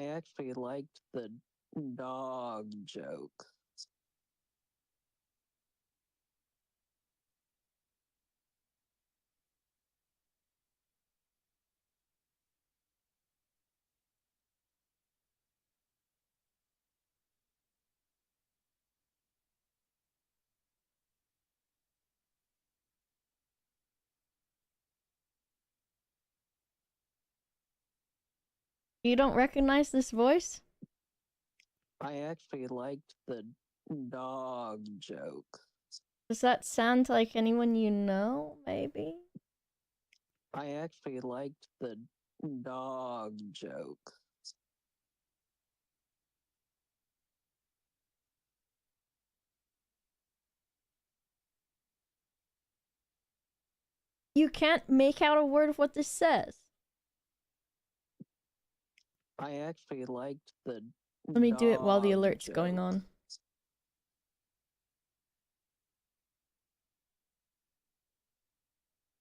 I actually liked the dog joke. You don't recognize this voice? I actually liked the dog joke. Does that sound like anyone you know, maybe? I actually liked the dog joke. You can't make out a word of what this says. I actually liked the Let me do it while the dog alert's going joke. on.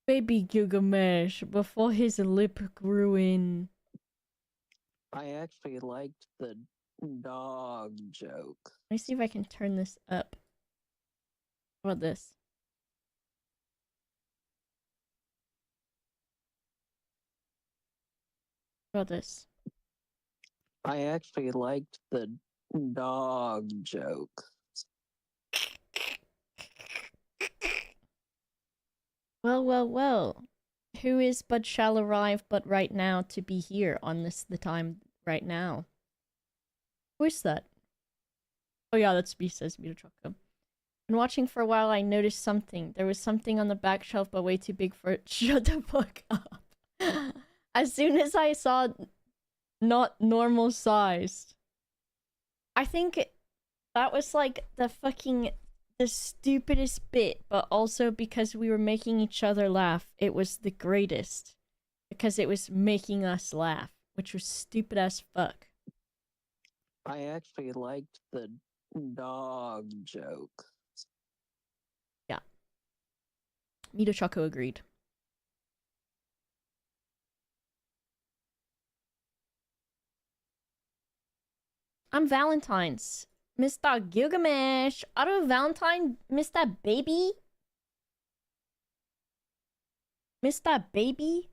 Baby Gilgamesh, before his lip grew in. I actually liked the dog joke. Let me see if I can turn this up. How about this? How about this? I actually liked the dog joke. Well, well, well. Who is but shall arrive but right now to be here on this the time right now? Who is that? Oh yeah, that's B says Mitachoka. Been watching for a while, I noticed something. There was something on the back shelf but way too big for it. Shut the fuck up. As soon as I saw not normal sized, I think that was like the stupidest bit, but also because we were making each other laugh, it was the greatest. Because it was making us laugh, which was stupid as fuck. I actually liked the dog joke. Yeah. Mito Choco agreed. I'm Valentine's. Mr. Gilgamesh. Auto Valentine, Mr. Baby. Mr. Baby.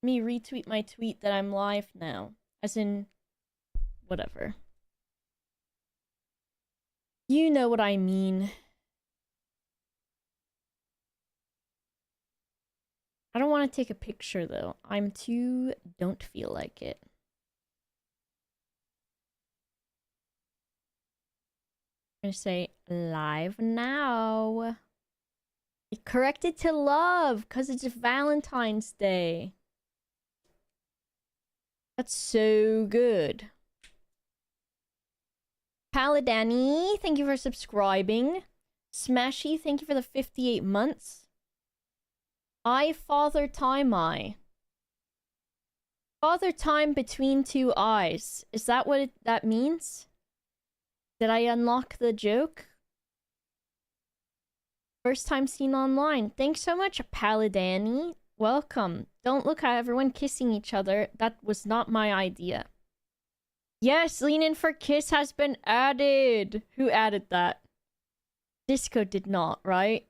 Let me retweet my tweet that I'm live now. As in, whatever. You know what I mean. I don't want to take a picture though. Don't feel like it. I'm gonna say live now. It corrected to love because it's Valentine's Day. That's so good. Paladani, thank you for subscribing. Smashy, thank you for the 58 months. I Father Time Eye. Father Time between two eyes. Is that what that means? Did I unlock the joke? First time seen online. Thanks so much, Paladani. Welcome. Don't look at everyone kissing each other. That was not my idea. Yes, Lean In for Kiss has been added. Who added that? Disco did not, right?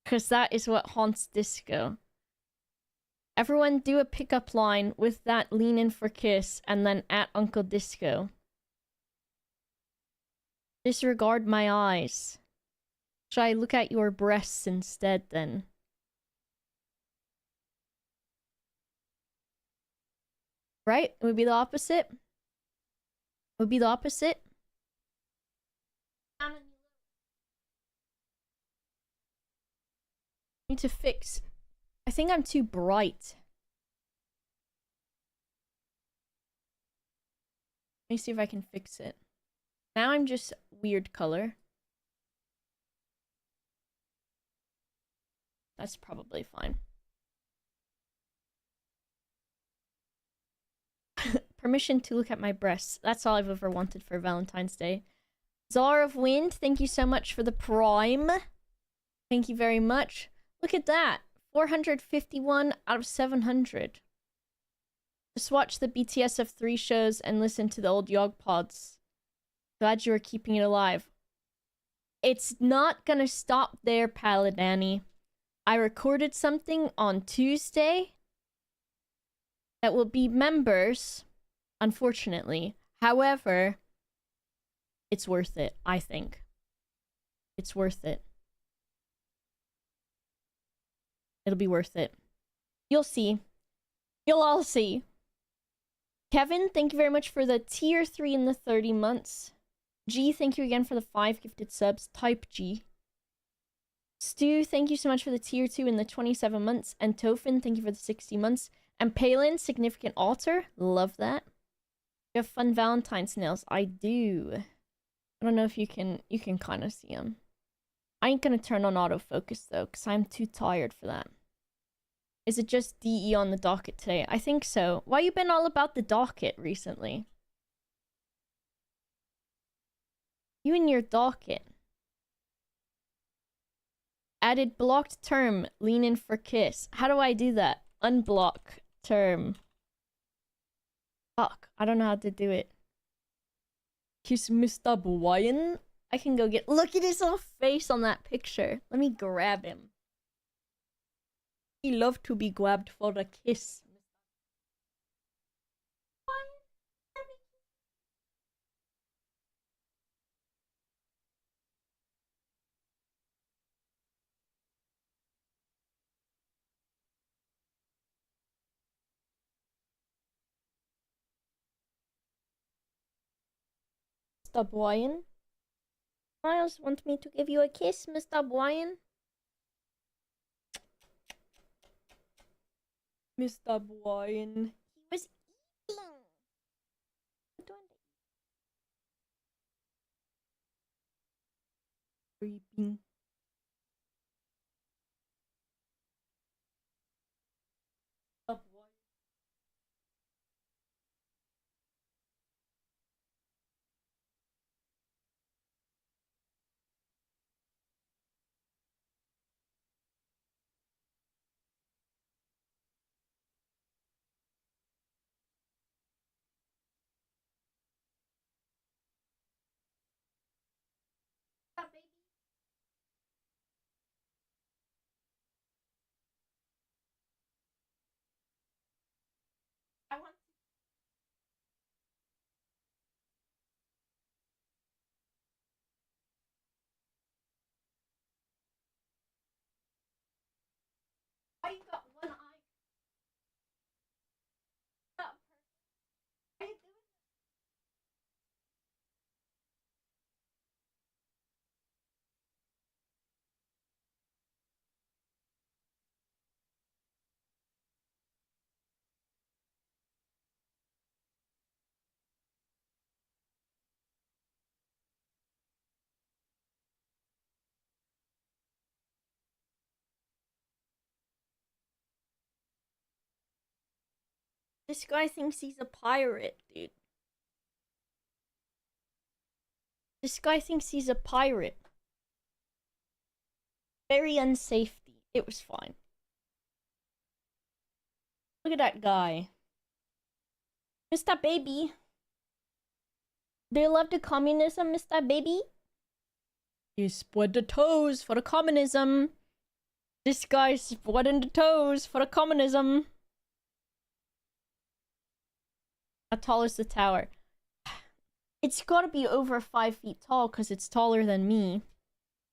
Because that is what haunts Disco. Everyone do a pickup line with that Lean In for Kiss and then at Uncle Disco. Disregard my eyes. Should I look at your breasts instead then? Right? It would be the opposite. It would be the opposite. I need to fix. I think I'm too bright. Let me see if I can fix it. Now I'm just weird color. That's probably fine. Permission to look at my breasts. That's all I've ever wanted for Valentine's Day. Czar of Wind, thank you so much for the prime. Thank you very much. Look at that. 451 out of 700. Just watch the BTSF3 shows and listen to the old Yog pods. Glad you are keeping it alive. It's not gonna stop there, Paladani. I recorded something on Tuesday that will be members, unfortunately. However, it's worth it, I think. It's worth it. It'll be worth it. You'll see. You'll all see. Kevin, thank you very much for the tier 3 in the 30 months. G, thank you again for the 5 gifted subs. Type G. Stu, thank you so much for the tier 2 in the 27 months. And Tofin, thank you for the 60 months. And Palin, significant altar. Love that. You have fun Valentine's nails. I do. I don't know if you can kind of see them. I ain't gonna turn on autofocus though, because I'm too tired for that. Is it just DE on the docket today? I think so. Why you been all about the docket recently? You and your docket. Added blocked term, lean in for kiss. How do I do that? Unblock term. Fuck, I don't know how to do it. Kiss Mr. Hawaiian? I can go get... Look at his little face on that picture. Let me grab him. He loved to be grabbed for a kiss. Mr. Hawaiian? Miles want me to give you a kiss, Mr. Hawaiian? Mr. Hawaiian. He was eating. Creeping. Why you got one eye? Stop. Why you doing that? This guy thinks he's a pirate, dude. This guy thinks he's a pirate. Very unsafety. It was fine. Look at that guy. Mr. Baby. Do you love the communism, Mr. Baby? You spread the toes for the communism. This guy's spreading the toes for the communism. How tall is the tower? It's gotta be over 5 feet tall because it's taller than me.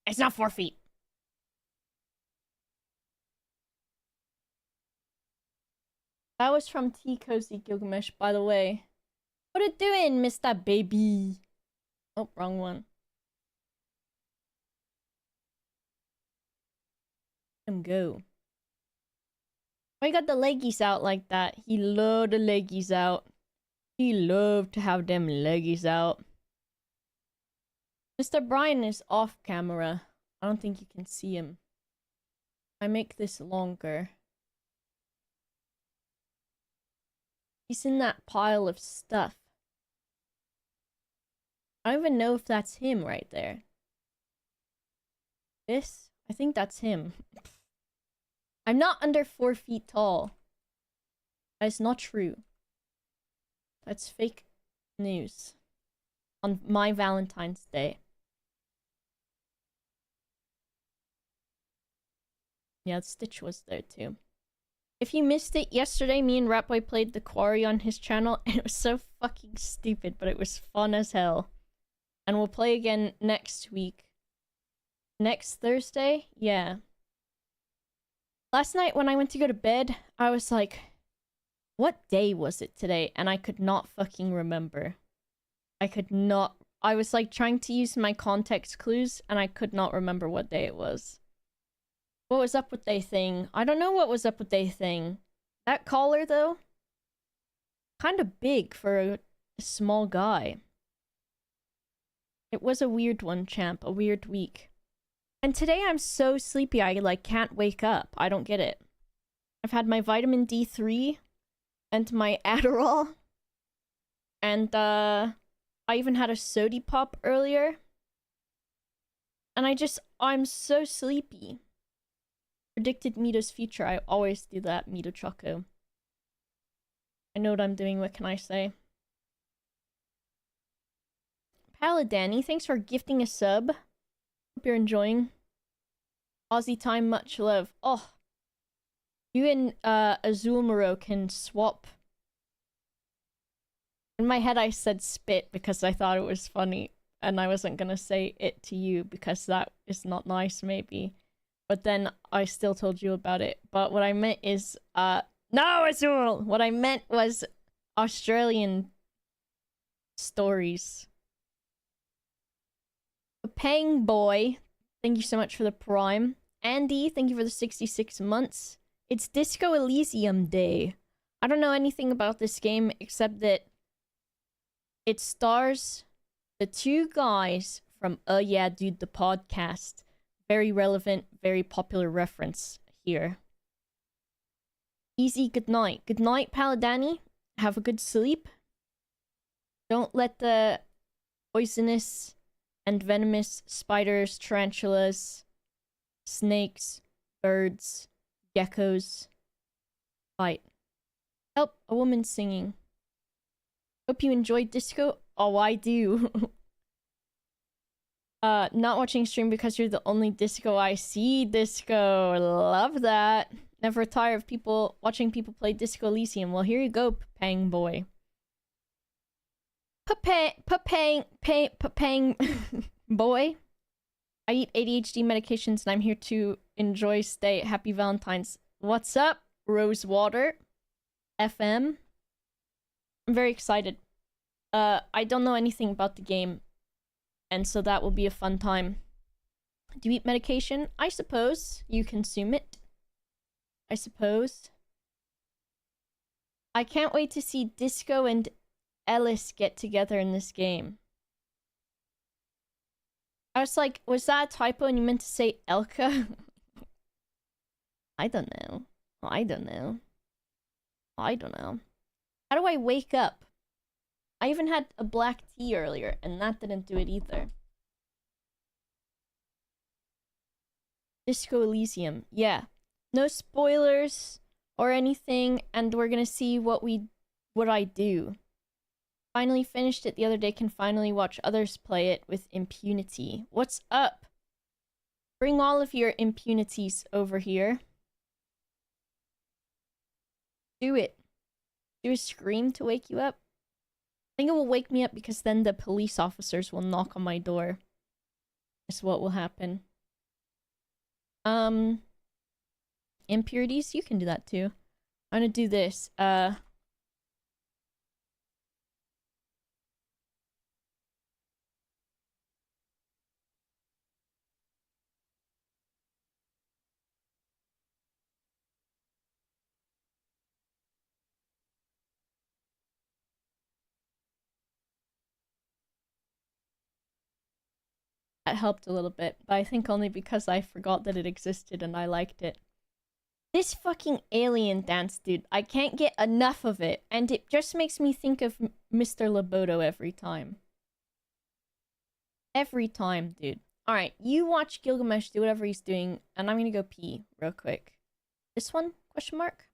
It's not 4 feet. That was from T Cozy Gilgamesh, by the way. What it doing, Mr. Baby? Oh, wrong one. Let him go. Why you got the leggies out like that? He loved the leggies out. He loved to have them leggies out. Mr. Brian is off camera. I don't think you can see him. I make this longer. He's in that pile of stuff. I don't even know if that's him right there. This? I think that's him. I'm not under 4 feet tall. That is not true. That's fake news. On my Valentine's Day. Yeah, Stitch was there too. If you missed it, yesterday me and Ratboy played The Quarry on his channel, and it was so fucking stupid, but it was fun as hell. And we'll play again next week. Next Thursday? Yeah. Last night when I went to go to bed, I was like, what day was it today? And I could not fucking remember. I could not. I was like trying to use my context clues, and I could not remember what day it was. What was up with they thing? I don't know what was up with they thing. That collar, though? Kind of big for a small guy. It was a weird one, champ. A weird week. And today I'm so sleepy I, like, can't wake up. I don't get it. I've had my vitamin D3 and my Adderall. And, I even had a sody pop earlier. And I'm so sleepy. Predicted Mito's future. I always do that, Mito Choco. I know what I'm doing, what can I say? Paladani, thanks for gifting a sub. Hope you're enjoying. Aussie time, much love. Oh. You and Azulmaro can swap. In my head I said spit because I thought it was funny. And I wasn't gonna say it to you because that is not nice, maybe. But then I still told you about it. But what I meant is, no, Azul! What I meant was Australian stories. Pang Boy, thank you so much for the prime. Andy, thank you for the 66 months. It's Disco Elysium Day. I don't know anything about this game except that it stars the two guys from Yeah Dude, the podcast. Very relevant, very popular reference here. Easy good night. Good night, Paladani. Have a good sleep. Don't let the poisonous and venomous spiders, tarantulas, snakes, birds, geckos bite. Help, a woman singing. Hope you enjoyed disco. Oh, I do. Not watching stream because you're the only disco I see. Disco, love that. Never tire of people watching people play Disco Elysium. Well, here you go, Pang Boy. Pang boy. I eat ADHD medications and I'm here to enjoy stay. Happy Valentine's. What's up, Rosewater FM? I'm very excited. I don't know anything about the game. And so that will be a fun time. Do you eat medication? I suppose. You consume it. I suppose. I can't wait to see Disco and Ellis get together in this game. I was like, was that a typo and you meant to say Elka? I don't know. I don't know. I don't know. How do I wake up? I even had a black tea earlier, and that didn't do it either. Disco Elysium. Yeah. No spoilers or anything, and we're gonna see what I do. Finally finished it the other day, can finally watch others play it with impunity. What's up? Bring all of your impunities over here. Do it. Do a scream to wake you up. I think it will wake me up because then the police officers will knock on my door. That's what will happen. Impurities? You can do that too. I'm gonna do this. That helped a little bit, but I think only because I forgot that it existed and I liked it. This fucking alien dance, dude. I can't get enough of it, and it just makes me think of Mr. Loboto every time. Every time, dude. Alright, you watch Gilgamesh do whatever he's doing, and I'm gonna go pee real quick. This one? ? Question mark?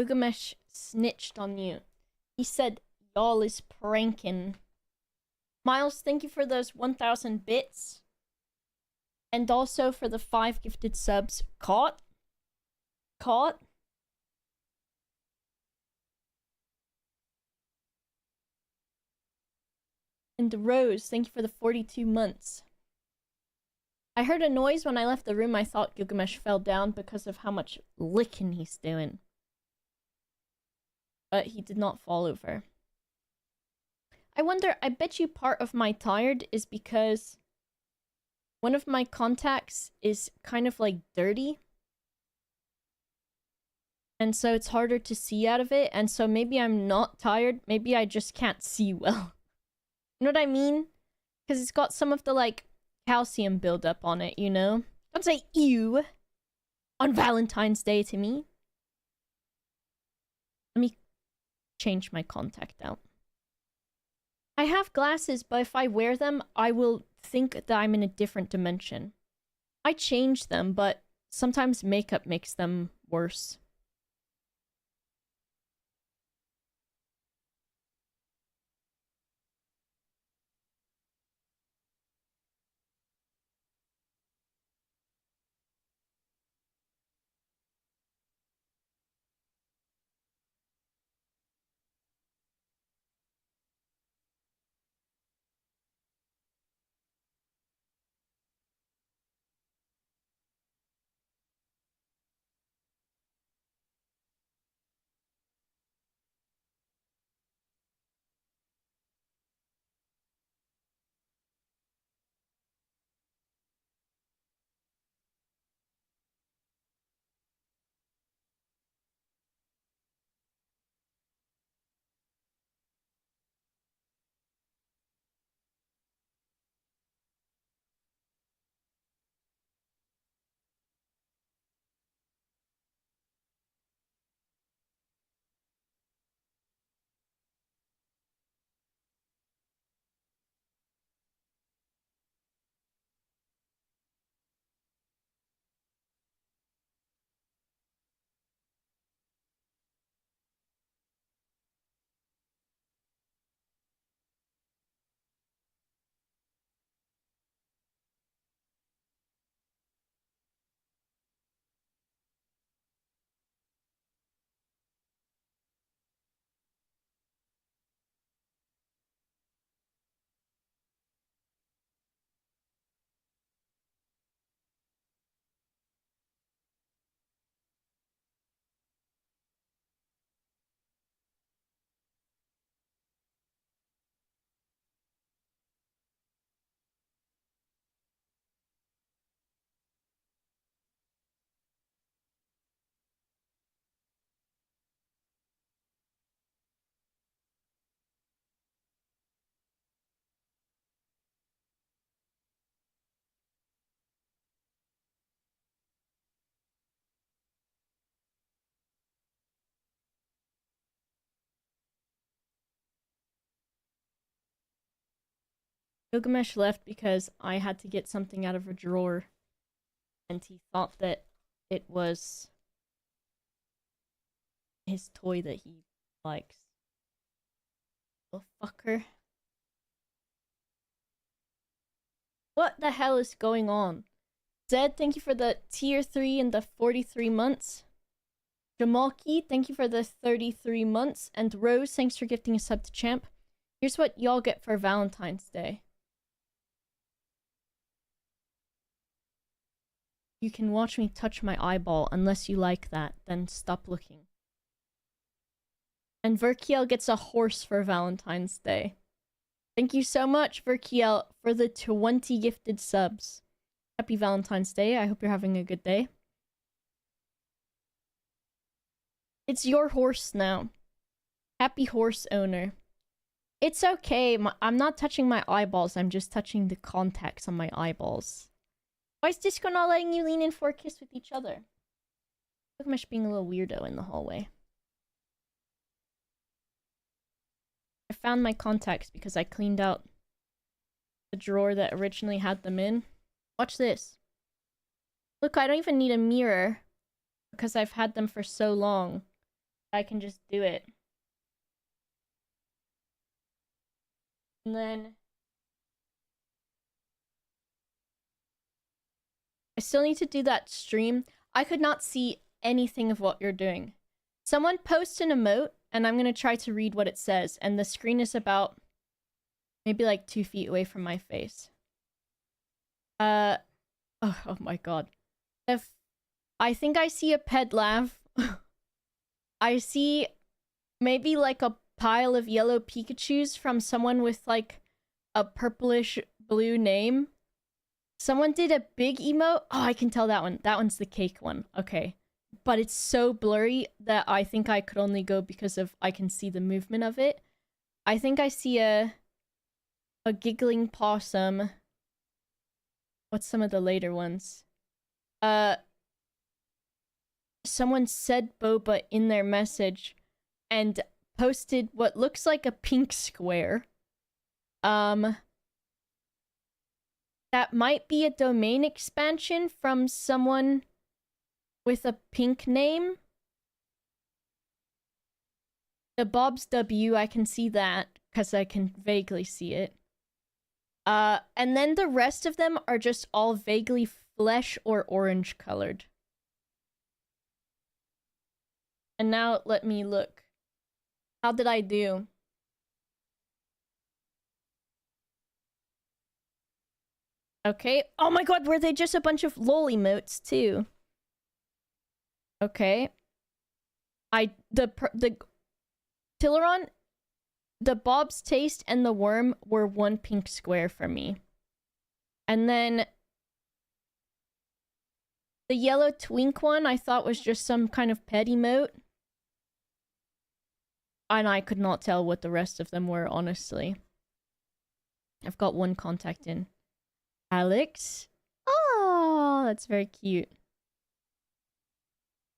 Gilgamesh snitched on you. He said y'all is pranking. Miles, thank you for those 1,000 bits. And also for the 5 gifted subs. Caught? And Rose, thank you for the 42 months. I heard a noise when I left the room. I thought Gilgamesh fell down because of how much licking he's doing. But he did not fall over. I wonder, I bet you part of my tired is because one of my contacts is kind of like dirty. And so it's harder to see out of it. And so maybe I'm not tired. Maybe I just can't see well. You know what I mean? Because it's got some of the, like, calcium buildup on it, you know? Don't say ew on Valentine's Day to me. Let me change my contact out. I have glasses, but if I wear them, I will think that I'm in a different dimension. I change them, but sometimes makeup makes them worse. Gilgamesh left because I had to get something out of a drawer. And he thought that it was his toy that he likes. Oh, fucker. What the hell is going on? Zed, thank you for the tier 3 and the 43 months. Jamalki, thank you for the 33 months. And Rose, thanks for gifting a sub to Champ. Here's what y'all get for Valentine's Day. You can watch me touch my eyeball. Unless you like that, then stop looking. And Verkiel gets a horse for Valentine's Day. Thank you so much, Verkiel, for the 20 gifted subs. Happy Valentine's Day. I hope you're having a good day. It's your horse now. Happy horse owner. It's okay. I'm not touching my eyeballs. I'm just touching the contacts on my eyeballs. Why is Disco not letting you lean in for a kiss with each other? Gilgamesh being a little weirdo in the hallway. I found my contacts because I cleaned out the drawer that originally had them in. Watch this. Look, I don't even need a mirror because I've had them for so long. I can just do it. And then I still need to do that stream. I could not see anything of what you're doing. Someone post an emote, and I'm gonna try to read what it says. And the screen is about maybe like 2 feet away from my face. Oh my god. If I think I see a pet laugh. I see maybe like a pile of yellow Pikachus from someone with like a purplish blue name. Someone did a big emote. Oh, I can tell that one. That one's the cake one. Okay. But it's so blurry that I think I could only go because of I can see the movement of it. I think I see a giggling possum. What's some of the later ones? Someone said boba in their message and posted what looks like a pink square. That might be a domain expansion from someone with a pink name. The Bob's W, I can see that because I can vaguely see it. And then the rest of them are just all vaguely flesh or orange colored. And now let me look. How did I do? Okay. Oh my god, were they just a bunch of lol emotes too? Okay. The Tileron, the Bob's Taste, and the Worm were one pink square for me. And then the yellow twink one I thought was just some kind of pet emote. And I could not tell what the rest of them were, honestly. I've got one contact in. Alex? Oh, that's very cute.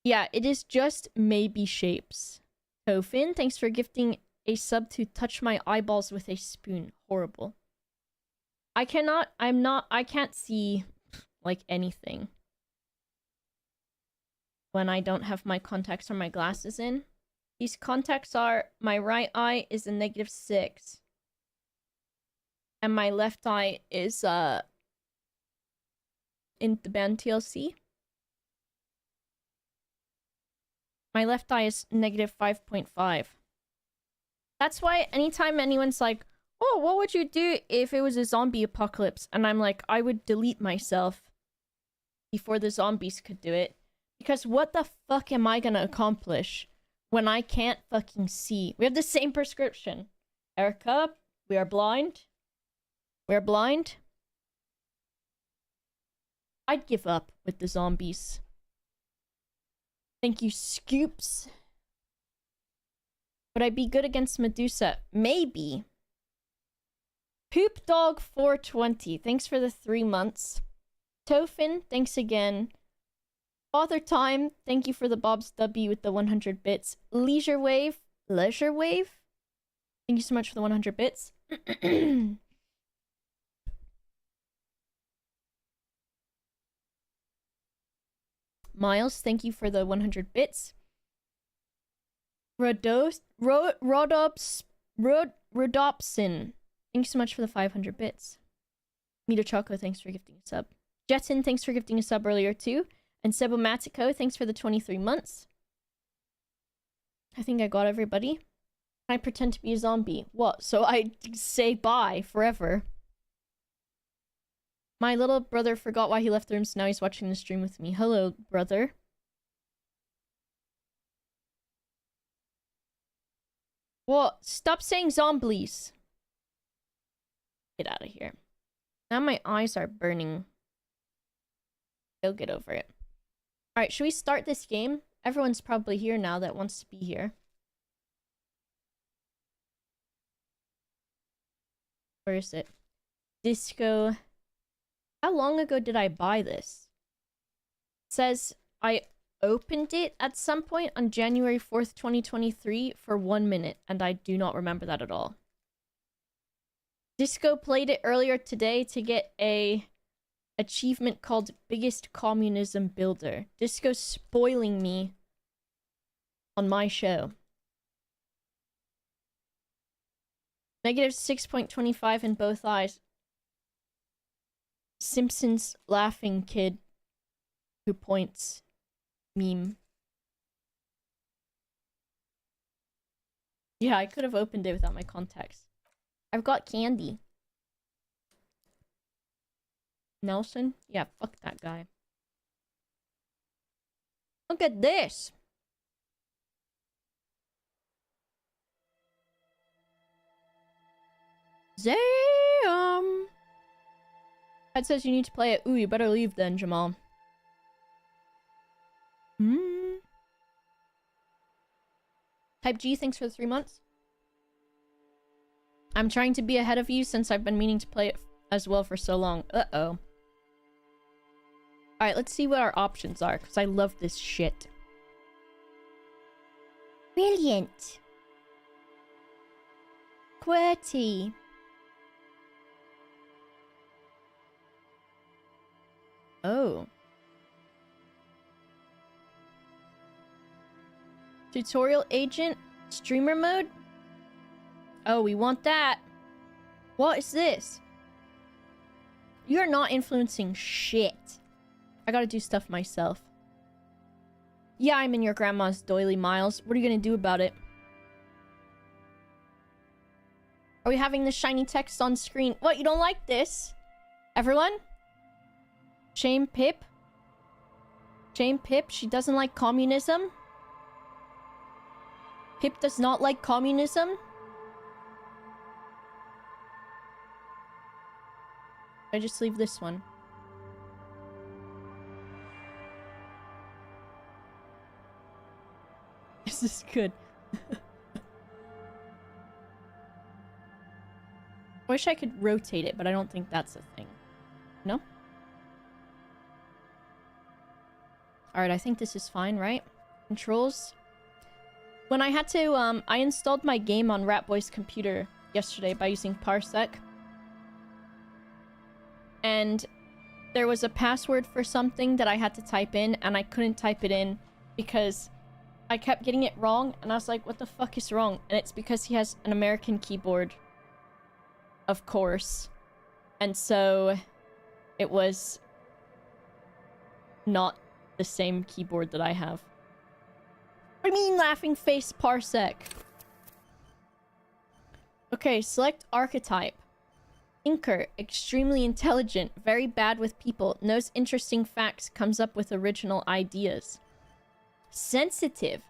Yeah, it is just maybe shapes. Tofin, thanks for gifting a sub to touch my eyeballs with a spoon. Horrible. I can't see, like, anything when I don't have my contacts or my glasses in. These contacts are, my right eye is a -6. And my left eye is, in the band TLC. My left eye is -5.5. That's why anytime anyone's like, oh, what would you do if it was a zombie apocalypse? And I'm like, I would delete myself before the zombies could do it. Because what the fuck am I gonna accomplish when I can't fucking see? We have the same prescription. Erica, we are blind. We're blind. I'd give up with the zombies. Thank you, Scoops. Would I be good against Medusa? Maybe. Poop Dog 420, thanks for the 3 months. Tofin, thanks again. Father Time, thank you for the Bob's W with the 100 bits. Leisure Wave, thank you so much for the 100 bits. Miles, thank you for the 100 bits. Rodopsin, thanks so much for the 500 bits. Mito Choco, thanks for gifting a sub. Jetin, thanks for gifting a sub earlier too. And Sebomatico, thanks for the 23 months. I think I got everybody. I pretend to be a zombie. What? So I say bye forever. My little brother forgot why he left the room, so now he's watching the stream with me. Hello, brother. What? Stop saying zombies. Get out of here. Now my eyes are burning. He'll get over it. Alright, should we start this game? Everyone's probably here now that wants to be here. Where is it? Disco. How long ago did I buy this? It says I opened it at some point on January 4th, 2023 for 1 minute, and I do not remember that at all. Disco played it earlier today to get a achievement called Biggest Communism Builder. Disco spoiling me on my show. Negative 6.25 in both eyes. Simpsons laughing kid who points meme. Yeah, I could have opened it without my contacts. I've got candy. Nelson? Yeah, fuck that guy. Look at this! Zam! It says you need to play it. Ooh, you better leave then, Jamal. Type G, thanks for the 3 months. I'm trying to be ahead of you since I've been meaning to play it as well for so long. Uh-oh. Alright, let's see what our options are, because I love this shit. Brilliant. QWERTY. Oh. Tutorial agent? Streamer mode? Oh, we want that. What is this? You're not influencing shit. I gotta do stuff myself. Yeah, I'm in your grandma's doily, Miles. What are you gonna do about it? Are we having the shiny text on screen? What, you don't like this? Everyone? Shame Pip? Shame Pip? She doesn't like communism? Pip does not like communism? I just leave this one. This is good. I wish I could rotate it, but I don't think that's a thing. No? Alright, I think this is fine, right? Controls. When I had to, I installed my game on Ratboy's computer yesterday by using Parsec. And there was a password for something that I had to type in, and I couldn't type it in because I kept getting it wrong, and I was like, what the fuck is wrong? And it's because he has an American keyboard, of course. And so it was not the same keyboard that I have. What do you mean, laughing face Parsec? Okay, select archetype. Thinker, extremely intelligent, very bad with people, knows interesting facts, comes up with original ideas. Sensitive,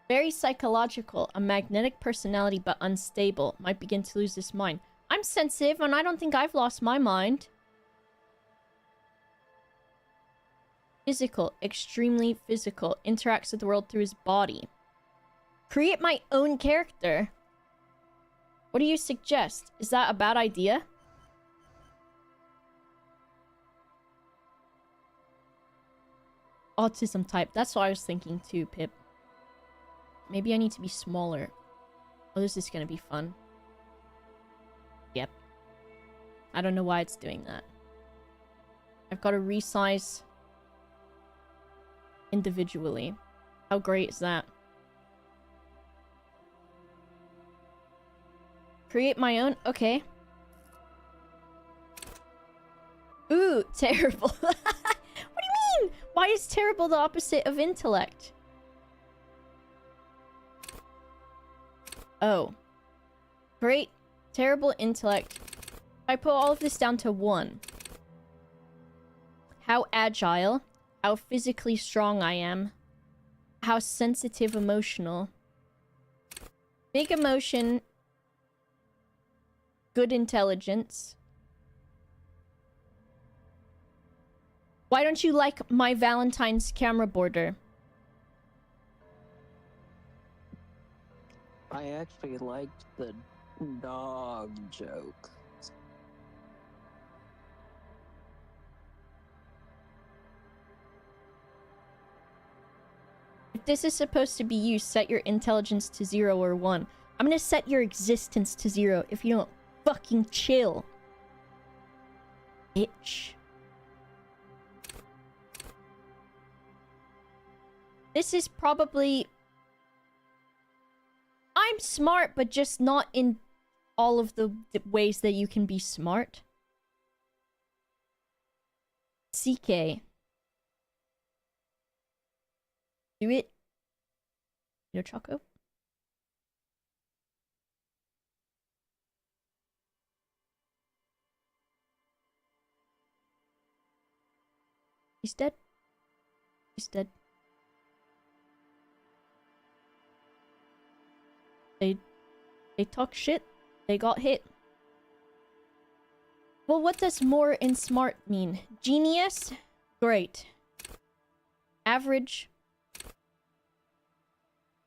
very psychological, a magnetic personality but unstable, might begin to lose his mind. I'm sensitive and I don't think I've lost my mind. Physical, extremely physical, interacts with the world through his body. Create my own character. What do you suggest? Is that a bad idea? Autism type. That's what I was thinking too, Pip. Maybe I need to be smaller. Oh, this is gonna be fun. Yep. I don't know why it's doing that. I've got to resize individually. How great is that? Create my own? Okay. Ooh, terrible. What do you mean? Why is terrible the opposite of intellect? Oh. Great. Terrible intellect. I put all of this down to 1. How agile. How physically strong I am. How sensitive emotional. Big emotion. Good intelligence. Why don't you like my Valentine's camera border? I actually liked the dog joke. If this is supposed to be you, set your intelligence to 0 or 1. I'm gonna set your existence to 0 if you don't fucking chill. Bitch. This is probably I'm smart, but just not in all of the ways that you can be smart. CK. Do it. Yo, Choco. He's dead. He's dead. They talk shit. They got hit. Well, what does more in smart mean? Genius? Great. Average?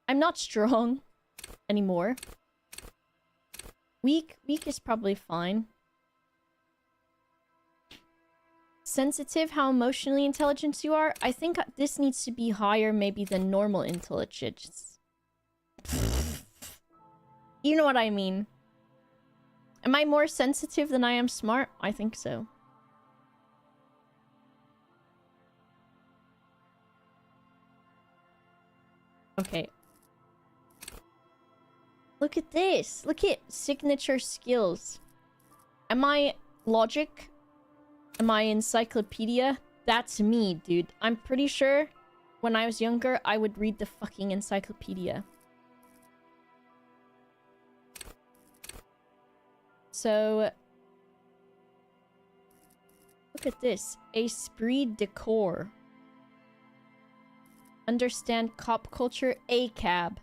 I'm not strong anymore. Weak? Weak is probably fine. Sensitive, how emotionally intelligent you are? I think this needs to be higher maybe than normal intelligence. You know what I mean. Am I more sensitive than I am smart? I think so. Okay. Look at this. Look at signature skills. Am I logic? Am I encyclopedia? That's me, dude. I'm pretty sure when I was younger, I would read the fucking encyclopedia. So, look at this. Esprit de corps. Understand cop culture. ACAB.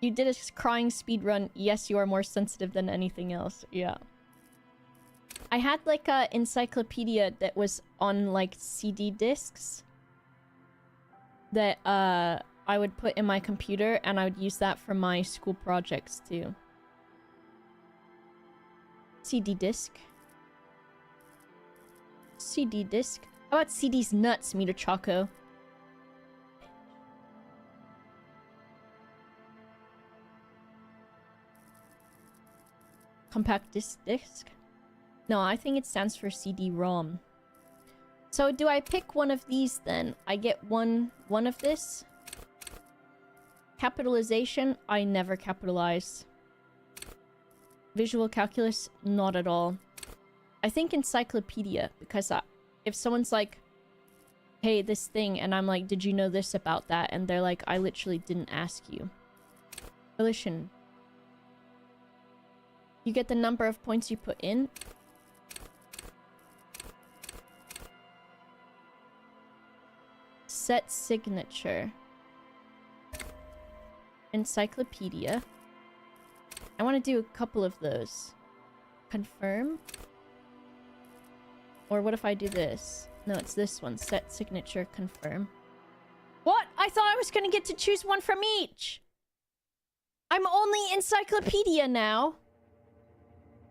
You did a crying speedrun. Yes, you are more sensitive than anything else. Yeah. I had like a encyclopedia that was on like CD discs that I would put in my computer, and I would use that for my school projects too. CD disc. CD disc. How about CD's nuts, Meter Choco? Compact disc? No, I think it stands for CD-ROM. So do I pick one of these then? I get one of this. Capitalization, I never capitalize. Visual calculus, not at all. I think encyclopedia, because if someone's like, hey, this thing, and I'm like, did you know this about that? And they're like, I literally didn't ask you. Volition. You get the number of points you put in. Set signature. Encyclopedia. I want to do a couple of those. Confirm. Or what if I do this? No, it's this one. Set signature, confirm. What? I thought I was going to get to choose one from each. I'm only encyclopedia now.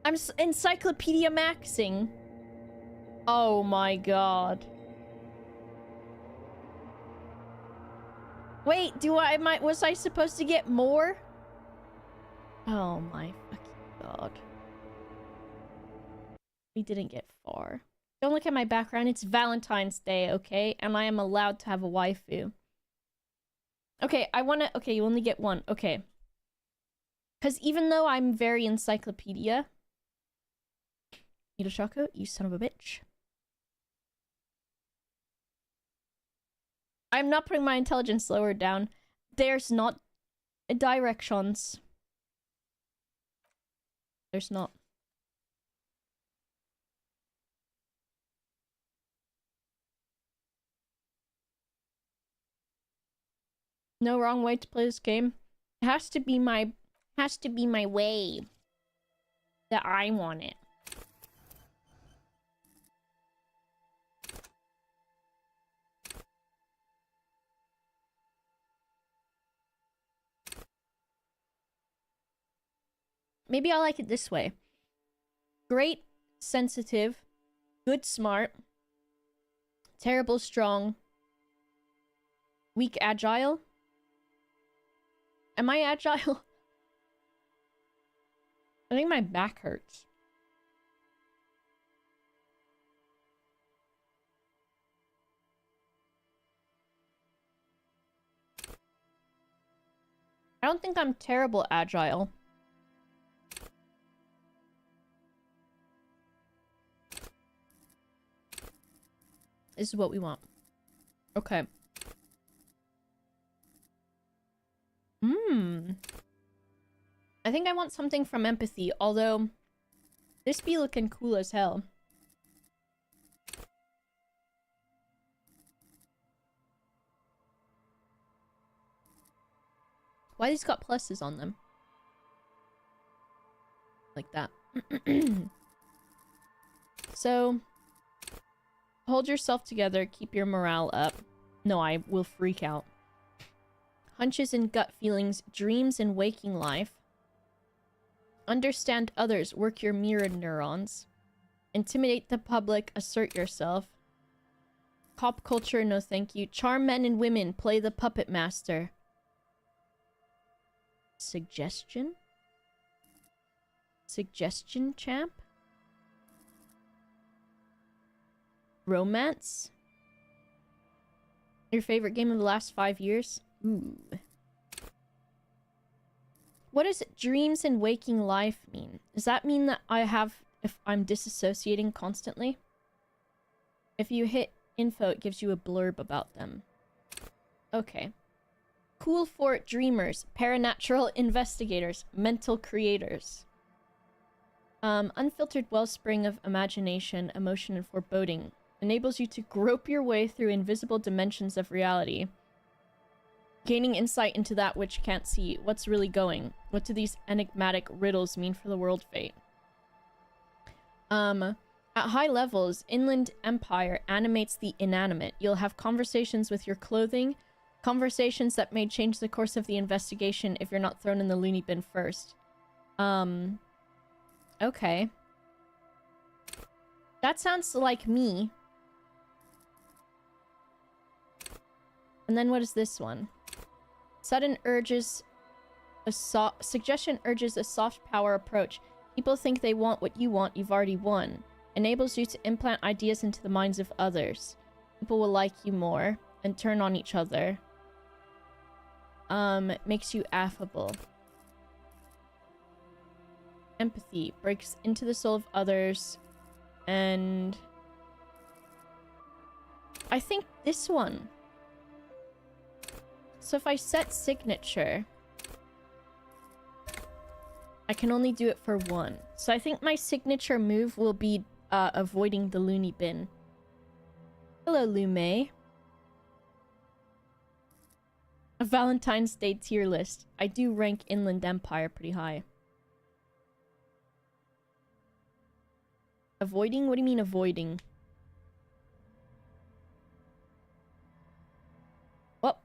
I'm encyclopedia maxing. Oh my god. Wait, was I supposed to get more? Oh my fucking god. We didn't get far. Don't look at my background. It's Valentine's Day, okay? And I am allowed to have a waifu. Okay, okay, you only get one. Okay. Because even though I'm very encyclopedia... Shako, you son of a bitch. I'm not putting my intelligence lower down. There's not directions. There's not. No wrong way to play this game. It has to be my way that I want it. Maybe I like it this way. Great, sensitive, good, smart, terrible, strong, weak, agile. Am I agile? I think my back hurts. I don't think I'm terrible agile. This is what we want. Okay. I think I want something from empathy, although this be looking cool as hell. Why these got pluses on them? Like that. So, hold yourself together, keep your morale up. No, I will freak out. Hunches and gut feelings, dreams and waking life. Understand others, work your mirror neurons. Intimidate the public, assert yourself. Pop culture, no thank you. Charm men and women, play the puppet master. Suggestion? Suggestion champ? Romance? Your favorite game of the last 5 years? Ooh. What does dreams and waking life mean? Does that mean that if I'm disassociating constantly? If you hit info, it gives you a blurb about them. Okay. Cool for dreamers, paranatural investigators, mental creators. Unfiltered wellspring of imagination, emotion, and foreboding. Enables you to grope your way through invisible dimensions of reality. Gaining insight into that which can't see. What's really going? What do these enigmatic riddles mean for the world fate? At high levels, Inland Empire animates the inanimate. You'll have conversations with your clothing. Conversations that may change the course of the investigation if you're not thrown in the loony bin first. Okay. That sounds like me. And then what is this one? Sudden urges... Suggestion urges a soft power approach. People think they want what you want, you've already won. Enables you to implant ideas into the minds of others. People will like you more and turn on each other. Makes you affable. Empathy breaks into the soul of others. And I think this one. So if I set signature, I can only do it for one. So I think my signature move will be avoiding the loony bin. Hello, Lume. A Valentine's Day tier list. I do rank Inland Empire pretty high. Avoiding? What do you mean avoiding? Well,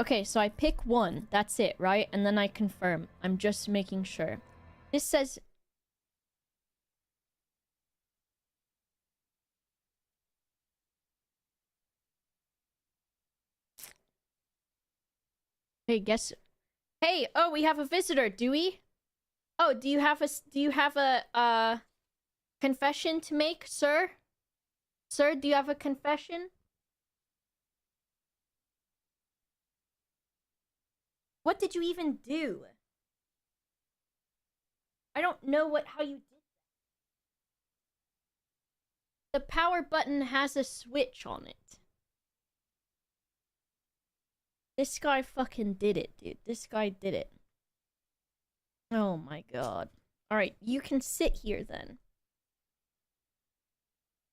okay, so I pick one. That's it, right? And then I confirm. I'm just making sure. This says... Hey, guess... Hey, oh, we have a visitor, do we? Oh, do you have a confession to make, sir? Sir, do you have a confession? What did you even do? I don't know how you did that. The power button has a switch on it. This guy fucking did it, dude. This guy did it. Oh my god. Alright, you can sit here then.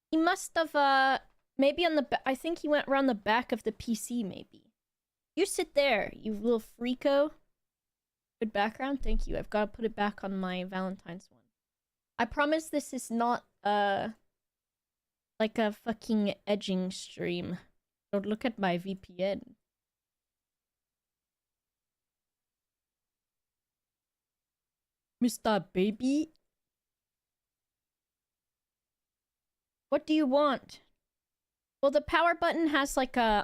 He must have, maybe on the I think he went around the back of the PC, maybe. You sit there, you little freako. Good background, thank you. I've got to put it back on my Valentine's one. I promise this is not, like a fucking edging stream. Don't look at my VPN. Mr. Baby? What do you want? Well, the power button has like a,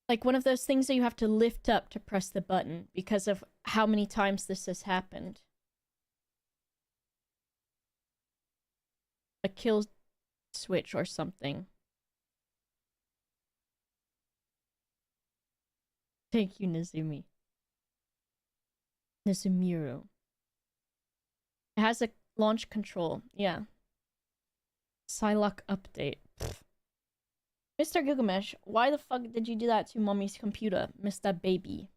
like one of those things that you have to lift up to press the button because of how many times this has happened. A kill switch or something. Thank you, Nezumi. Nezumiro. It has a launch control. Yeah. Psylocke update. Pfft. Mr. Gilgamesh, why the fuck did you do that to mommy's computer? Mr. Baby.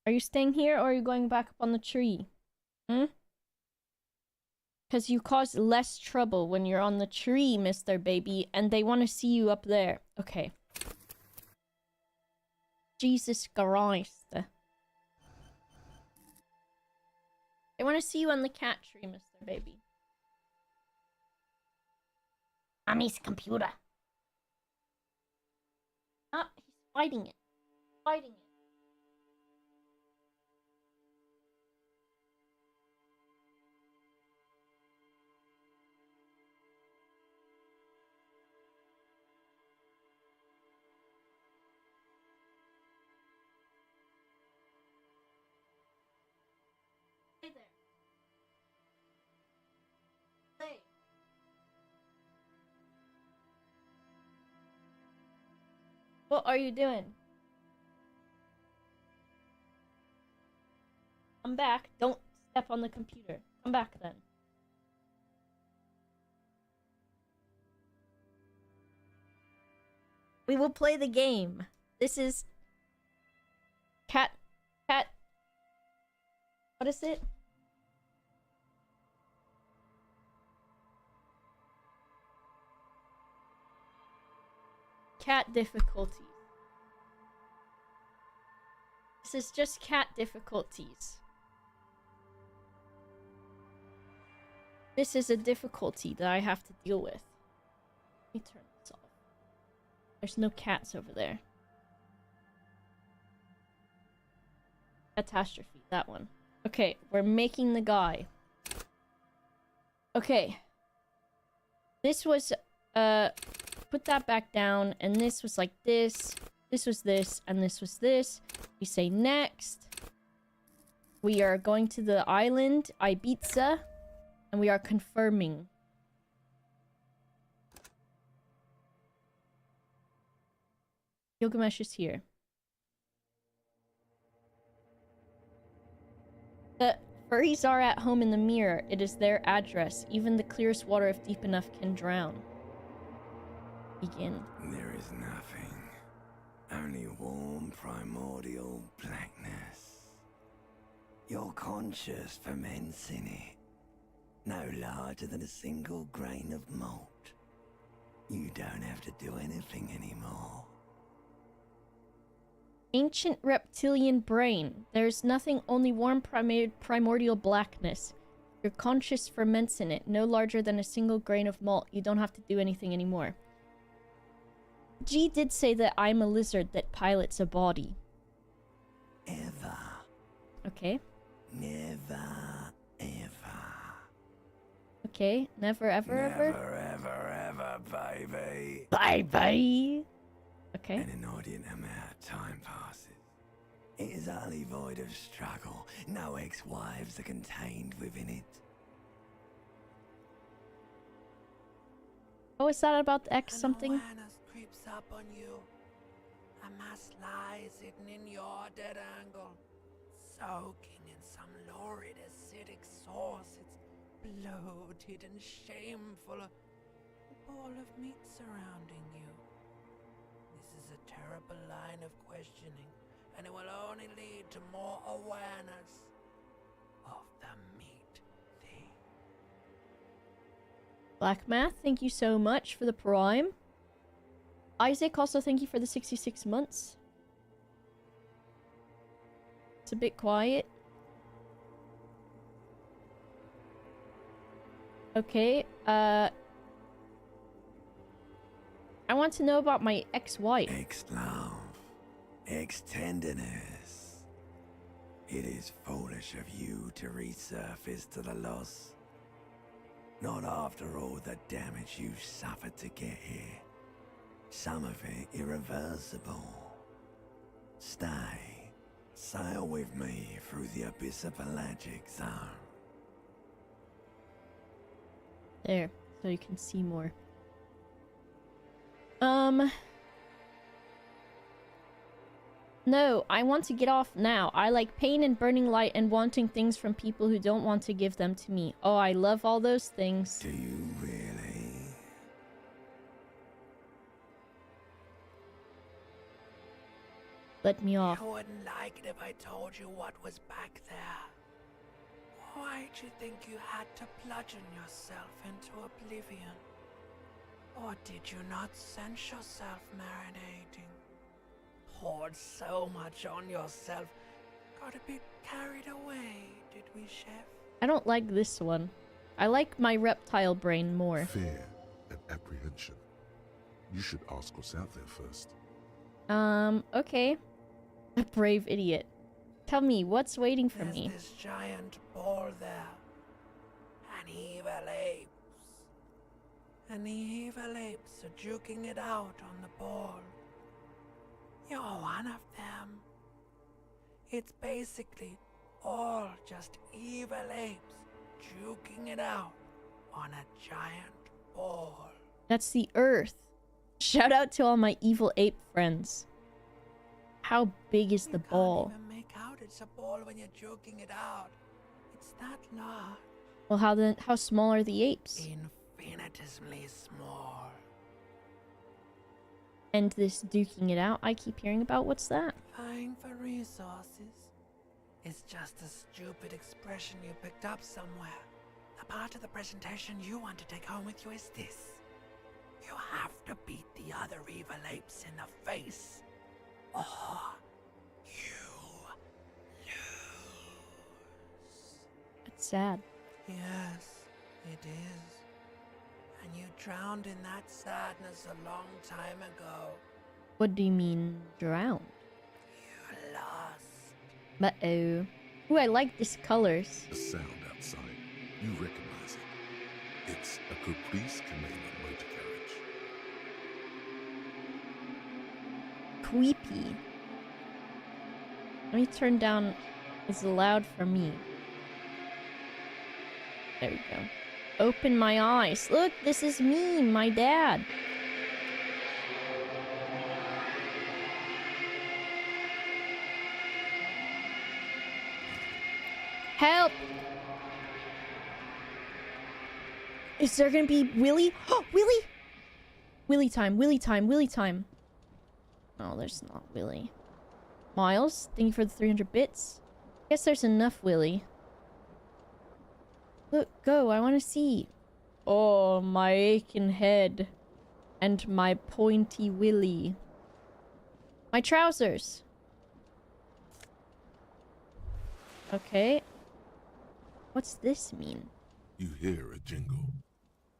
Are you staying here or are you going back up on the tree? Hmm? Because you cause less trouble when you're on the tree, Mr. Baby, and they want to see you up there. Okay. Jesus Christ. They want to see you on the cat tree, Mr. Baby. Mommy's computer. Ah, he's fighting it. Fighting it. Stay there. Stay. What are you doing? Come back. Don't step on the computer. Come back then. We will play the game. This is cat. What is it? Cat difficulties. This is just cat difficulties. This is a difficulty that I have to deal with. Let me turn this off. There's no cats over there. Catastrophe, that one. Okay, we're making the guy. Okay. This was, put that back down, and this was like this. This was this, and this was this. We say next. We are going to the island, Ibiza, and we are confirming. Gilgamesh is here. The furries are at home in the mirror. It is their address. Even the clearest water, if deep enough, can drown. Begin. There is nothing. Only warm primordial blackness. Your conscious ferments in it. No larger than a single grain of malt. You don't have to do anything anymore. Ancient reptilian brain. There's nothing, only warm primordial blackness. Your conscious ferments in it, no larger than a single grain of malt. You don't have to do anything anymore. G did say that I'm a lizard that pilots a body. Ever. Okay. Never, ever. Okay. Never, ever, ever? Never, baby. Bye-bye. Okay. An inordinate amount of time passes. It is utterly void of struggle. No ex-wives are contained within it. Oh, is that about the X something? Awareness creeps up on you. A mass lies hidden in your dead angle, soaking in some lurid acidic sauce. It's bloated and shameful. A ball of meat surrounding you. This is a terrible line of questioning, and it will only lead to more awareness of the meat thief. Black Math, thank you so much for the prime. Isaac, also thank you for the 66 months. It's a bit quiet. Okay, I want to know about my ex-wife. Ex-love. Ex-tenderness. It is foolish of you to resurface to the loss. Not after all the damage you've suffered to get here. Some of it irreversible. Stay. Sail with me through the abyss of pelagic zone. There, so you can see more. No, I want to get off now. I like pain and burning light and wanting things from people who don't want to give them to me. Oh, I love all those things. Do you really? Let me off. You wouldn't like it if I told you what was back there. Why'd you think you had to bludgeon yourself into oblivion? Or did you not sense yourself marinating? Poured so much on yourself. Got a bit carried away, did we, Chef? I don't like this one. I like my reptile brain more. Fear and apprehension. You should ask what's out there first. Okay. A brave idiot. Tell me, what's waiting for There's me? this giant ball there. An evil apes. And the evil apes are juking it out on the ball. You're one of them. It's basically all just evil apes juking it out on a giant ball. That's the Earth. Shout out to all my evil ape friends. How big is the ball? You can't even make out it's a ball when you're joking it out. It's that large. Well, how small are the apes? Infinitesimally small. And this duking it out I keep hearing about, what's that? Vying for resources. It's just a stupid expression you picked up somewhere. The part of the presentation you want to take home with you is this. You have to beat the other evil apes in the face. Or you lose. It's sad. Yes, it is. And you drowned in that sadness a long time ago. What do you mean, drowned? You lost. Uh-oh. Ooh, I like these colors. The sound outside. You recognize it. It's a Caprice Canela motor carriage. Creepy. Let me turn down. It's loud for me. There we go. Open my eyes. Look, this is me, my dad. Help! Is there gonna be Willy? Oh, Willy! Willy time, Willy time, Willy time. Oh, there's not Willy. Miles, thank you for the 300 bits. Guess there's enough, Willy. Look, go, I want to see. Oh, my aching head. And my pointy willy. My trousers. Okay. What's this mean? You hear a jingle.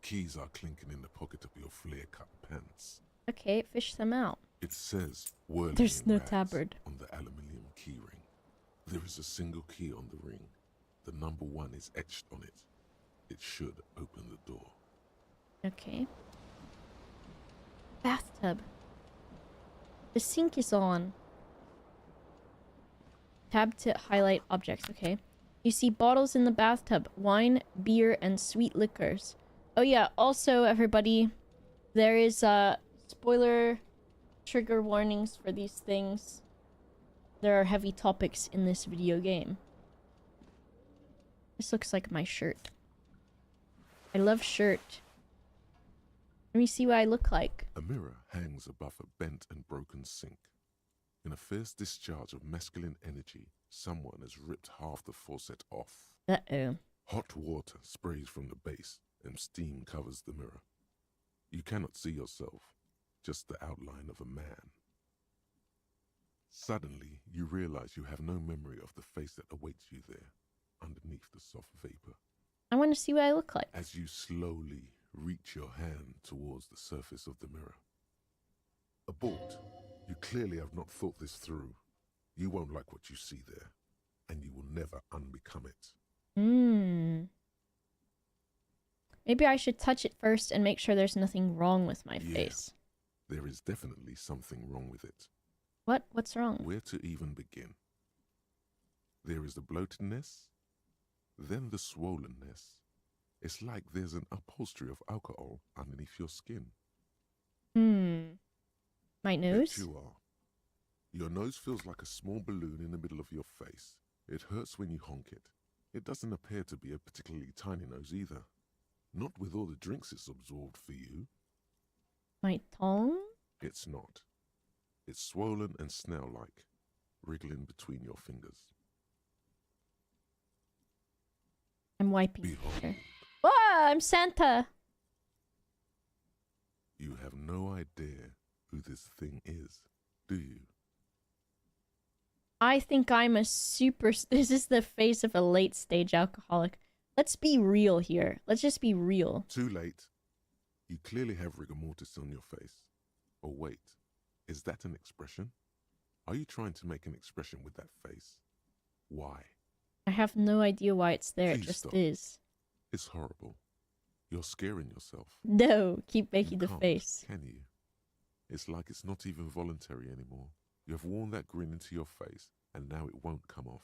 Keys are clinking in the pocket of your flare-cut pants. Okay, fish them out. It says whirling There's in no rags tabard. on the aluminium keyring. There is a single key on the ring. The number 1 is etched on it. It should open the door. Okay. Bathtub. The sink is on. Tab to highlight objects. Okay. You see bottles in the bathtub. Wine, beer, and sweet liquors. Oh yeah, also everybody, there is spoiler trigger warnings for these things. There are heavy topics in this video game. This looks like my shirt. I love shirt. Let me see what I look like. A mirror hangs above a bent and broken sink. In a fierce discharge of masculine energy, someone has ripped half the faucet off. Uh-oh. Hot water sprays from the base, and steam covers the mirror. You cannot see yourself, just the outline of a man. Suddenly, you realize you have no memory of the face that awaits you there, underneath the soft vapor. I want to see what I look like. As you slowly reach your hand towards the surface of the mirror. Abort. You clearly have not thought this through. You won't like what you see there, and you will never unbecome it. Maybe I should touch it first and make sure there's nothing wrong with my Yeah. face. There is definitely something wrong with it. What? What's wrong? Where to even begin? There is the bloatedness, then the swollenness. It's like there's an upholstery of alcohol underneath your skin. My Bet nose? you are. Your nose feels like a small balloon in the middle of your face. It hurts when you honk it. It doesn't appear to be a particularly tiny nose either. Not with all the drinks it's absorbed for you. My tongue? It's not. It's swollen and snail-like, wriggling between your fingers. I'm wiping. Behold, Here. Whoa, I'm Santa! you have no idea who this thing is, do you? I think I'm a super... This is the face of a late-stage alcoholic. Let's be real here. Let's just be real. Too late. You clearly have rigor mortis on your face. Or wait, is that an expression? Are you trying to make an expression with that face? Why? I have no idea why it's there. It Please just stop. is. It's horrible. You're scaring yourself. No, keep making You the can't, face. can you? It's like it's not even voluntary anymore. You have worn that grin into your face, and now it won't come off.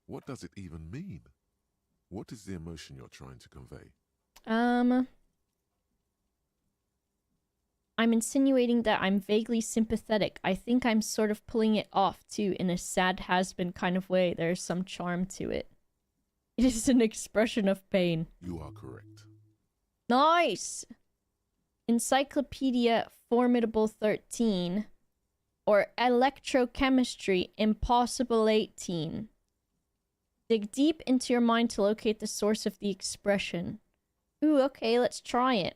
What does it even mean? What is the emotion you're trying to convey? I'm insinuating that I'm vaguely sympathetic. I think I'm sort of pulling it off, too, in a sad has-been kind of way. There's some charm to it. It is an expression of pain. You are correct. Nice! Encyclopedia Formidable 13. Or Electrochemistry Impossible 18. Dig deep into your mind to locate the source of the expression. Ooh, okay, let's try it.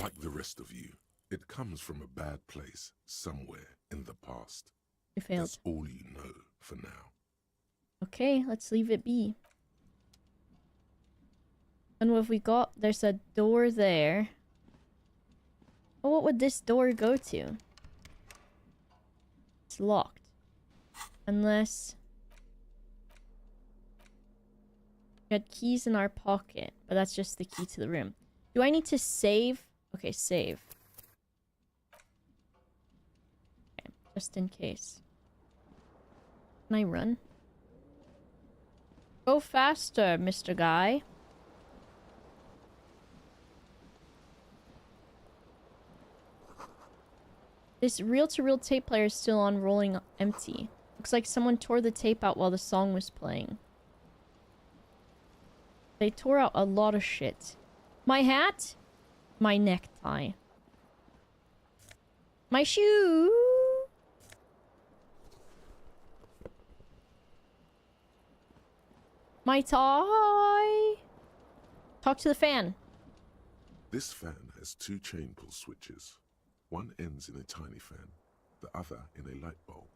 Like the rest of you, it comes from a bad place somewhere in the past. You failed. That's all you know for now. Okay, let's leave it be. And what have we got? There's a door there. Oh, what would this door go to? It's locked. Unless... we had keys in our pocket, but that's just the key to the room. Do I need to save? Okay, save. Okay, just in case. Can I run? Go faster, Mr. Guy. This reel-to-reel tape player is still on rolling empty. Looks like someone tore the tape out while the song was playing. They tore out a lot of shit. My hat? My necktie. My shoe? My tie? Talk to the fan. This fan has two chain pull switches. One ends in a tiny fan, the other in a light bulb.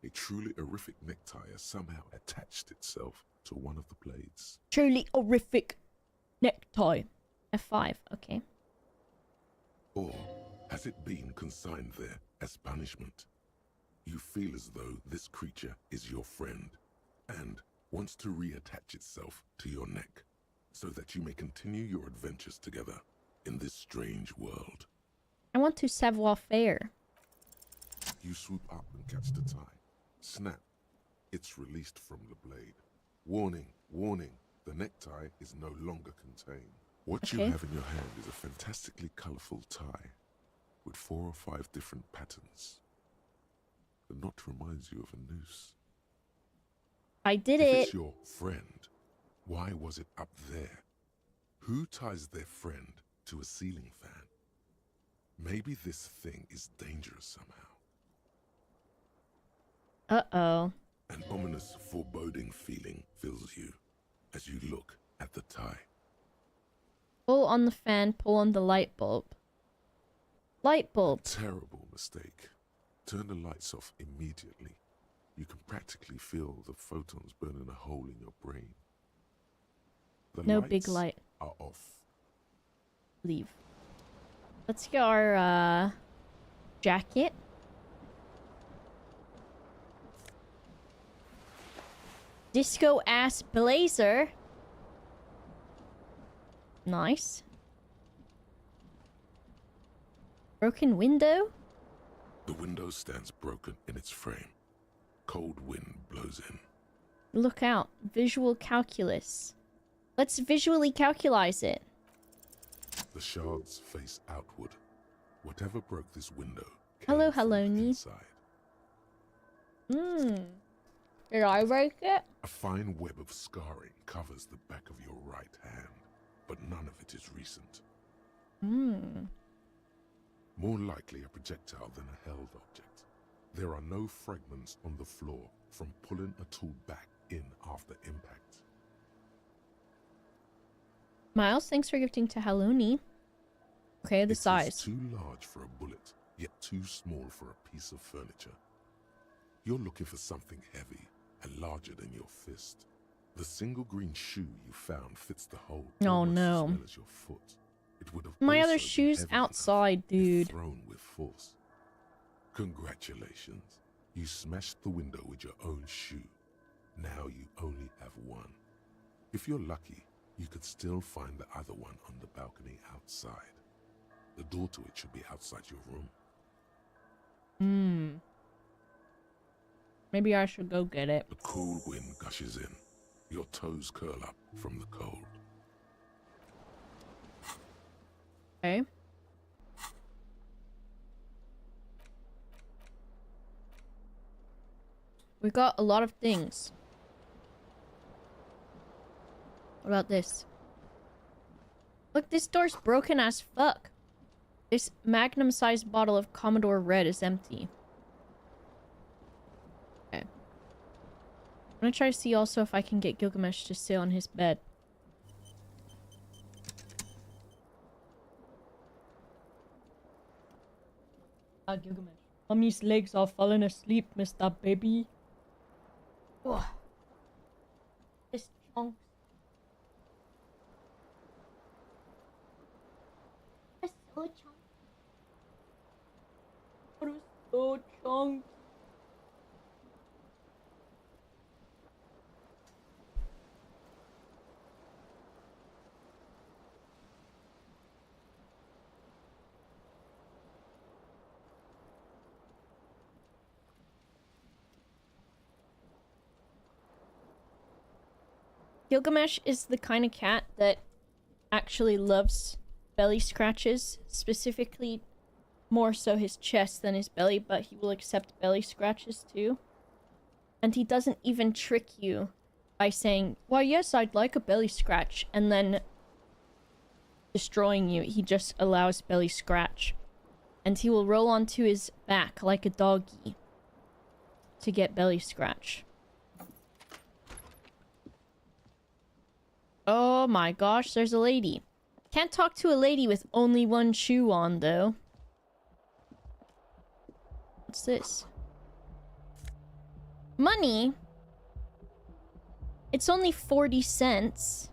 A truly horrific necktie has somehow attached itself to one of the blades. Truly horrific necktie. F5, okay. Or has it been consigned there as punishment? You feel as though this creature is your friend and wants to reattach itself to your neck so that you may continue your adventures together in this strange world. I want to savoir faire. You swoop up and catch the tie. Snap. It's released from the blade. Warning, warning, the necktie is no longer contained. What you Okay. have in your hand is a fantastically colorful tie with 4 or 5 different patterns. The knot reminds you of a noose. I did If it. it's your friend, why was it up there? Who ties their friend to a ceiling fan? Maybe this thing is dangerous somehow. Uh-oh. An ominous, foreboding feeling fills you as you look at the tie. Pull on the fan, pull on the light bulb. Light bulb. Terrible mistake. Turn the lights off immediately. You can practically feel the photons burning a hole in your brain. The No big lights light. are off. Leave. Let's get our, jacket. Disco ass blazer. Nice. Broken window? The window stands broken in its frame. Cold wind blows in. Look out. Visual calculus. Let's visually calculate it. The shards face outward. Whatever broke this window Hello, came from Haloni. inside. Did I break it? A fine web of scarring covers the back of your right hand, but none of it is recent. More likely a projectile than a held object. There are no fragments on the floor from pulling a tool back in after impact. Miles, thanks for gifting to Haloni. Okay, the It is size. too large for a bullet, yet too small for a piece of furniture. You're looking for something heavy and larger than your fist. The single green shoe you found fits the hole Oh, almost no. as well as your foot. It would have My also other been shoe's heavy enough outside, if dude. thrown with force. Congratulations. You smashed the window with your own shoe. Now you only have one. If you're lucky, you could still find the other one on the balcony outside. The door to it should be outside your room. Maybe I should go get it. The cool wind gushes in. Your toes curl up from the cold. Okay. We got a lot of things. What about this? Look, this door's broken as fuck. This magnum-sized bottle of Commodore Red is empty. Okay. I'm gonna try to see also if I can get Gilgamesh to sit on his bed. Gilgamesh. Mommy's legs are falling asleep, Mr. Baby. Oh. This chunks. It's so chunks. What is so chunks? Gilgamesh is the kind of cat that actually loves belly scratches, specifically more so his chest than his belly, but he will accept belly scratches too. And he doesn't even trick you by saying, "Why, yes, I'd like a belly scratch," and then destroying you. He just allows belly scratch. And he will roll onto his back like a doggy to get belly scratch. Oh my gosh, there's a lady. Can't talk to a lady with only one shoe on, though. What's this? Money? It's only 40 cents.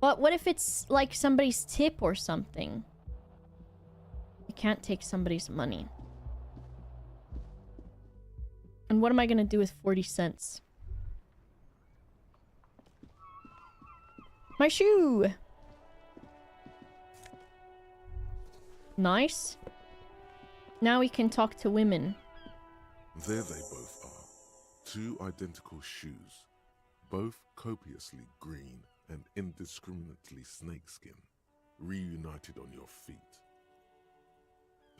But what if it's like somebody's tip or something? I can't take somebody's money. And what am I gonna do with 40 cents? My shoe! Nice. Now we can talk to women. There they both are. Two identical shoes, both copiously green and indiscriminately snakeskin, reunited on your feet.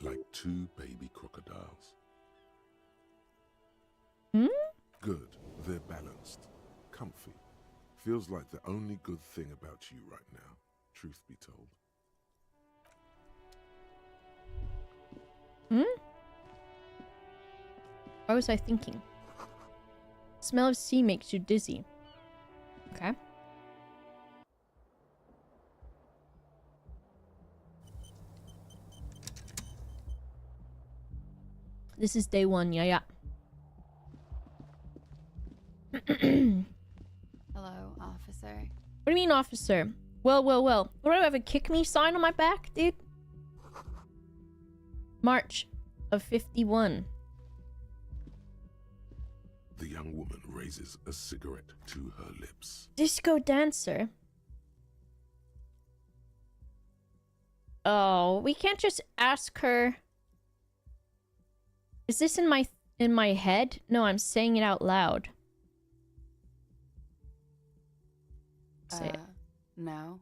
Like two baby crocodiles. Good, they're balanced, comfy. Feels like the only good thing about you right now, truth be told. What was I thinking? Smell of sea makes you dizzy. Okay. This is day one, yeah. Hello, officer. What do you mean, officer? Well. What do I have, a kick me sign on my back, dude? March of 51. The young woman raises a cigarette to her lips. Disco dancer. Oh, we can't just ask her. Is this in my head? No, I'm saying it out loud. Say it. No.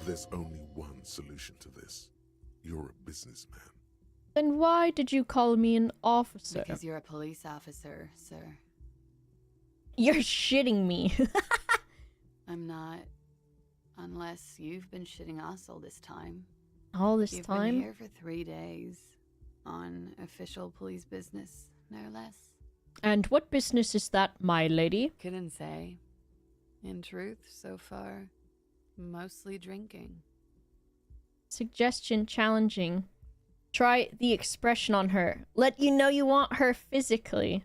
There's only one solution to this. You're a businessman. Then why did you call me an officer? Because you're a police officer, sir. You're shitting me. I'm not. Unless you've been shitting us all this time. All this You've time? been here for 3 days. On official police business, no less. And what business is that, my lady? Couldn't say. In truth, so far, mostly drinking. Suggestion challenging. Try the expression on her. Let you know you want her physically.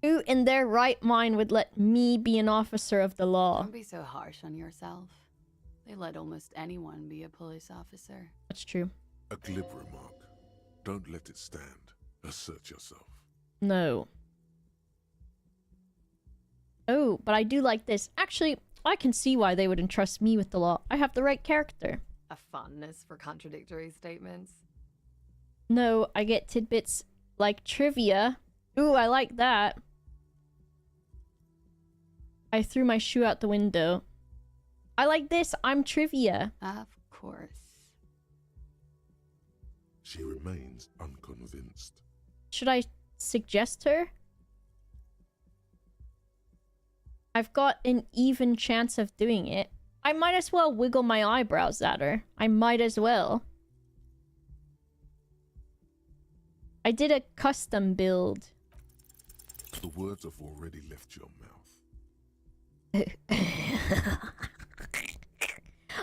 Who in their right mind would let me be an officer of the law? Don't be so harsh on yourself. They let almost anyone be a police officer. That's true. A glib remark. Don't let it stand. Assert yourself. No. Oh, but I do like this. Actually, I can see why they would entrust me with the law. I have the right character. A fondness for contradictory statements. No, I get tidbits like trivia. Ooh, I like that. I threw my shoe out the window. I like this. I'm trivia. Of course. She remains unconvinced. Should I suggest her? I've got an even chance of doing it. I might as well wiggle my eyebrows at her. I might as well. I did a custom build. The words have already left your mouth.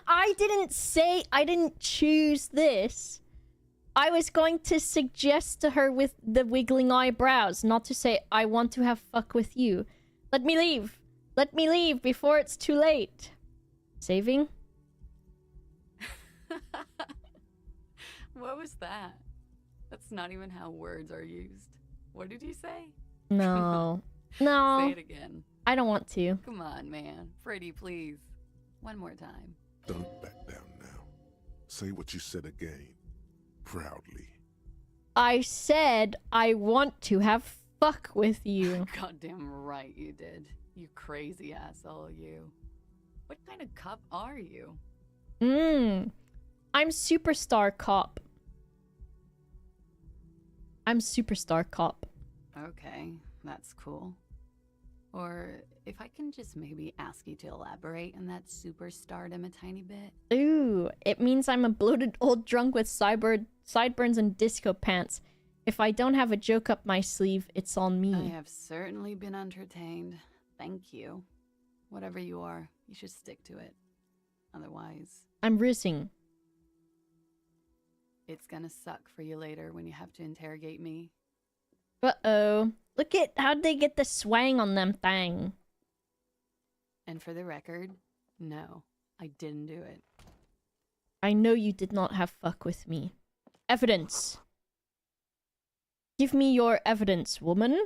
I didn't choose this. I was going to suggest to her with the wiggling eyebrows, not to say I want to have fuck with you. Let me leave. Let me leave before it's too late. Saving? What was that? That's not even how words are used. What did you say? No. No. Say it again. I don't want to. Come on, man. Pretty, please. One more time. Don't back down now. Say what you said again. Proudly. I said I want to have fuck with you. Goddamn right you did. You crazy asshole, you. What kind of cop are you? I'm superstar cop. I'm superstar cop. Okay, that's cool. Or if I can just maybe ask you to elaborate on that superstardom a tiny bit. Ooh, it means I'm a bloated old drunk with sideburns and disco pants. If I don't have a joke up my sleeve, it's on me. I have certainly been entertained. Thank you. Whatever you are, you should stick to it. Otherwise, I'm rizzing. it's gonna suck for you later when you have to interrogate me. Uh-oh. Look at how'd they get the swang on them thang. And for the record, no, I didn't do it. I know you did not have fuck with me. Evidence. Give me your evidence, woman.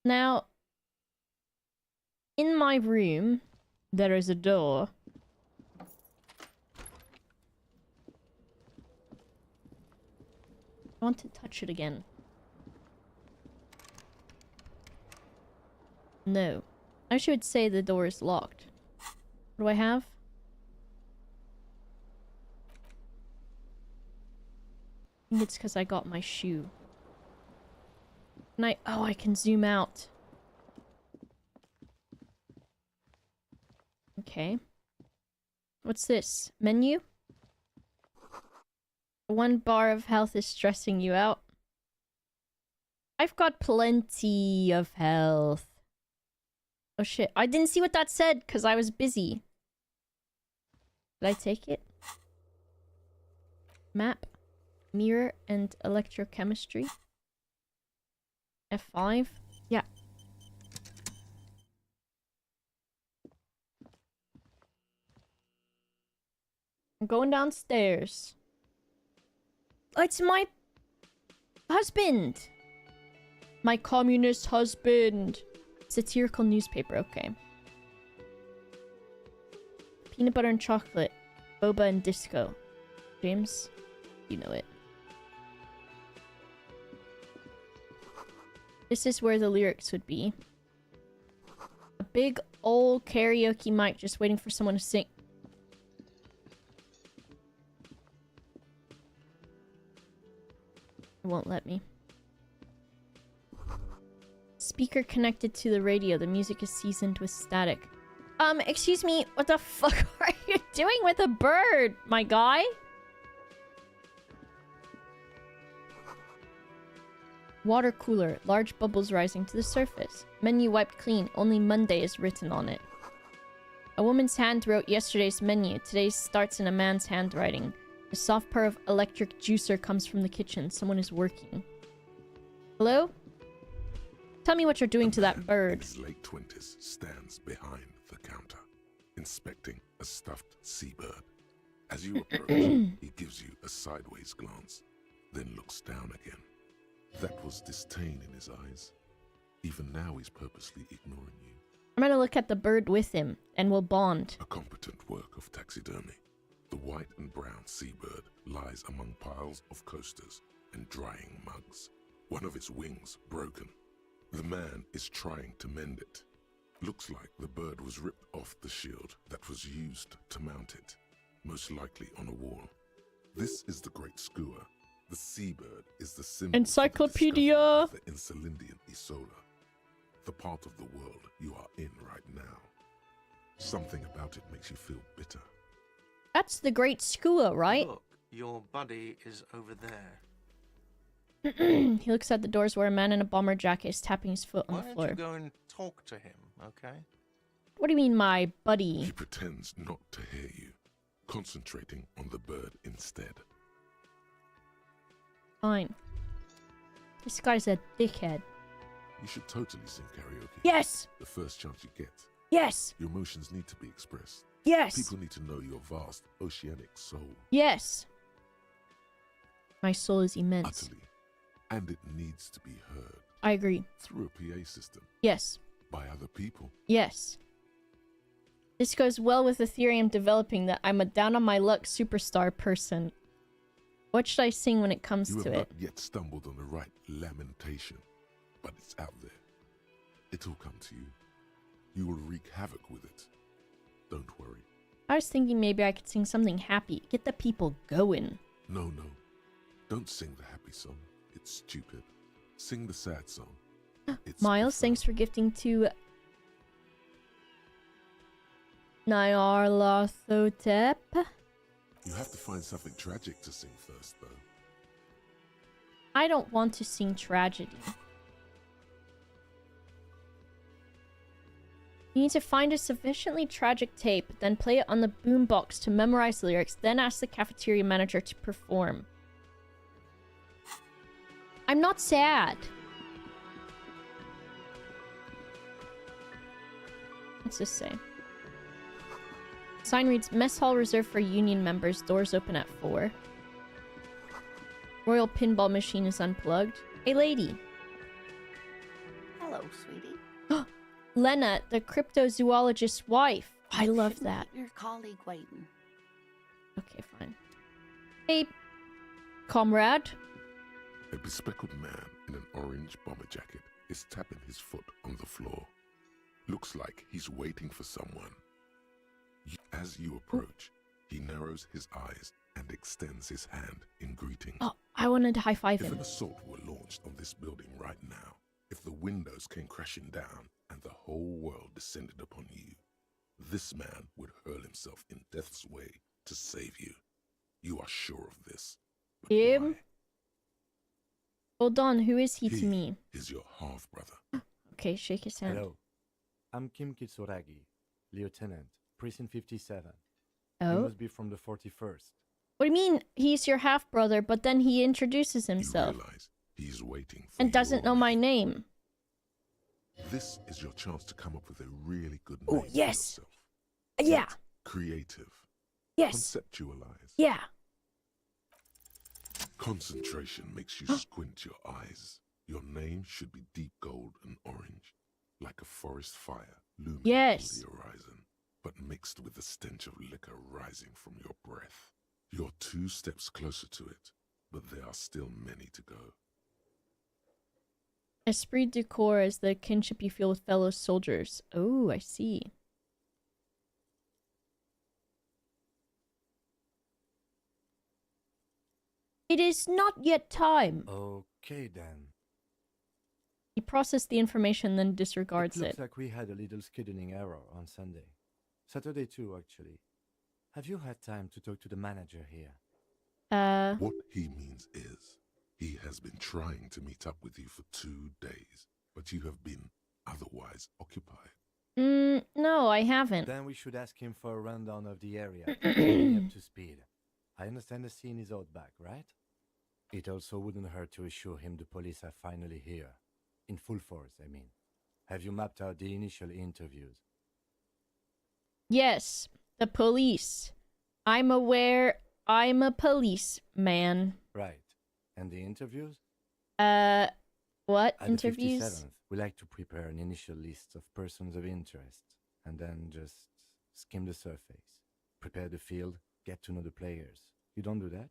Now, in my room, there is a door. I want to touch it again. No. I should say the door is locked. What do I have? I think it's because I got my shoe. Oh, I can zoom out. Okay. What's this? Menu? 1 bar of health is stressing you out. I've got plenty of health. Oh shit, I didn't see what that said because I was busy. Did I take it? Map, mirror, and electrochemistry. F5? Yeah. I'm going downstairs. Oh, it's my husband! My communist husband! Satirical newspaper, okay. Peanut butter and chocolate. Boba and disco. James, you know it. This is where the lyrics would be. big old karaoke mic just waiting for someone to sing. It won't let me. Speaker connected to the radio. The music is seasoned with static. Excuse me, what the fuck are you doing with a bird, my guy? Water cooler. Large bubbles rising to the surface. Menu wiped clean. Only Monday is written on it. A woman's hand wrote yesterday's menu. Today's starts in a man's handwriting. The soft purr of electric juicer comes from the kitchen. Someone is working. Hello? Tell me what you're doing to that bird. In his late 20s stands behind the counter, inspecting a stuffed seabird. As you approach, he gives you a sideways glance, then looks down again. That was disdain in his eyes. Even now he's purposely ignoring you. I'm gonna look at the bird with him, and we'll bond. A competent work of taxidermy. The white and brown seabird lies among piles of coasters and drying mugs. One of its wings broken. The man is trying to mend it. Looks like the bird was ripped off the shield that was used to mount it, most likely on a wall. This is the Great Skua. The seabird is the symbol Encyclopedia of the Encelindian Isola, the part of the world you are in right now. Something about it makes you feel bitter. That's the Great Skua, right? Look, your buddy is over there. He looks at the doors where a man in a bomber jacket is tapping his foot on Why the don't floor. you go and talk to him, okay? What do you mean, my buddy? He pretends not to hear you, concentrating on the bird instead. Fine. This guy's a dickhead. You should totally sing karaoke. Yes! The first chance you get. Yes! Your emotions need to be expressed. Yes! People need to know your vast oceanic soul. Yes! My soul is immense. Utterly. And it needs to be heard. I agree. Through a PA system. Yes. By other people. Yes. This goes well with the theory I'm developing that I'm a down-on-my-luck superstar person. What should I sing when it comes You to have it? not yet stumbled on the right lamentation, but it's out there. It'll come to you. You will wreak havoc with it. Don't worry. I was thinking maybe I could sing something happy. Get the people going. No. Don't sing the happy song. It's stupid. Sing the sad song. It's Miles, profound. thanks for gifting to Nyarlathotep. You have to find something tragic to sing first, though. I don't want to sing tragedy. You need to find a sufficiently tragic tape, then play it on the boombox to memorize the lyrics, then ask the cafeteria manager to perform. I'm not sad. What's this say? Sign reads, Mess Hall reserved for union members. Doors open at 4. Royal pinball machine is unplugged. Hey, lady. Hello, sweetie. Lena, the cryptozoologist's wife. I love Shouldn't that. keep your colleague waiting. Okay, fine. Hey, comrade. A bespectacled man in an orange bomber jacket is tapping his foot on the floor. Looks like he's waiting for someone. As you approach, he narrows his eyes and extends his hand in greeting. Oh, I wanted to high-five If him. an assault were launched on this building right now, if the windows came crashing down and the whole world descended upon you, this man would hurl himself in death's way to save you. You are sure of this. But Him? why? Hold on, who is he to me? Is your half-brother. Okay, shake his hand. Hello. I'm Kim Kitsuragi, Lieutenant, Prison 57. You Oh? must be from the 41st. What do you mean he's your half-brother, but then he introduces himself You realize he's waiting for and doesn't your know my name. name? This is your chance to come up with a really good Oh, name for yes. yourself. Yeah, Get creative. yes, Conceptualize. yeah. Concentration makes you squint your eyes. Your name should be deep gold and orange, like a forest fire looming Yes. on the horizon, but mixed with the stench of liquor rising from your breath. You're 2 steps closer to it, but there are still many to go. Esprit de corps is the kinship you feel with fellow soldiers. Oh, I see. It is not yet time. Okay then. He processed the information, then disregards It looks it. like we had a little scheduling error on Sunday. Saturday too, actually. Have you had time to talk to the manager here? What he means is, he has been trying to meet up with you for 2 days, but you have been otherwise occupied. No, I haven't. Then we should ask him for a rundown of the area to bring me up to speed. I understand the scene is out back, right? It also wouldn't hurt to assure him the police are finally here. In full force, I mean. Have you mapped out the initial interviews? Yes, the police. I'm aware I'm a policeman. Right. And the interviews? What At interviews? the 57th, we like to prepare an initial list of persons of interest, and then just skim the surface. Prepare the field, get to know the players. You don't do that?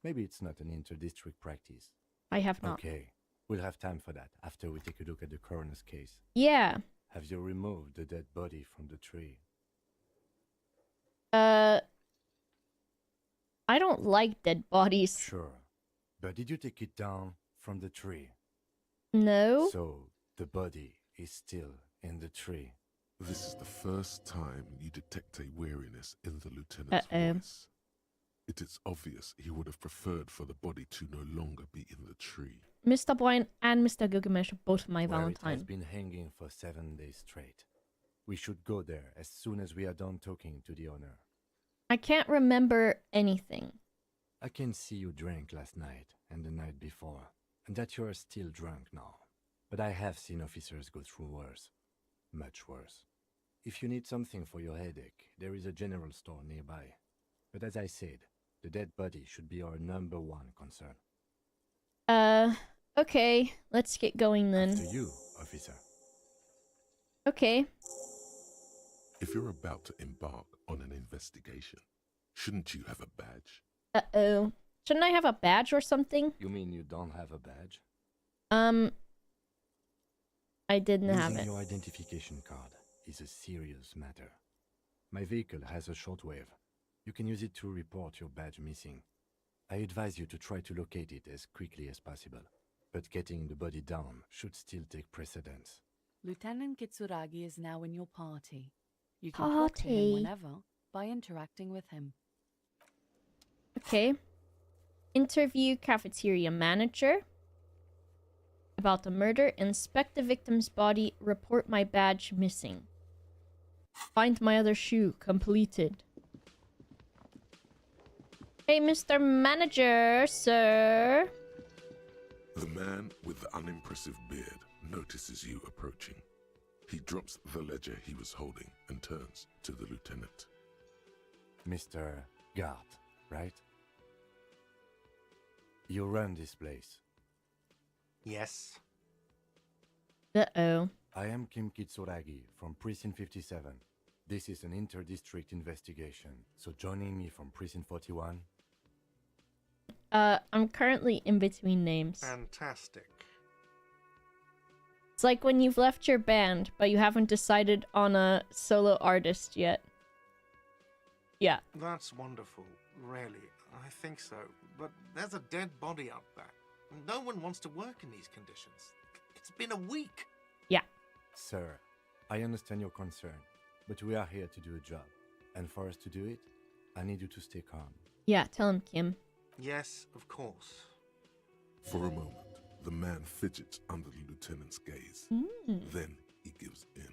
Maybe it's not an inter-district practice. I have not. Okay, we'll have time for that after we take a look at the coroner's case. Yeah. Have you removed the dead body from the tree? I don't like dead bodies. Sure. But did you take it down from the tree? No. So, the body is still in the tree. This is the first time you detect a weariness in the lieutenant's voice. It is obvious he would have preferred for the body to no longer be in the tree. Mr. Boyne and Mr. Gilgamesh are both my Where Valentine. it has been hanging for 7 days straight. We should go there as soon as we are done talking to the owner. I can't remember anything. I can see you drank last night and the night before, and that you are still drunk now. But I have seen officers go through worse. Much worse. If you need something for your headache, there is a general store nearby. But as I said, the dead body should be our #1 concern. Okay. Let's get going then. After you, officer. Okay. If you're about to embark on an investigation, shouldn't you have a badge? Uh-oh. Shouldn't I have a badge or something? You mean you don't have a badge? I didn't have Losing it. your identification card is a serious matter. My vehicle has a shortwave. You can use it to report your badge missing. I advise you to try to locate it as quickly as possible, but getting the body down should still take precedence. Lieutenant Kitsuragi is now in your party. You can talk to him Party. whenever by interacting with him. Okay. Interview cafeteria manager. About the murder. Inspect the victim's body. Report my badge missing. Find my other shoe. Completed. Hey, Mr. Manager, sir. The man with the unimpressive beard notices you approaching. He drops the ledger he was holding and turns to the lieutenant. Mr. Gart, right? You run this place. Yes. Uh-oh. I am Kim Kitsuragi from Precinct 57. This is an inter-district investigation, so joining me from Precinct 41... I'm currently in between names. Fantastic. It's like when you've left your band, but you haven't decided on a solo artist yet. Yeah. That's wonderful, really. I think so. But there's a dead body out back. No one wants to work in these conditions. It's been a week. Yeah. Sir, I understand your concern, but we are here to do a job. And for us to do it, I need you to stay calm. Yeah, tell him, Kim. Yes, of course. For a moment, the man fidgets under the lieutenant's gaze. Then he gives in.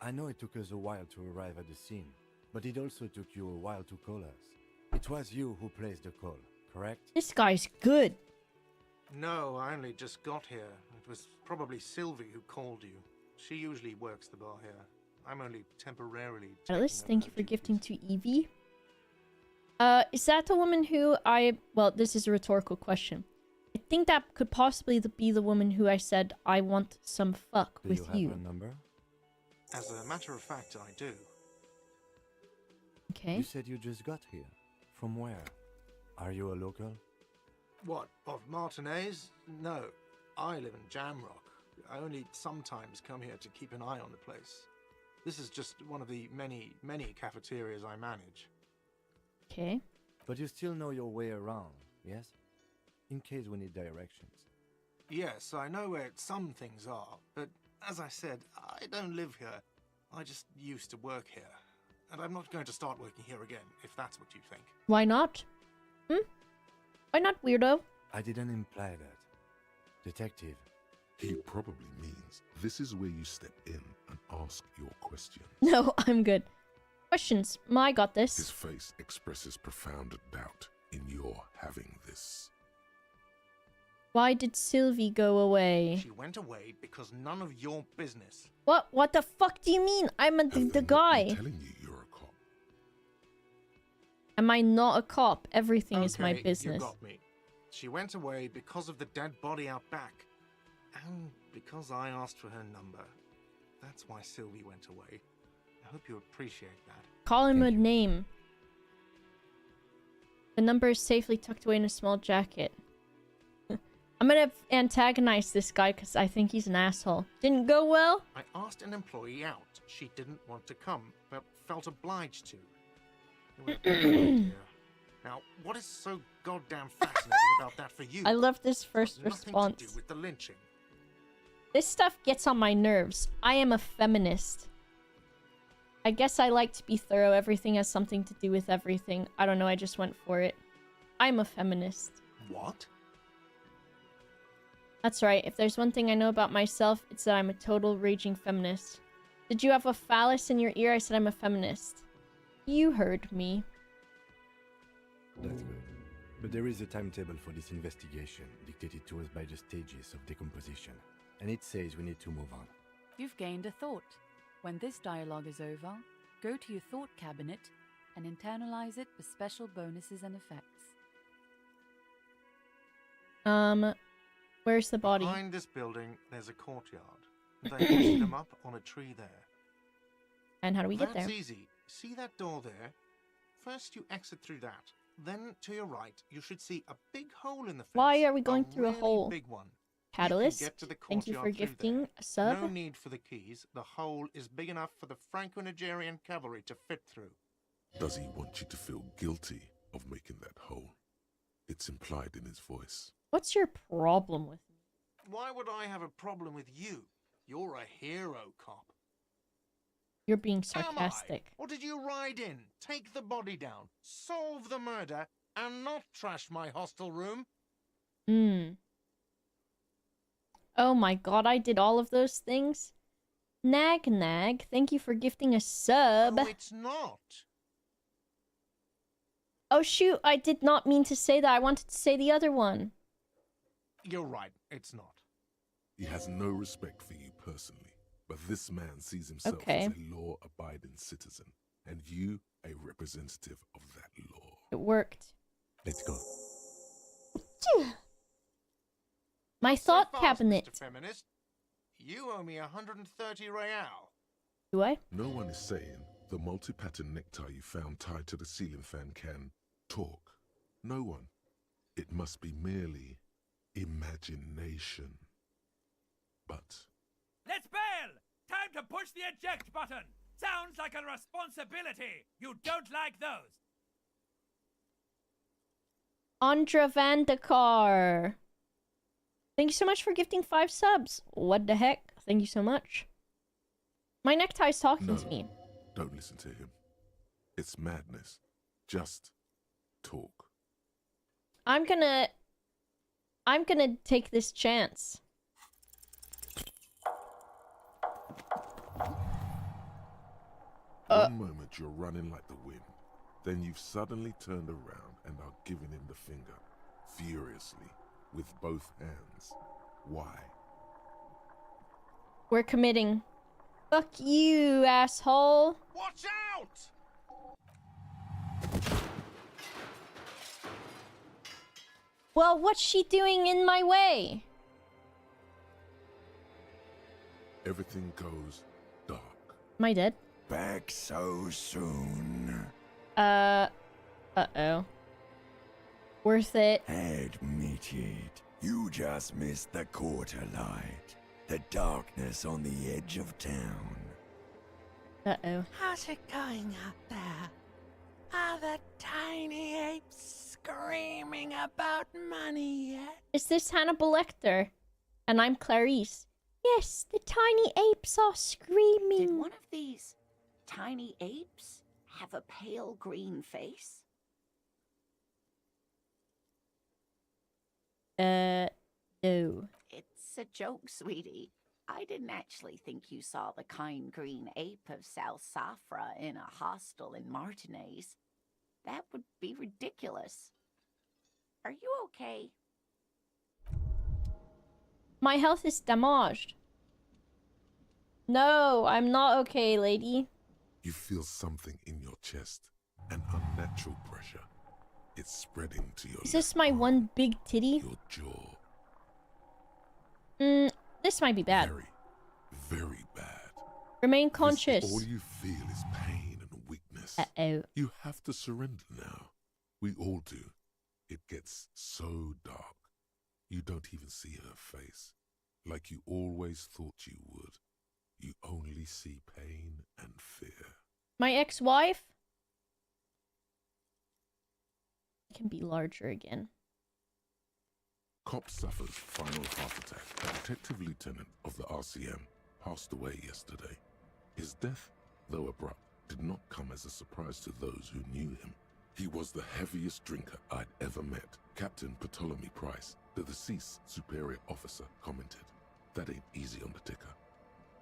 I know it took us a while to arrive at the scene, but it also took you a while to call us. It was you who placed the call, correct? This guy's good. No, I only just got here. It was probably Sylvie who called you. She usually works the bar here. I'm only temporarily... Alice, taking thank over you for duties. gifting to Evie. Is that the woman who well, this is a rhetorical question. I think that could possibly be the woman who I said I want some fuck Do with you have you. her number? As a matter of fact, I do. Okay. You said you just got here. From where? Are you a local? What, of Martinez? No. I live in Jamrock. I only sometimes come here to keep an eye on the place. This is just one of the many, many cafeterias I manage. Okay. But you still know your way around, yes? In case we need directions. Yes, I know where some things are, but as I said, I don't live here. I just used to work here. And I'm not going to start working here again, if that's what you think. Why not? Why not, weirdo? I didn't imply that. Detective, He probably means this is where you step in and ask your questions. No, I'm good. Questions. I got His this. face expresses profound doubt in your having this. Why did Sylvie go away? She went away because none of your business. What? What the fuck do you mean? I'm Have the they not been guy. telling you you're a cop? Am I not a cop? Everything is my Okay, business. You got me. She went away because of the dead body out back. And because I asked for her number. That's why Sylvie went away. I hope you appreciate that. Call him a Thank you. name. The number is safely tucked away in a small jacket. I'm gonna antagonize this guy because I think he's an asshole. Didn't go well? I asked an employee out. She didn't want to come, but felt obliged to. It was a bad idea. Now, what is so goddamn fascinating about that for you? I love this first Nothing to response. do with the lynching. This stuff gets on my nerves. I am a feminist. I guess I like to be thorough. Everything has something to do with everything. I don't know, I just went for it. I'm a feminist. What? That's right. If there's one thing I know about myself, it's that I'm a total raging feminist. Did you have a phallus in your ear? I said I'm a feminist. You heard me. that's good. But there is a timetable for this investigation, dictated to us by the stages of decomposition. And it says we need to move on. You've gained a thought. When this dialogue is over, go to your thought cabinet and internalize it with special bonuses and effects. Where's the body? Behind this building, there's a courtyard. They pushed them up on a tree there. And how do we get That's there? easy. See that door there? First, you exit through that. Then, to your right, you should see a big hole in the fence. Why are we going through a really hole? Big one. Catalyst? You can get to the Thank you for courtyard through gifting there. a sub. No need for the keys. The hole is big enough for the Franco-Nigerian cavalry to fit through. Does he want you to feel guilty of making that hole? It's implied in his voice. What's your problem with me? Why would I have a problem with you? You're a hero cop. You're being Am I? sarcastic. Or did you ride in, take the body down, solve the murder, and not trash my hostel room? Oh my god, I did all of those things? Nag Nag, thank you for gifting a sub. No, it's not. Oh shoot, I did not mean to say that. I wanted to say the other one. You're right, it's not. He has no respect for you personally, but this man sees himself Okay. as a law-abiding citizen, and you a representative of that law. It worked. Let's go. My So thought fast, cabinet. Mr. Feminist. You owe me 130 real. Do I? No one is saying the multi-pattern necktie you found tied to the ceiling fan can talk. No one. It must be merely imagination. But Let's bail! Time to push the eject button! Sounds like a responsibility! You don't like those! Andra Vandekar. Thank you so much for gifting 5 subs. What the heck? Thank you so much. My necktie's talking no, to me. don't listen to him. It's madness. Just talk. I'm gonna take this chance. One moment you're running like the wind, then you've suddenly turned around and are giving him the finger, furiously, with both hands. Why? We're committing. Fuck you, asshole. Watch out! Well, what's she doing in my way? Everything goes dark. Am I dead? Back so soon. Uh-oh. Worth it. Admit it. You just missed the quarter light. The darkness on the edge of town. Uh-oh. How's it going out there? Are the tiny apes screaming about money yet? Is this Hannibal Lecter? And I'm Clarice. Yes, the tiny apes are screaming. Did one of these tiny apes have a pale green face? No. It's a joke, sweetie. I didn't actually think you saw the kind green ape of South Safra in a hostel in Martinez. That would be ridiculous. Are you okay? My health is damaged. No, I'm not okay, lady. You feel something in your chest, an unnatural pressure. It's spreading to your Is this my one big titty? your jaw. This might be bad. Very, very bad. Remain This- conscious. all you feel is pain and weakness. Uh-oh. You have to surrender now. We all do. It gets so dark. You don't even see her face. Like you always thought you would. You only see pain and fear. My ex-wife? I can be larger again. Cop suffers final heart attack. A detective lieutenant of the RCM passed away yesterday. His death, though abrupt, did not come as a surprise to those who knew him. He was the heaviest drinker I'd ever met. Captain Ptolemy Price, the deceased superior officer, commented, "That ain't easy on the ticker."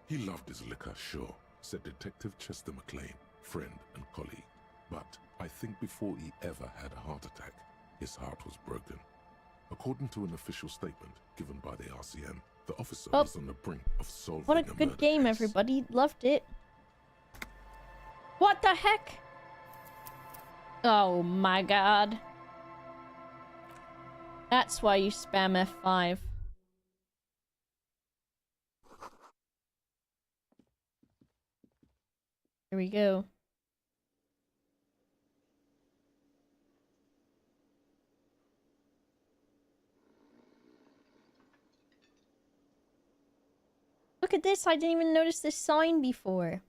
He loved his liquor, sure, said Detective Chester McLean, friend and colleague. But I think before he ever had a heart attack, his heart was broken. According to an official statement given by the RCM, the officer Oh. was on the brink of solving What a murder good game, case. everybody. Loved it. What the heck? Oh my god. That's why you spam F5. Here we go. Look at this, I didn't even notice this sign before.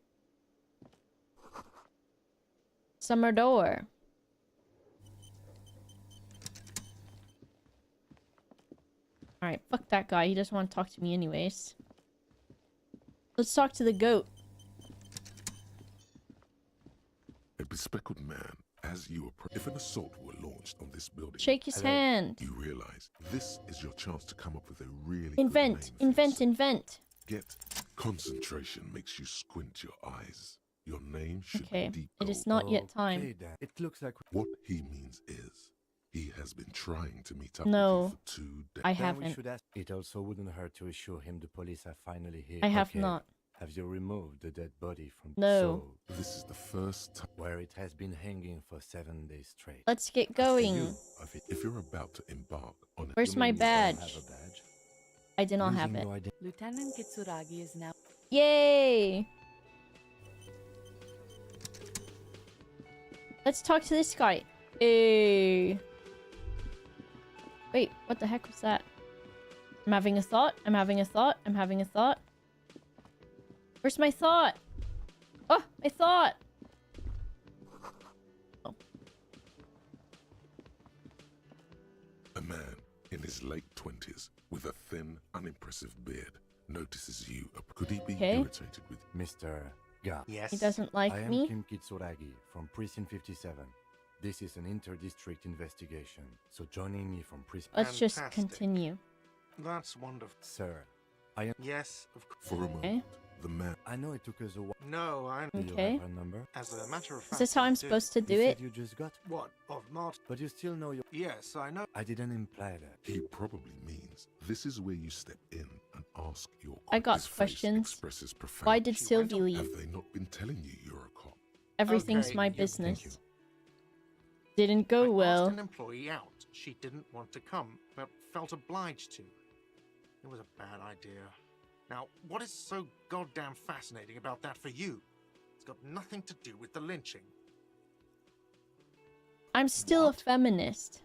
Summer door. Alright, fuck that guy, he doesn't want to talk to me anyways. Let's talk to the goat. A bespectacled man, as you approach. If an assault were launched on this building, Shake his hand. you realize this is your chance to come up with a really Invent, good name for invent, invent. Get concentration makes you squint your eyes. Your name should Okay, be deep it is gold. not yet time. Okay, Dan. It looks like What he means is he has been trying to meet up No, with you for 2 days. I then we haven't. should ask. It also wouldn't hurt to assure him the police are finally here. I have Okay. not. Have you removed the dead body from No. So, This is the first time where it has been hanging for 7 days straight? Let's get for going. you. If you're about to embark on a Where's my You mean you don't badge? have a badge? I did not have Using it. no ident- Lieutenant Kitsuragi is now. Yay! Let's talk to this guy. Hey. Wait, what the heck was that? I'm having a thought. I'm having a thought. I'm having a thought. Where's my thought? Oh, my thought! Oh. A man in his late 20s with a thin, unimpressive beard notices you. Could he be Okay. irritated with Mr. Ga. Yes. He doesn't like I am me? Kim Kitsuragi from Precinct 57. This is an inter-district investigation, so joining me from Precinct... Let's just Fantastic. continue. That's wonderful. Sir, I am... Yes, of course. For a moment, Okay. the man I know it took us a while. No, I. Do you Okay. have her number? As a matter of fact. Is this how I I'm do. supposed to do you it? said you just got... What of Martin? But you still know your... Yes, I know. I didn't imply that. he probably means this is where you step in and ask your I got His face questions. expresses profound- Why did She went Sylvie on- leave? Have they not been telling you you're a cop? Everything's Okay, my you- business. thank you. Didn't go I well. asked an employee out. She didn't want to come, but felt obliged to. It was a bad idea. Now, what is so goddamn fascinating about that for you? It's got nothing to do with the lynching. I'm still What? a feminist.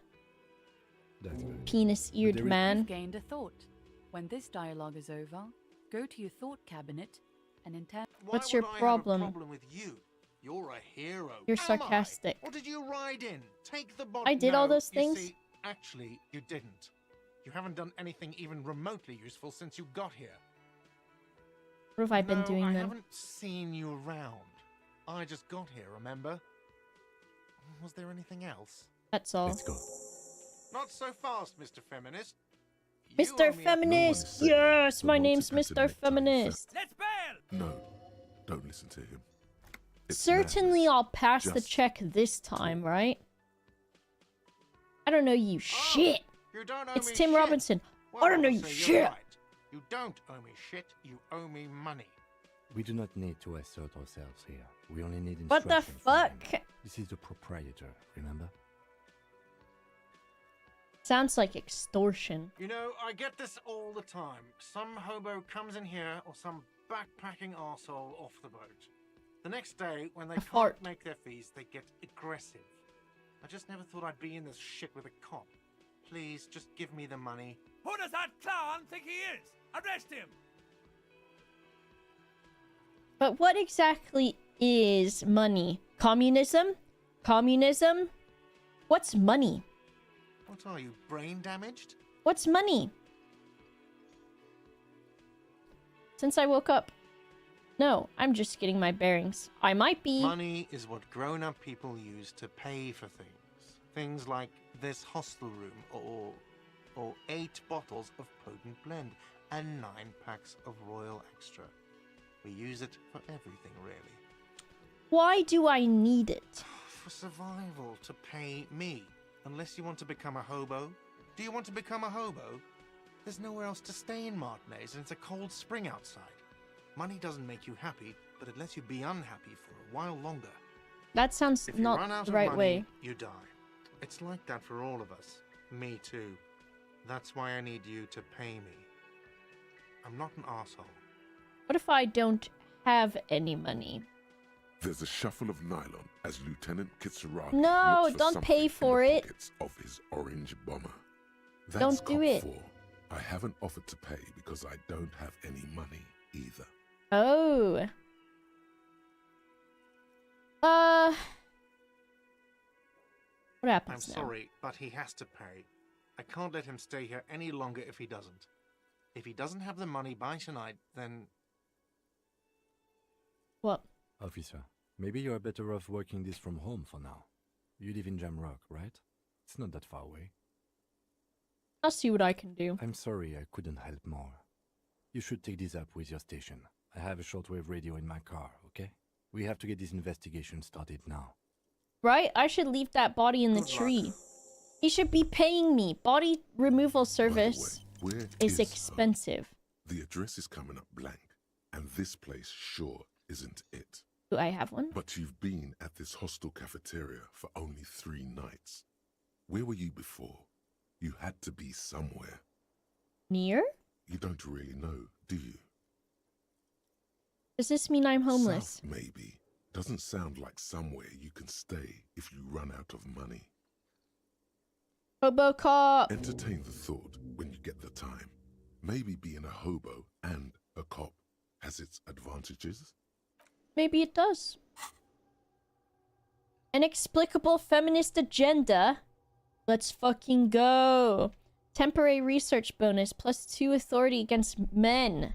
That's good. penis-eared there is- man. You've gained a thought. When this dialogue is over, go to your thought cabinet and What's Why your would I have a problem? problem with you? You're a hero. You're Am I? sarcastic. Or did you ride in? Take the bot. I did all No, those you things? see, actually, you didn't. You haven't done anything even remotely useful since you got here. What have I been No, doing I then? haven't seen you around. I just got here, remember? Was there anything else? That's all. Let's go. Not so fast, Mr. Feminist. You Mr. owe me a- Feminist! saying Yes, the my name's multi-pattern Mr. necktie Feminist. Let's bail! No, don't listen to him. It's Certainly madness. I'll pass the Just check this time, right? I don't know you shit. You don't owe It's me Tim shit. Robinson. Well, I don't know so you you're shit. right. You don't owe me shit. You owe me money. We do not need to assert ourselves here. We only need What the instructions from him. fuck? This is the proprietor, remember? Sounds like extortion. You know, I get this all the time. Some hobo comes in here, or some backpacking arsehole off the boat. The next day, when they can't fart. make their fees, they get aggressive. I just never thought I'd be in this shit with a cop. Please, just give me the money. Who does that clown think he is? Arrest him! But what exactly is money? Communism? Communism? What's money? What are you, brain damaged? What's money? Since I woke up. No, I'm just getting my bearings. I might be. Money is what grown-up people use to pay for things. Things like this hostel room, or 8 bottles of potent blend, and 9 packs of Royal Extra. We use it for everything, really. Why do I need it? For survival, to pay me. Unless you want to become a hobo. Do you want to become a hobo? There's nowhere else to stay in Martinez, and it's a cold spring outside. Money doesn't make you happy, but it lets you be unhappy for a while longer. That sounds If you run not out the of right money, way. you die. It's like that for all of us. Me too. That's why I need you to pay me. I'm not an asshole. What if I don't have any money? There's a shuffle of nylon as Lieutenant Kitsuragi No, looks for don't something pay in for the it. pockets of his orange bomber. That's Don't do cop it. 4. I haven't offered to pay because I don't have any money either. Oh. What I'm happens now? sorry, but he has to pay. I can't let him stay here any longer if he doesn't. If he doesn't have the money by tonight, then What? Officer, maybe you're better off working this from home for now. You live in Jamrock, right? It's not that far away. I'll see what I can do. I'm sorry I couldn't help more. You should take this up with your station. I have a shortwave radio in my car, okay? We have to get this investigation started now. Right? I should leave that body in the Good luck. tree. He should be paying me. Body removal By the service way, where is her? expensive. The address is coming up blank, and this place sure isn't it. Do I have one? But you've been at this hostel cafeteria for only 3 nights. Where were you before? You had to be somewhere. Near? You don't really know, do you? Does this mean I'm homeless? South, maybe. Doesn't sound like somewhere you can stay if you run out of money. Hobo cop! Entertain the thought when you get the time. Maybe being a hobo and a cop has its advantages. Maybe it does. Inexplicable feminist agenda. Let's fucking go. Temporary research bonus +2 authority against men.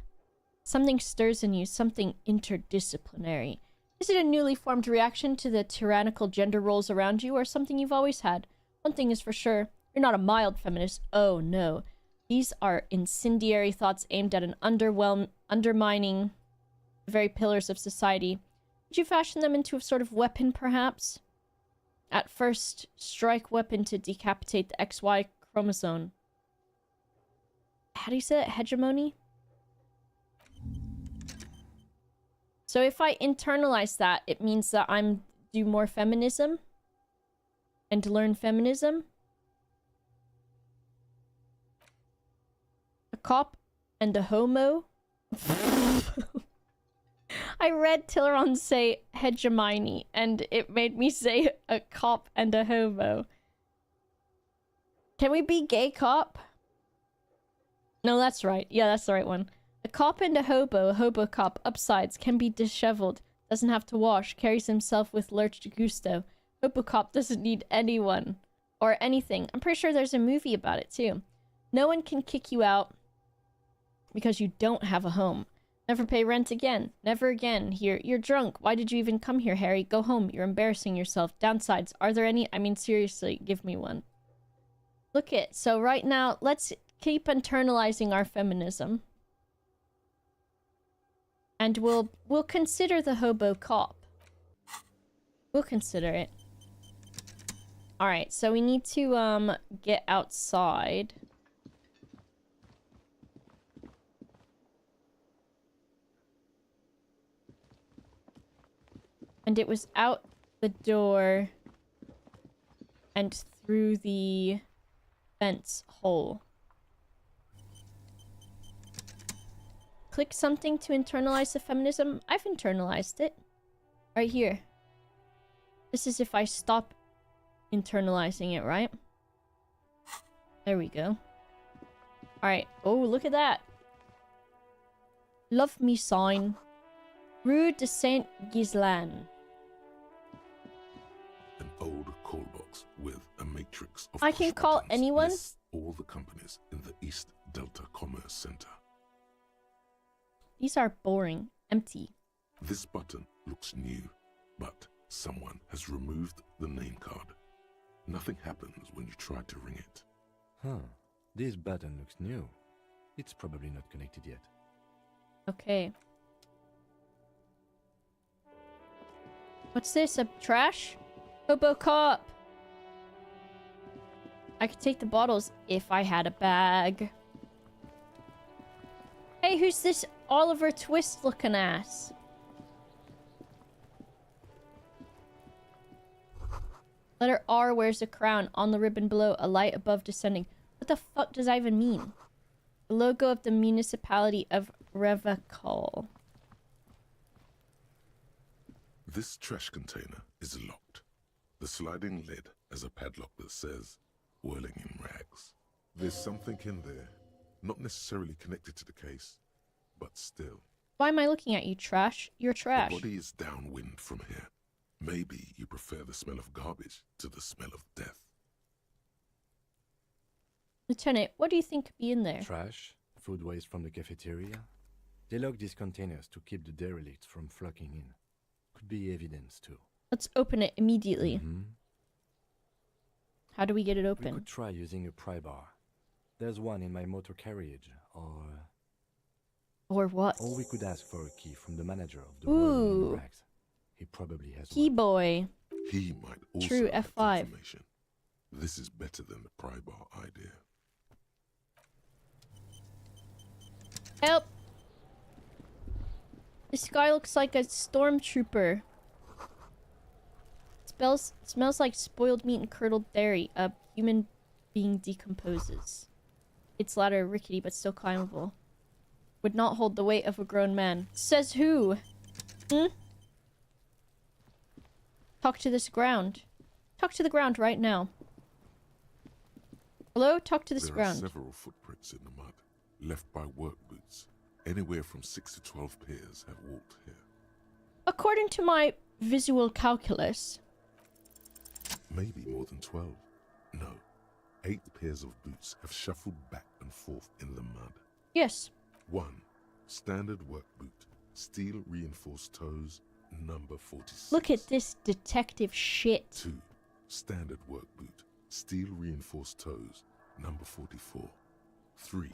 Something stirs in you, something interdisciplinary. Is it a newly formed reaction to the tyrannical gender roles around you, or something you've always had? One thing is for sure, you're not a mild feminist. Oh no. These are incendiary thoughts aimed at an undermining the very pillars of society. Did you fashion them into a sort of weapon, perhaps? At first, strike weapon to decapitate the XY chromosome. How do you say it? Hegemony? So if I internalize that, it means that I'm do more feminism and learn feminism. A cop and a homo. I read Tilleron say hegemony and it made me say a cop and a homo. Can we be gay cop? No, that's right. Yeah, that's the right one. A cop and a hobo cop, upsides, can be disheveled, doesn't have to wash, carries himself with lurched gusto. Hobo cop doesn't need anyone or anything. I'm pretty sure there's a movie about it too. No one can kick you out because you don't have a home. Never pay rent again. Never again. Here, you're drunk. Why did you even come here, Harry? Go home. You're embarrassing yourself. Downsides. Are there any? I mean, seriously, give me one. Look it. So right now, let's keep internalizing our feminism. And we'll consider the hobo cop. We'll consider it. Alright, so we need to get outside. And it was out the door and through the fence hole. Click something to internalize the feminism. I've internalized it. Right here. This is if I stop internalizing it, right? There we go. Alright. Oh, look at that. Love me sign. Rue de Saint Ghislain. An old call box with a matrix of I can push call buttons anyone? lists all the companies in the East Delta Commerce Center. These are boring. Empty. This button looks new, but someone has removed the name card. Nothing happens when you try to ring it. Huh. This button looks new. It's probably not connected yet. Okay. What's this? A trash? Hobo cop! I could take the bottles if I had a bag. Hey, who's this Oliver Twist looking ass? Letter R wears a crown. On the ribbon below, a light above descending. What the fuck does that even mean? The logo of the municipality of Revachol. This trash container is locked. The sliding lid has a padlock that says, whirling in rags. There's something in there, not necessarily connected to the case, but still. Why am I looking at you, trash? You're trash. The body is downwind from here. Maybe you prefer the smell of garbage to the smell of death. Lieutenant, what do you think could be in there? Trash, food waste from the cafeteria. They lock these containers to keep the derelicts from flocking in. Could be evidence too. Let's open it immediately. How do we get it We open? could try using a pry bar. There's one in my motor carriage, Or what? or we could ask for a key from the manager of the Ooh. Whirling Rags. He probably has Key one. boy. He might also True, have F5. information. This is better than the pry bar idea. Help! This guy looks like a stormtrooper. Smells like spoiled meat and curdled dairy. A human being decomposes. Its ladder rickety but still climbable. Would not hold the weight of a grown man. Says who? Talk to this ground. Talk to the ground right now. Hello? Talk to this There ground. are several footprints in the mud, left by work boots. Anywhere from 6 to 12 pairs have walked here. According to my visual calculus. Maybe more than 12. No. 8 pairs of boots have shuffled back and forth in the mud. Yes. 1. Standard work boot. Steel reinforced toes. Number 46. Look at this detective shit. 2. Standard work boot. Steel reinforced toes. Number 44. 3.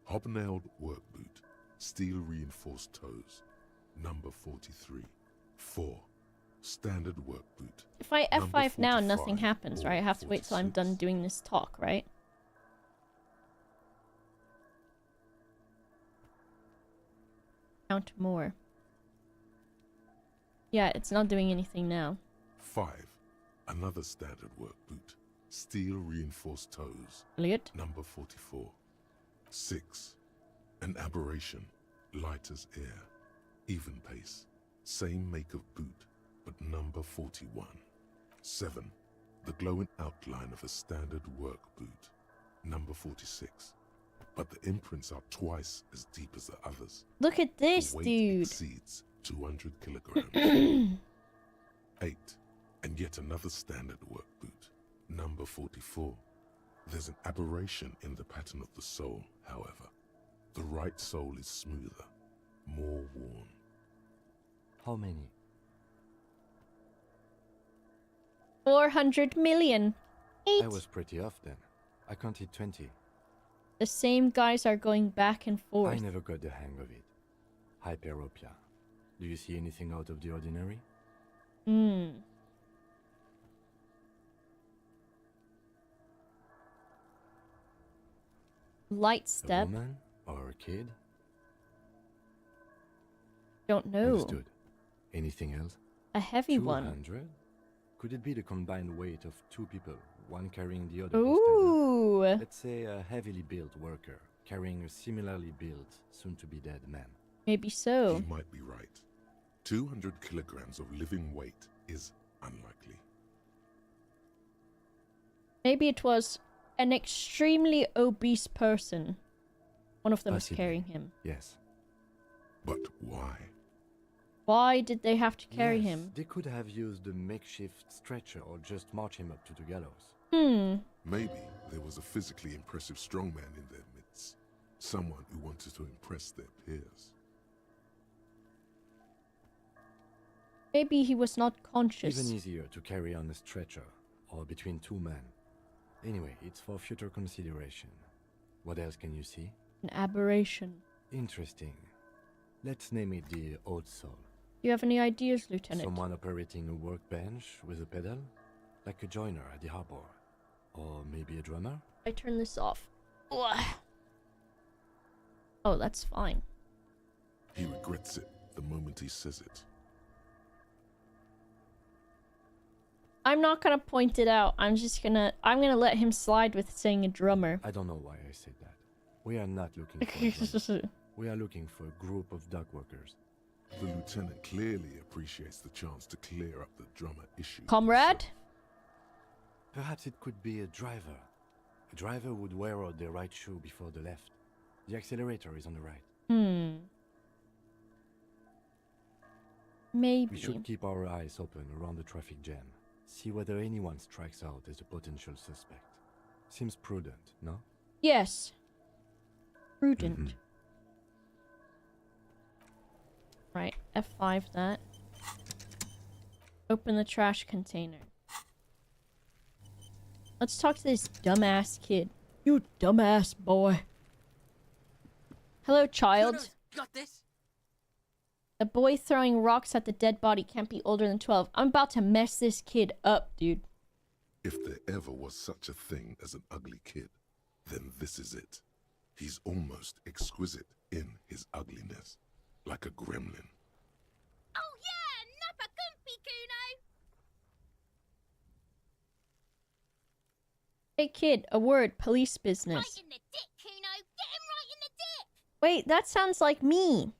Hobnailed work boot. Steel reinforced toes. Number 43. 4. Standard work boot. If I Number F5 now, 45 nothing happens, or right? I have to wait till I'm 46. done doing this talk, right? Count more. Yeah, it's not doing anything now. 5. Another standard work boot. Steel reinforced toes. Elliot? Number 44. 6. An aberration. Light as air. Even pace. Same make of boot, but number 41. 7. The glowing outline of a standard work boot. number 46. But the imprints are twice as deep as the others. Look at this, the weight dude. exceeds 200 kilograms. 8. And yet another standard work boot, number 44. There's an aberration in the pattern of the sole, however. The right sole is smoother, more worn. How many? 400 million. 8. I was pretty off then. I counted 20. The same guys are going back and forth. I never got the hang of it. Hyperopia. Do you see anything out of the ordinary? Light A step. woman or a kid? Don't know. Understood. Anything else? A heavy one. 200? Could it be the combined weight of two people, one carrying the other? Ooh. Let's say a heavily built worker carrying a similarly built, soon-to-be-dead man. Maybe so. He might be right. 200 kilograms of living weight is unlikely. Maybe it was an extremely obese person. One of them is Possibly. carrying him. Yes. But why? Why did they have to carry Yes, him? They could have used a makeshift stretcher or just march him up to the gallows. Maybe there was a physically impressive strongman in their midst. Someone who wanted to impress their peers. Maybe he was not conscious. Even easier to carry on a stretcher or between two men. Anyway, it's for future consideration. What else can you see? An aberration. Interesting. Let's name it the Old Soul. Do you have any ideas, Lieutenant? Someone operating a workbench with a pedal? Like a joiner at the harbor. Or maybe a drummer? I turn this off. Ugh. Oh, that's fine. He regrets it the moment he says it. I'm not gonna point it out. I'm gonna let him slide with saying a drummer. I don't know why I said that. We are not looking for a drummer. We are looking for a group of dock workers. The lieutenant clearly appreciates the chance to clear up the drummer issue. Comrade? Perhaps it could be a driver. A driver would wear out the right shoe before the left. The accelerator is on the right. Maybe. We should keep our eyes open around the traffic jam. See whether anyone strikes out as a potential suspect. Seems prudent, no? Yes. Prudent. Right, F5 that. Open the trash container. Let's talk to this dumbass kid. You dumbass boy. Hello, child. Got this? A boy throwing rocks at the dead body can't be older than 12. I'm about to mess this kid up, dude. If there ever was such a thing as an ugly kid, then this is it. He's almost exquisite in his ugliness, like a gremlin. Oh yeah, Nappa Gumpy Kuno! Hey kid, a word, police business. Right in the dick, Kuno! Get him right in the dick! Wait, that sounds like me.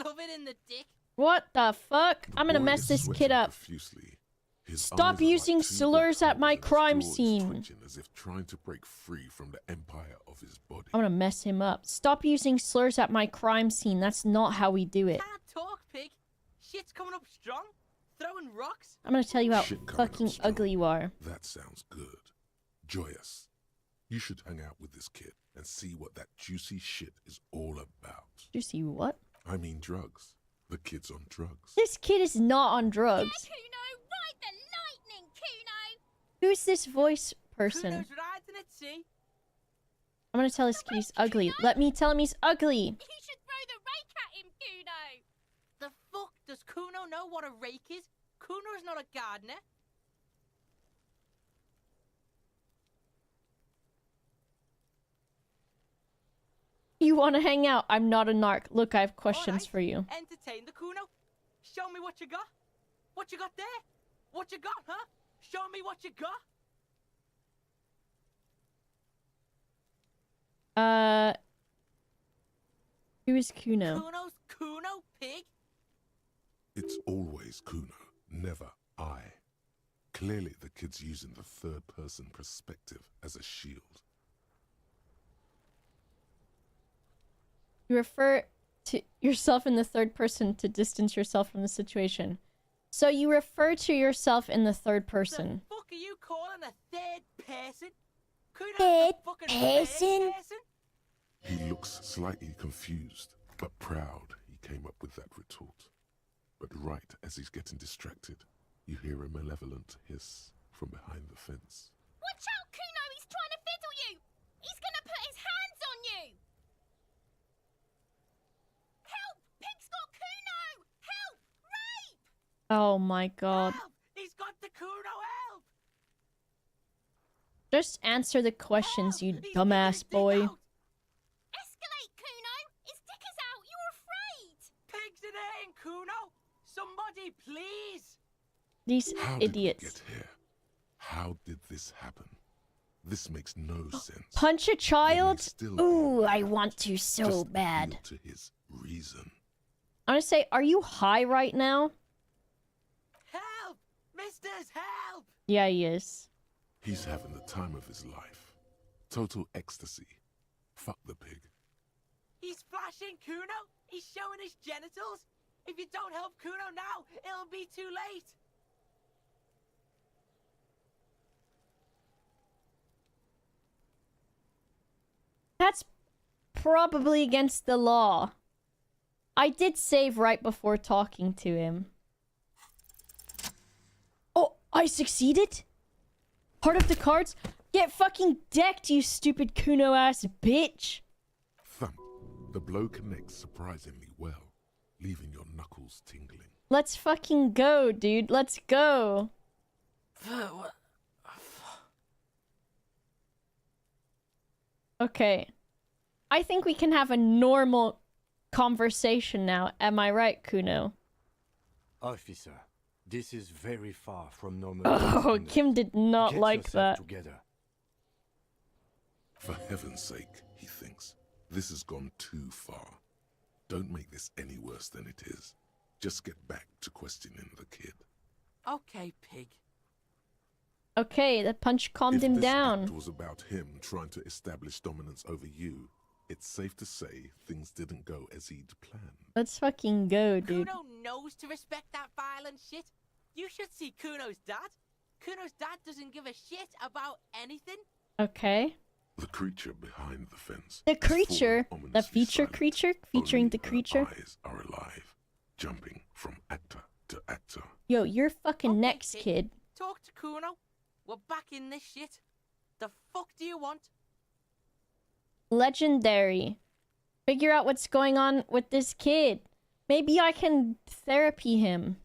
Love it in the dick. What the fuck? I'm gonna Boy mess is this sweating kid up. profusely. His Stop eyes are using like two slurs black at my holes, crime his jaw is scene. twitching as if trying to break free from the empire of his body. I'm gonna mess him up. Stop using slurs at my crime scene. That's not how we do it. Can't talk, pig. Shit's coming up strong. Throwing rocks. I'm gonna tell you how Shit coming up fucking strong. ugly you are. That sounds good. Joyous. You should hang out with this kid and see what that juicy shit is all about. Juicy what? I mean drugs. The kid's on drugs. This kid is not on drugs. Yeah, Kuno! Ride the lightning, Kuno! Who's this voice person? Kuno's riding it, see? I'm gonna tell this kid he's ugly. Let me tell him he's ugly. You should throw the rake at him, Kuno! The fuck? Does Kuno know what a rake is? Kuno's not a gardener. You wanna hang out? I'm not a narc. Look, I have questions Alright, for you. Entertain the Kuno. Show me what you got. What you got there? What you got, huh? Show me what you got. Who is Kuno? Kuno's Kuno, pig. It's always Kuno, never I. Clearly, the kid's using the third-person perspective as a shield. You refer to yourself in the third person to distance yourself from the situation. So you refer to yourself in the third person. The fuck are you calling a third person? Third person? He looks slightly confused, but proud he came up with that retort. But right as he's getting distracted, you hear a malevolent hiss from behind the fence. Watch out, Kuno! He's trying to fiddle you! He's gonna put his hands on you! Help! Pig's got Kuno! Help! Rape! Oh my god. Help! He's got the Kuno, help! Just answer the questions, you dumbass boy. Escalate, Kuno! His dick is out! You're afraid! Pig's in here, Kuno! Somebody, please! These How idiots. did we get here? How did this happen? This makes no sense. Punch a child? still Ooh, I want to so Just bad. appeal to his reason. I want to say, are you high right now? Help! Misters, help! Yeah, he is. He's having the time of his life. Total ecstasy. Fuck the pig. He's flashing Kuno! He's showing his genitals! If you don't help Kuno now, it'll be too late! That's probably against the law. I did save right before talking to him. Oh, I succeeded? Part of the cards? Get fucking decked, you stupid Kuno ass bitch! Thump. The blow connects surprisingly well, leaving your knuckles tingling. Let's fucking go, dude. Let's go. Okay. I think we can have a normal conversation now. Am I right, Kuno? Officer, this is very far from normal. Oh, Kim did not Get like yourself that. Together. For heaven's sake, he thinks, this has gone too far. Don't make this any worse than it is. Just get back to questioning the kid. Okay, pig. Okay, the punch calmed If him this down. act was about him trying to establish dominance over you, it's safe to say things didn't go as he'd planned. Let's fucking go, dude. Kuno knows to respect that violent shit. You should see Kuno's dad. Kuno's dad doesn't give a shit about anything. Okay. The creature behind the fence. The has fallen creature, the ominously feature silent. creature, featuring Only the her creature. eyes are alive, jumping from actor to actor. Yo, you're fucking next, pig. kid. Talk to Kuno. We're back in this shit. The fuck do you want? Legendary. Figure out what's going on with this kid. Maybe I can therapy him.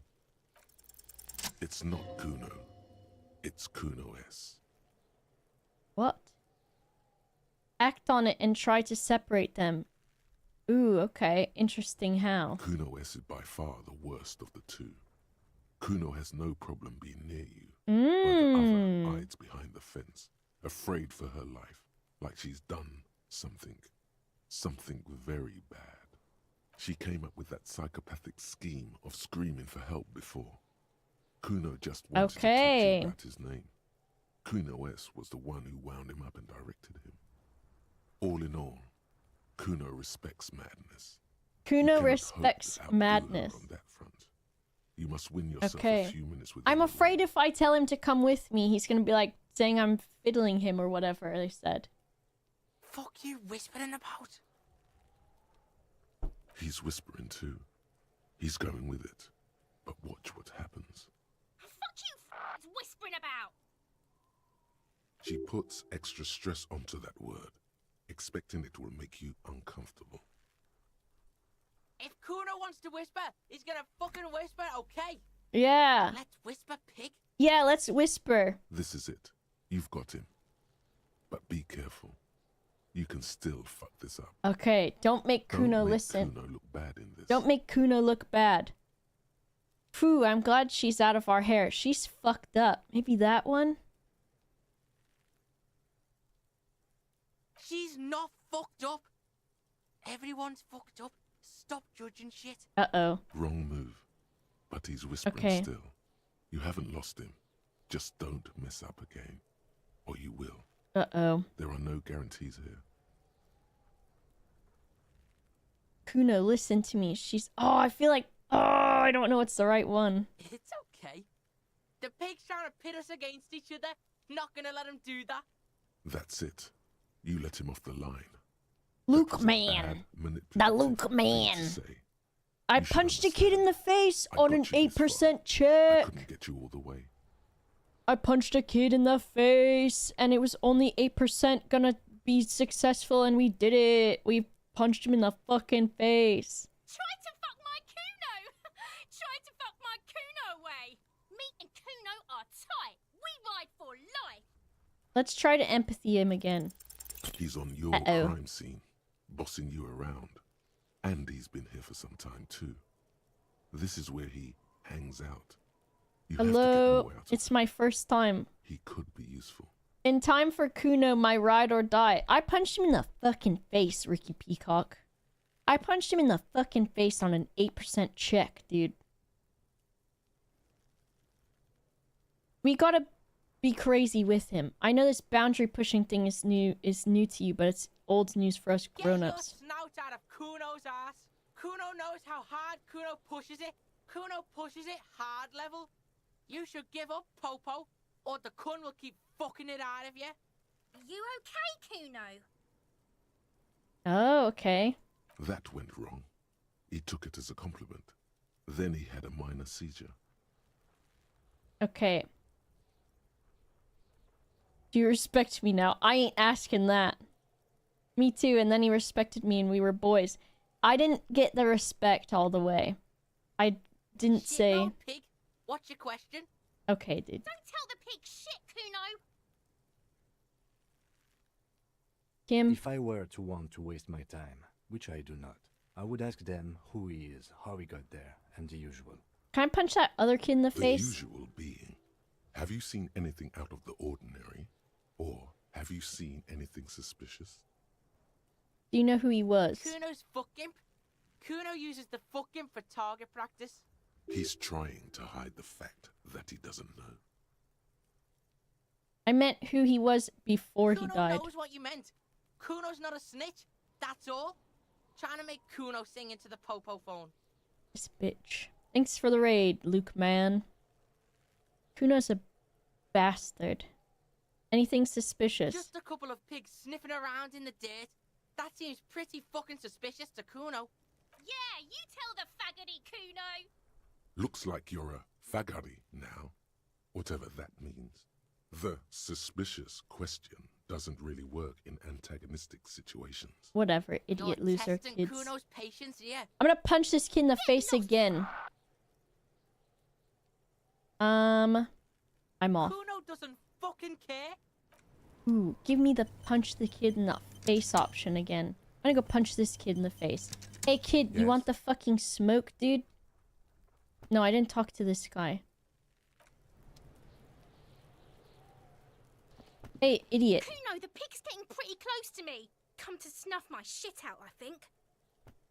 It's not Kuno. It's Kuno-S. What? Act on it and try to separate them. Ooh, okay. Interesting how. Kuno-S is by far the worst of the two. Kuno has no problem being near you. While the other hides behind the fence, afraid for her life, like she's done something very bad. She came up with that psychopathic scheme of screaming for help before. Kuno just wanted to talk to Okay. you about his name. Kuno-S was the one who wound him up and directed him. All in all, Kuno respects madness. You Kuno cannot hope respects to outdo her madness. on that front. You must win yourself Okay. a few minutes with I'm him. afraid if I tell him to come with me, he's gonna be like saying I'm fiddling him or whatever they said. Fuck you whispering about? He's whispering too. He's going with it. But watch what happens. Fuck you, whispering about! She puts extra stress onto that word, expecting it will make you uncomfortable. If Kuno wants to whisper, he's gonna fucking whisper, okay? Yeah. Let's whisper, pig. Yeah, let's whisper. This is it. You've got him. But be careful. You can still fuck this up. Okay, don't make Kuno Don't make listen. Kuno look bad in this. Don't make Kuno look bad. Phew, I'm glad she's out of our hair. She's fucked up. Maybe that one? She's not fucked up. Everyone's fucked up. Stop judging shit. Uh-oh. Wrong move. But he's whispering Okay. still. You haven't lost him. Just don't mess up again, or you will. Uh-oh. There are no guarantees here. Kuno, listen to me. She's... Oh, I feel like... Oh, I don't know what's the right one. It's okay. The pig's trying to pit us against each other. Not gonna let him do that. That's it. You let him off the line. Luke man. The Luke man. I punched a kid in the face on an 8% check. I couldn't get you all the way. I punched a kid in the face, and it was only 8% gonna be successful, and we did it. We punched him in the fucking face. Try to fuck my Kuno! Try to fuck my Kuno away! Me and Kuno are tight. We ride for life. Let's try to empathy him again. He's on your Uh-oh. crime scene, bossing you around. And he's been here for some time too. This is where he hangs out. You have to get Hello? more out of It's my first time. He could be useful. In time for Kuno, my ride or die. I punched him in the fucking face, Ricky Peacock. I punched him in the fucking face on an 8% check, dude. We gotta be crazy with him. I know this boundary pushing thing is new to you, but it's old news for us grown-ups. Get your snout out of Kuno's ass. Kuno knows how hard Kuno pushes it. Kuno pushes it hard level. You should give up, Popo, or the Kun will keep fucking it out of you. You okay, Kuno? Oh, okay. That went wrong. He took it as a compliment. Then he had a minor seizure. Okay. Do you respect me now? I ain't asking that. Me too, and then he respected me and we were boys. I didn't get the respect all the way. I didn't Shit, say... no, pig. What's your question? Okay, dude. Don't tell the pig shit, Kuno. Kim? If I were to want to waste my time, which I do not, I would ask them who he is, how he got there, and the usual. Can I punch that other kid in the The face? usual being, have you seen anything out of the ordinary? Or have you seen anything suspicious? Do you know who he was? Kuno's fuck imp. Kuno uses the fuck imp for target practice. He's trying to hide the fact that he doesn't know. I meant who he was before he Kuno died. knows what you meant. Kuno's not a snitch. That's all. Trying to make Kuno sing into the Popo phone. This bitch. Thanks for the raid, Luke man. Kuno's a bastard. Anything suspicious? Just a couple of pigs sniffing around in the dirt. That seems pretty fucking suspicious to Kuno. Yeah, you tell the faggoty, Kuno. Looks like you're a fagari now, whatever that means. The suspicious question doesn't really work in antagonistic situations. Whatever, idiot You're loser testing kids. Kuno's patience, yeah. I'm gonna punch this kid in the face again. I'm off. Kuno doesn't fucking care. Ooh, give me the punch the kid in the face option again. I'm gonna go punch this kid in the face. Hey kid, you Yes. want the fucking smoke, dude? No, I didn't talk to this guy. Hey, idiot. Kuno, the pig's getting pretty close to me. Come to snuff my shit out, I think.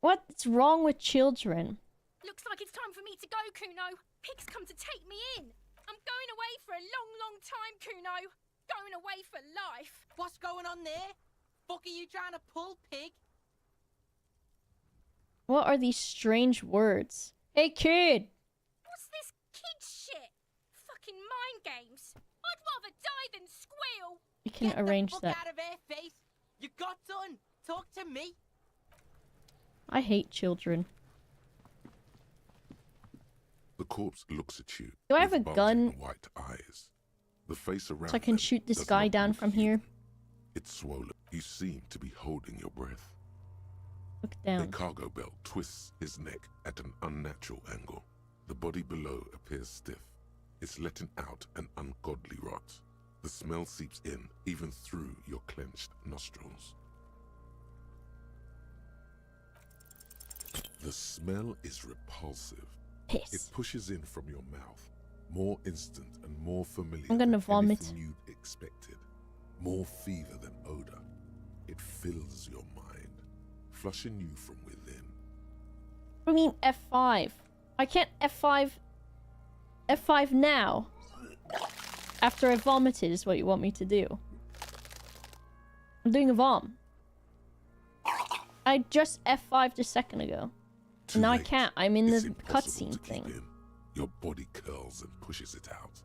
What's wrong with children? Looks like it's time for me to go, Kuno. Pig's come to take me in. I'm going away for a long, long time, Kuno. Going away for life. What's going on there? Fuck are you trying to pull, pig? What are these strange words? Hey kid! What's this kid shit? Fucking mind games. I'd rather die than squeal. We can Get arrange the fuck that. out of her face. You got done. Talk to me. I hate children. The corpse looks at you. Do I have with a bulging gun? white eyes. The face around So I can them shoot this does guy not down look from human. here? It's swollen. You seem to be holding your breath. Look A down. cargo belt twists his neck at an unnatural angle. The body below appears stiff. It's letting out an ungodly rot. The smell seeps in, even through your clenched nostrils. The smell is repulsive. Piss. It pushes in from your mouth, more instant and more familiar I'm gonna than vomit. anything you'd expected. More fever than odor. It fills your mind, flushing you from within. What do you mean F5? I can't F5... F5 now. After I vomited is what you want me to do. I'm doing a vom. I just F5'd a second ago. And now I can't. I'm in the cutscene thing. Your body curls and pushes it out,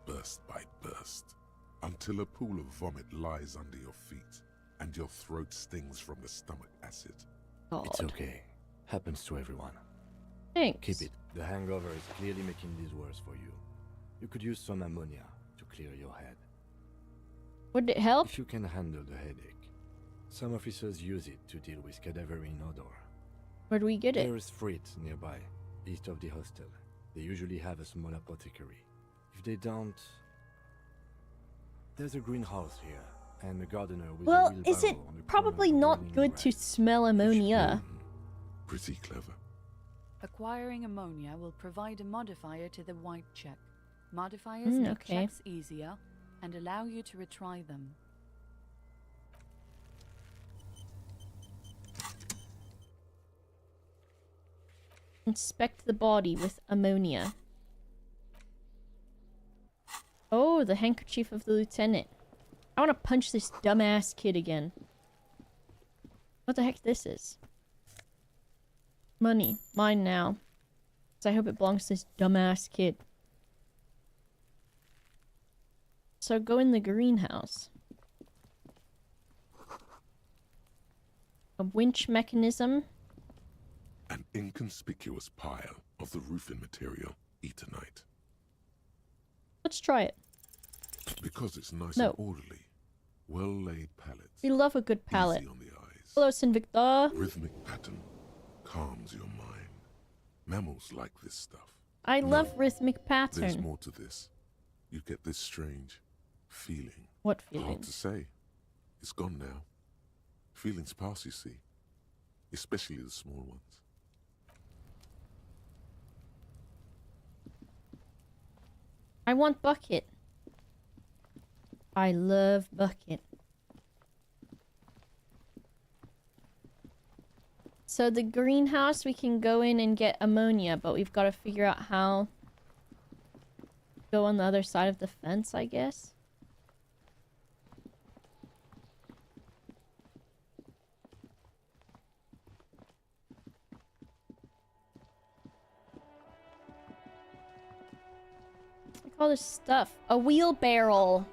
burst by burst, until a pool of vomit lies under your feet, and your throat stings from the stomach acid. God. It's okay. Happens to everyone. Thanks. Keep it. The hangover is clearly making this worse for you. You could use some ammonia to clear your head. Would it help? If you can handle the headache. Some officers use it to deal with cadaverine odor. Where do we get it? There is Frit nearby, east of the hostel. They usually have a small apothecary. If they don't... There's a greenhouse here, and a gardener with Well, a wheelbarrow is it on the probably not good to smell ammonia? Pretty clever. Acquiring ammonia will provide a modifier to the white check. Modifiers make okay. checks easier and allow you to retry them. Inspect the body with ammonia. Oh, the handkerchief of the lieutenant. I want to punch this dumbass kid again. What the heck this is? Money. Mine now. So I hope it belongs to this dumbass kid. So go in the greenhouse. A winch mechanism. An inconspicuous pile of the roofing material, Eternite. Let's try it. Because it's nice No. and orderly. Well-laid pallets. We love a good palette. Easy on the eyes. Hello, Sinvicta. Rhythmic pattern calms your mind. Mammals like this stuff. I No, love rhythmic There's pattern. more to this. You get this strange feeling. What Hard feeling? to say. It's gone now. Feelings pass, you see. Especially the small ones. I want Bucket. I love Bucket. So the greenhouse, we can go in and get ammonia, but we've got to figure out how to go on the other side of the fence, I guess. All this stuff. A wheelbarrow.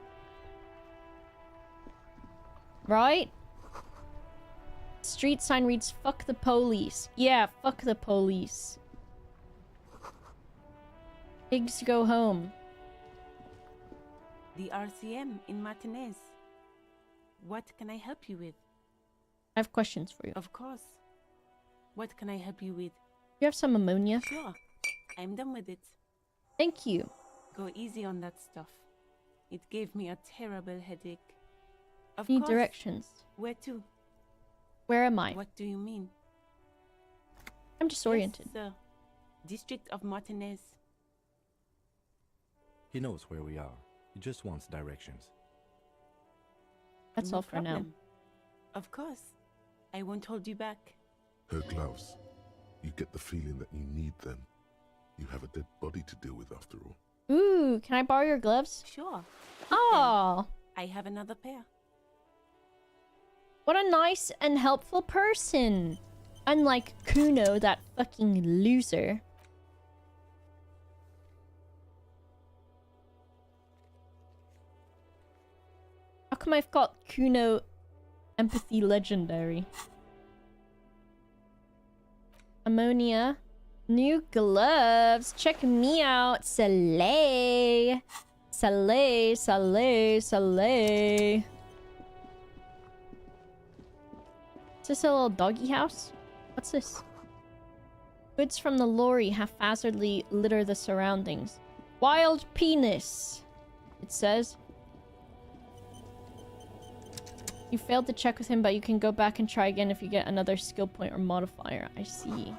Right? Street sign reads, fuck the police. Yeah, fuck the police. Pigs go home. The RCM in Martinez. What can I help you with? I have questions for you. Of course. What can I help you with? You have some ammonia? Sure. I'm done with it. Thank you. Go easy on that stuff. It gave me a terrible headache. Of Need course. directions. Where to? Where am I? What do you mean? I'm disoriented. Yes, sir. District of Martinez. He knows where we are. He just wants directions. That's No all for now. problem. Of course. I won't hold you back. Her gloves. You get the feeling that you need them. You have a dead body to deal with after all. Ooh, can I borrow your gloves? Sure. Oh, I have another pair. what a nice and helpful person. Unlike Kuno, that fucking loser. How come I've got Kuno empathy legendary? Ammonia. New gloves. Check me out. Saleh. Saleh, Saleh, Saleh. Is this a little doggy house? What's this? Goods from the lorry haphazardly litter the surroundings. Wild penis, it says. You failed to check with him, but you can go back and try again if you get another skill point or modifier. I see.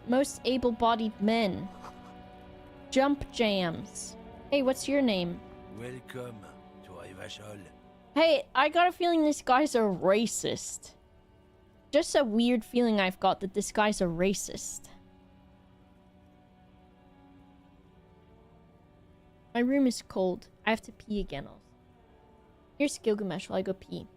Most able-bodied men. Jump jams. Hey, what's your name? Welcome to Ivashol. Hey, I got a feeling this guy's a racist. Just a weird feeling I've got that this guy's a racist. My room is cold. I have to pee again also. Here's Gilgamesh while I go pee.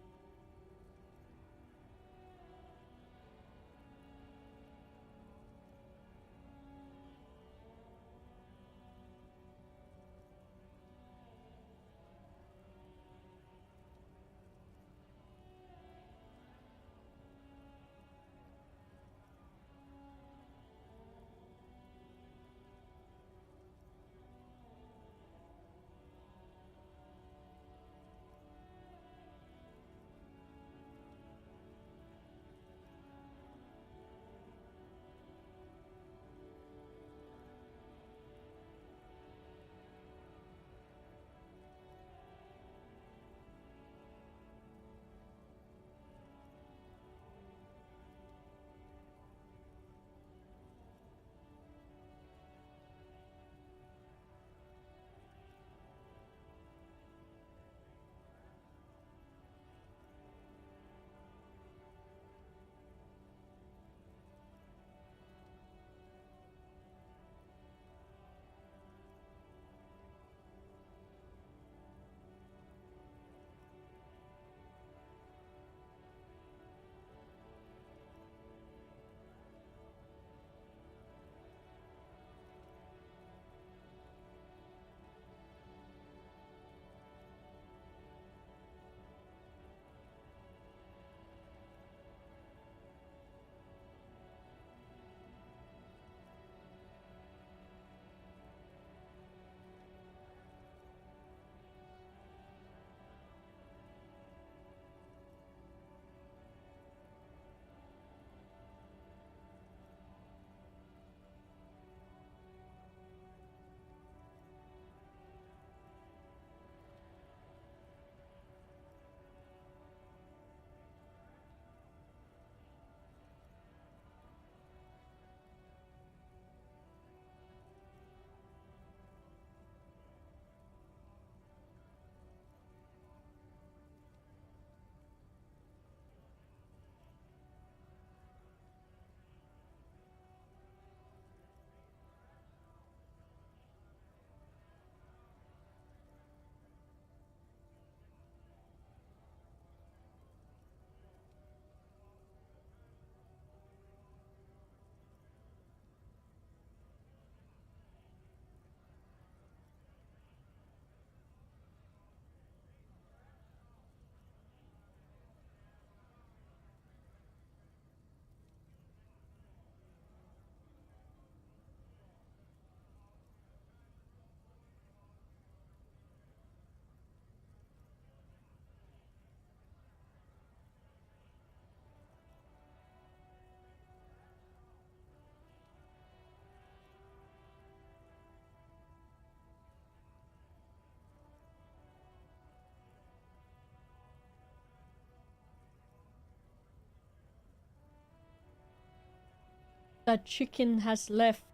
That chicken has left.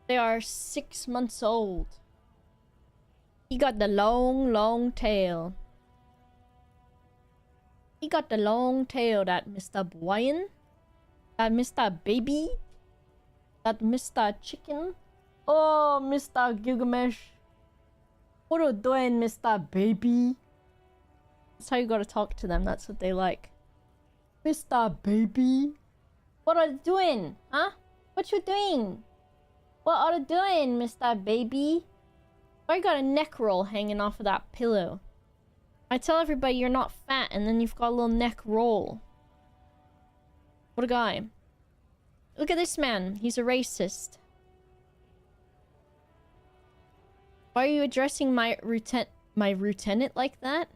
They are 6 months old. He got the long, long tail. He got the long tail, that Mr. Brian. That Mr. Baby. That Mr. Chicken. Oh, Mr. Gilgamesh. What are you doing, Mr. Baby? That's how you gotta talk to them. That's what they like. Mr. Baby. What are you doing? Huh? What you doing? What are you doing, Mr. Baby? Why you got a neck roll hanging off of that pillow? I tell everybody you're not fat and then you've got a little neck roll. What a guy. Look at this man. He's a racist. Why are you addressing my lieutenant like that?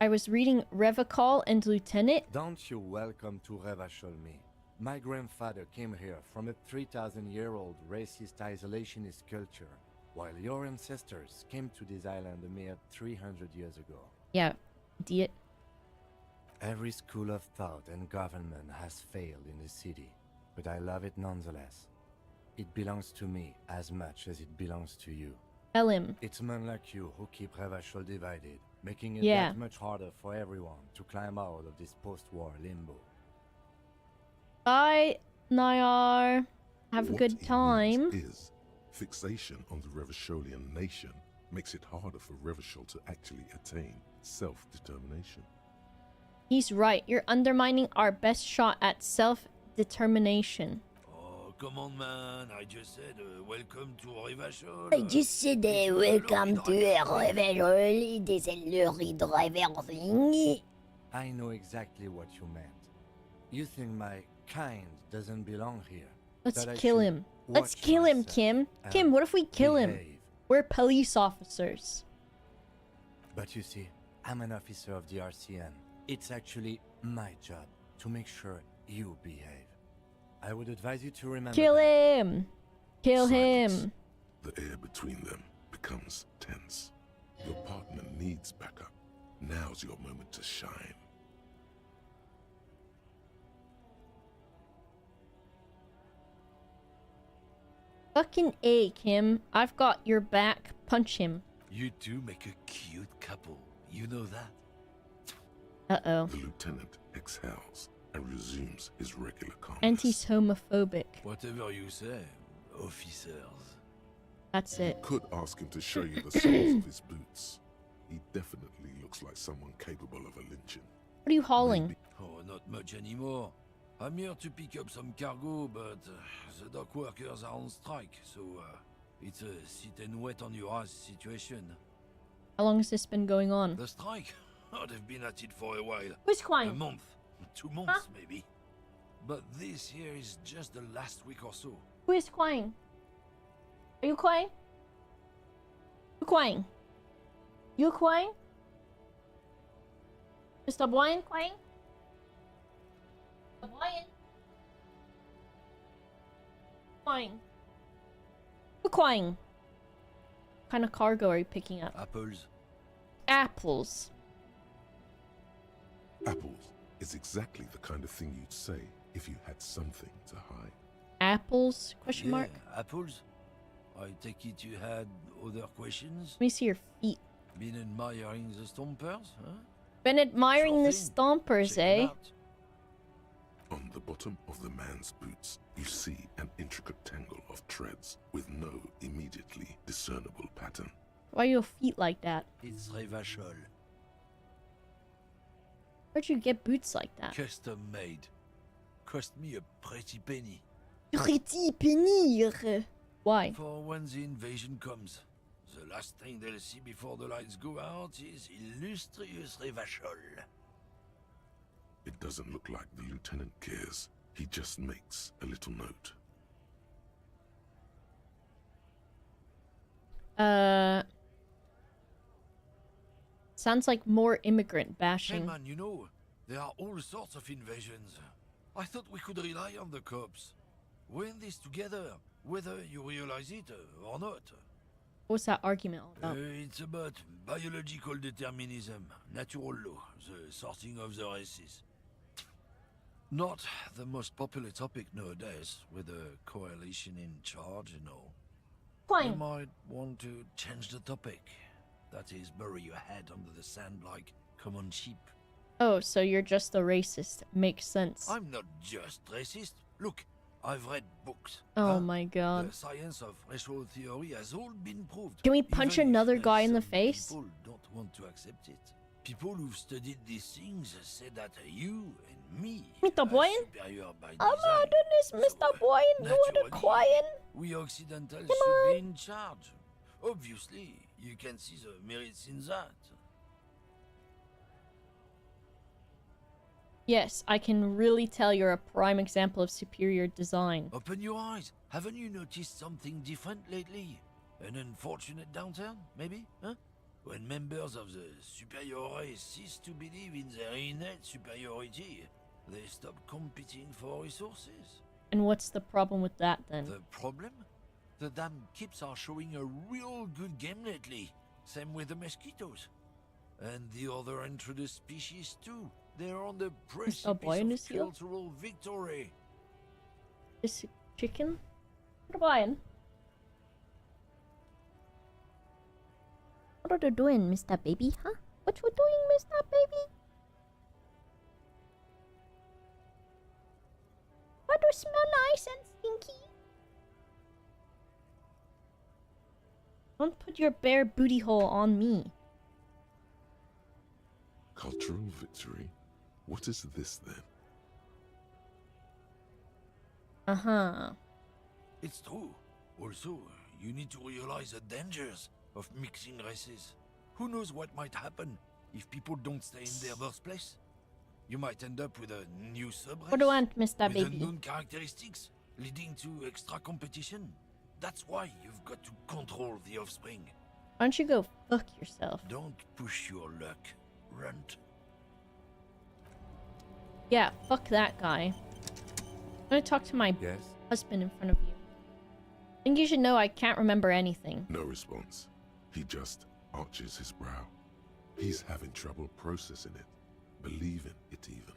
I was reading Revachol and Lieutenant. Don't you welcome to Revachol me. My grandfather came here from a 3,000-year-old racist isolationist culture, while your ancestors came to this island a mere 300 years ago. Yeah, idiot. Every school of thought and government has failed in the city, but I love it nonetheless. It belongs to me as much as it belongs to you. Tell him. It's men like you who keep Revachol divided, making it Yeah. that much harder for everyone to climb out of this post-war limbo. Bye, Nayar. Have a good time. Is Fixation on the Revacholian nation makes it harder for Revachol to actually attain self-determination. He's right. You're undermining our best shot at self-determination. Oh, come on, man. I just said welcome to Revachol. I just said welcome to Revachol. This is Lurie driving. I know exactly what you meant. You think my kind doesn't belong here. Let's that I kill should him. Let's watch kill him, myself Kim. and Kim, what if we kill him? behave. We're police officers. But you see, I'm an officer of the RCN. It's actually my job to make sure you behave. I would advise you to remember Kill that. him. Kill him. The air between them becomes tense. Your partner needs backup. Now's your moment to shine. Fucking A, Kim. I've got your back. Punch him. You two make a cute couple. You know that? Uh-oh. The lieutenant exhales and resumes his regular calmness. And he's homophobic. Whatever you say, officers. That's it. You could ask him to show you the soles of his boots. He definitely looks like someone capable of a lynching. What are you hauling? Oh, not much anymore. I'm here to pick up some cargo, but the dock workers are on strike, so it's a sit and wait on your ass situation. How long has this been going on? The strike? Oh, they've been at it for a while. Who's crying? A month. 2 months, maybe. But this here is just the last week or so. Who is crying? Are you crying? You crying? You crying? Mr. Brian crying? Mr. Brian? Crying. You crying? What kind of cargo are you picking up? Apples. Apples. Apples is exactly the kind of thing you'd say if you had something to hide. Apples? Question mark? Apples? I take it you had other questions? Let me see your feet. Been admiring the stompers, huh? Been admiring the Sure thing. stompers, Check 'em eh? out. On the bottom of the man's boots, you see an intricate tangle of treads with no immediately discernible pattern. Why are your feet like that? It's Revachol. Where'd you get boots like that? Custom made. Cost me a pretty penny. Pretty penny. Why? For when the invasion comes. The last thing they'll see before the lights go out is illustrious Revachol. It doesn't look like the lieutenant cares. He just makes a little note. Sounds like more immigrant Hey bashing. man, you know, there are all sorts of invasions. I thought we could rely on the cops. We're in this together, whether you realize it or not. What's that argument all about? It's about biological determinism, natural law, the sorting of the races. Not the most popular topic nowadays, with a coalition in charge and all. Fine. You might want to change the topic. That is, bury your head under the sand like common sheep. Oh, so you're just a racist. Makes sense. I'm not just racist. Look, I've read books. Oh my god. The science of racial theory has all been proved. Can we punch even if, another guy in the some face? People don't want to accept it. People who've studied these things say that you and me Mr. are Boyan? superior by Oh my goodness, Mr. Boyan, you are naturally, crying. we Occidentals Come should on. be in charge. Obviously, you can see the merits in that. Yes, I can really tell you're a prime example of superior design. Open your eyes. Haven't you noticed something different lately? An unfortunate downturn, maybe? Huh? When members of the superior race cease to believe in their innate superiority, they stop competing for resources. And what's the problem with that then? The problem? The damn kips are showing a real good game lately. Same with the mosquitoes. And the other introduced species too. They're on the precipice Boyan of is here? cultural victory. This chicken? Mr. Boyan? What are you doing, Mr. Baby, huh? What you doing, Mr. Baby? Why do you smell nice and stinky? Don't put your bare booty hole on me. Cultural victory? What is this then? Uh-huh. It's true. Also, you need to realize the dangers of mixing races. Who knows what might happen if people don't stay in their birthplace? You might end up with a new subrace. What do you want, Mr. with Baby? unknown characteristics, leading to extra competition. That's why you've got to control the offspring. Why don't you go fuck yourself? Don't push your luck, runt. Yeah, fuck that guy. I'm gonna talk to my husband in front of you. I think you should know I can't remember anything. No response. He just arches his brow. He's having trouble processing it, believing it even.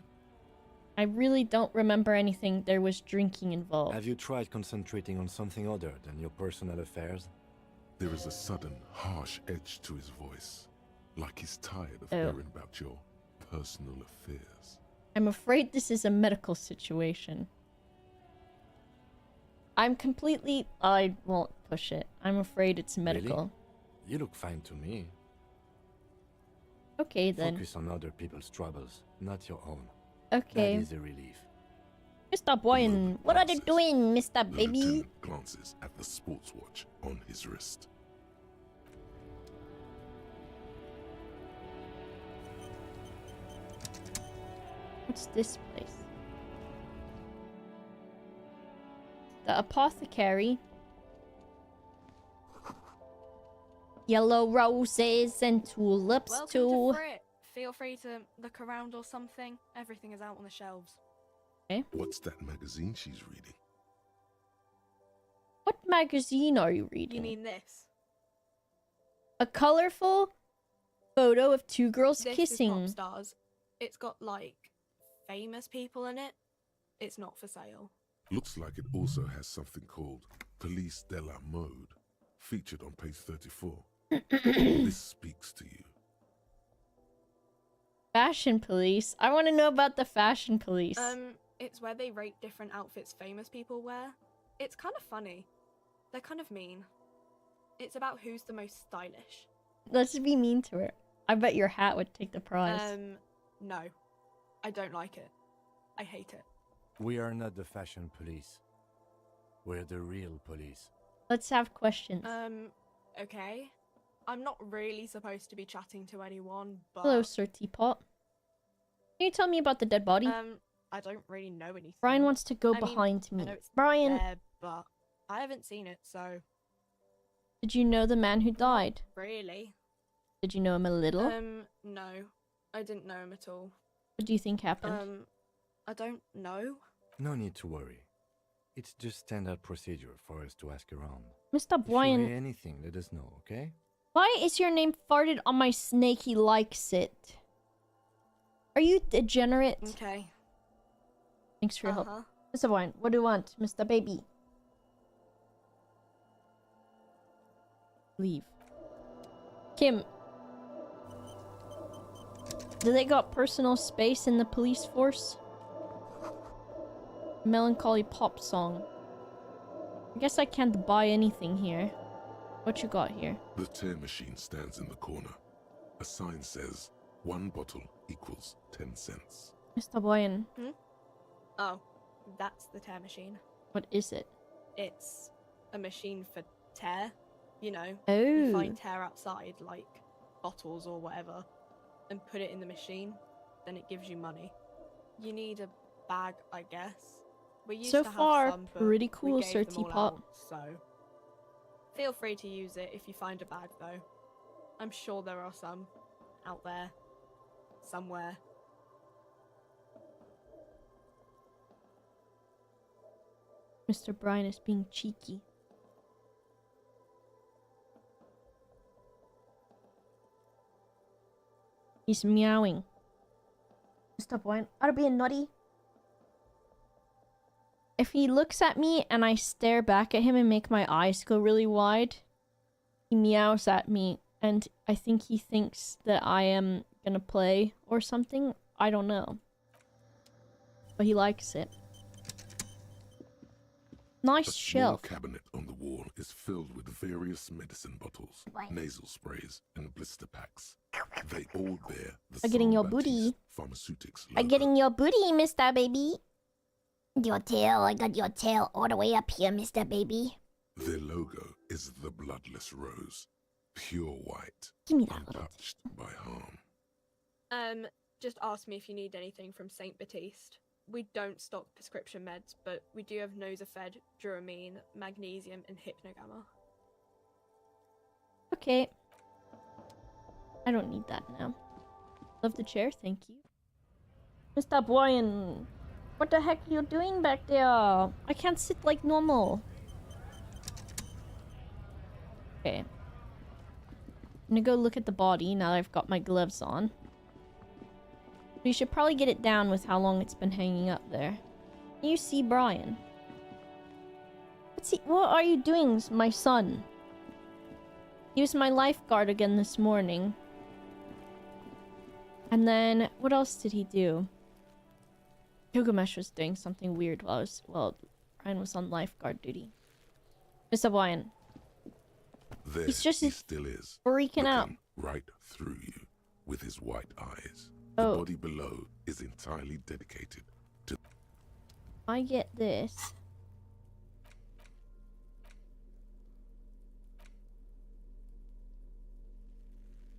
I really don't remember anything. There was drinking involved. Have you tried concentrating on something other than your personal affairs? There is a sudden, harsh edge to his voice, like he's tired of Oh. hearing about your personal affairs. I'm afraid this is a medical situation. I won't push it. I'm afraid it's medical. Really? You look fine to me. Okay then. Focus on other people's troubles, not your own. Okay. That is a relief. Mr. Boyan, what are you doing, Mr. The Baby? lieutenant glances at the sports watch on his wrist. What's this place? The apothecary. Yellow roses and tulips Welcome too. to Frit. Feel free to look around or something. Everything is out on the shelves. Okay. What's that magazine she's reading? What magazine are you reading? You mean this? A colorful photo of two girls This kissing. is Pop Stars. It's got like famous people in it. It's not for sale. Looks like it also has something called Police de la Mode, featured on page 34. This speaks to you. Fashion police. I want to know about the fashion police. It's where they rate different outfits famous people wear. It's kind of funny. They're kind of mean. It's about who's the most stylish. Let's be mean to her. I bet your hat would take the prize. No. I don't like it. I hate it. We are not the fashion police. We're the real police. Let's have questions. Okay. I'm not really supposed to be chatting to anyone, but... Hello, Sir Teapot. Can you tell me about the dead body? I don't really know anything. Brian wants to go I mean, behind I me. know it's Brian, there, but I haven't seen it, so... did you know the man who died? Really? Did you know him a little? No. I didn't know him at all. What do you think happened? I don't know. No need to worry. It's just standard procedure for us to ask around. Mr. If you Brian, hear anything, let us know, okay? why is your name farted on my snake? He likes it. Are you degenerate? Okay. Thanks for your help. Mr. Brian, what do you want, Mr. Baby? Leave. Kim. Do they got personal space in the police force? Melancholy pop song. I guess I can't buy anything here. What you got here? The tear machine stands in the corner. A sign says, 1 bottle equals 10 cents. Mr. Boyan, Oh, that's the tear machine. what is it? It's a machine for tear. You know, Oh. you find tear outside, like bottles or whatever, and put it in the machine, then it gives you money. You need a bag, I guess. We used So to have far, some, but pretty we cool, gave Sir them all Teapot. out, so feel free to use it if you find a bag, though. I'm sure there are some out there, somewhere. Mr. Brian is being cheeky. He's meowing. Mr. Brian, are you being naughty? If he looks at me and I stare back at him and make my eyes go really wide, he meows at me, and I think he thinks that I am gonna play or something. I don't know. But he likes it. Nice A small shelf. cabinet on the wall is filled with various medicine bottles, nasal sprays, and blister packs. They all bear the I'm getting your Saint booty. Baptiste Pharmaceutics I'm logo. getting your booty, Mr. Baby. Your tail, I got your tail all the way up here, Mr. Baby. Their logo is the bloodless rose, pure white, Give me that untouched by harm. Just ask me if you need anything from Saint Baptiste. We don't stock prescription meds, but we do have Nosafed, Duramine, Magnesium, and Hypnogamma. Okay. I don't need that now. Love the chair, thank you. Mr. Boyan, what the heck are you doing back there? I can't sit like normal. Okay. I'm gonna go look at the body now that I've got my gloves on. We should probably get it down with how long it's been hanging up there. Can you see Brian? What are you doing, my son? He was my lifeguard again this morning. And then, what else did he do? Gilgamesh was doing something weird while Brian was on lifeguard duty. Mr. Brian. There He's just he still is, freaking out. looking right through you with his white eyes. Oh. The body below is entirely dedicated to... I get this.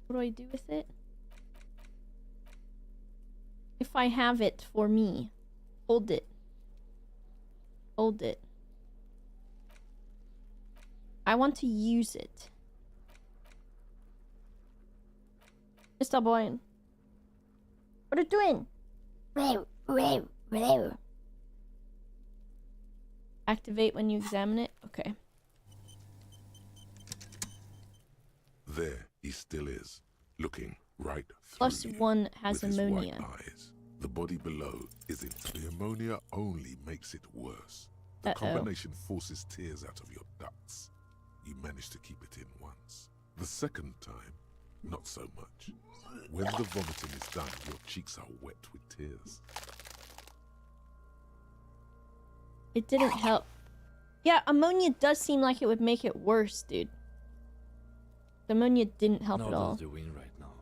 What do I do with it? If I have it for me. Hold it. Hold it. I want to use it. Mr. Boyan. What are you doing? Activate when you examine it? Okay. There he still is, looking right through Plus you one has with his ammonia. white eyes. The body below is in... The ammonia only makes it worse. The combination forces tears out of your ducts. You manage to keep it in once. The second time, not so much. When the vomiting is done, your cheeks are wet with tears. It didn't help. Yeah, ammonia does seem like it would make it worse, dude. The ammonia didn't help at all. The wind right now.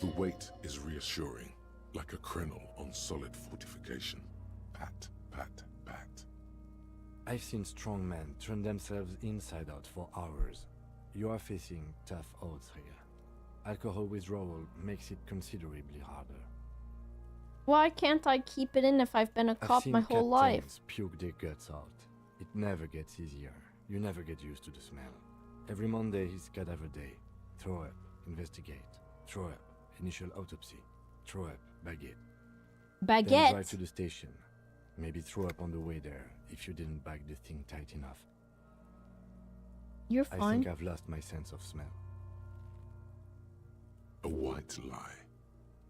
The weight is reassuring, like a crenel on solid fortification. Pat, pat, pat. I've seen strong men turn themselves inside out for hours. You are facing tough odds here. Alcohol withdrawal makes it considerably harder. Why can't I keep it in if I've been a cop my whole life? Puke their guts out. It never gets easier. You never get used to the smell. Every Monday is cadaver day. Throw up, investigate. Throw up, initial autopsy. Throw up, baguette. Then drive Baguette. to the station. Maybe throw up on the way there if you didn't bag the thing tight enough. You're I fine. think I've lost my sense of smell. A white lie.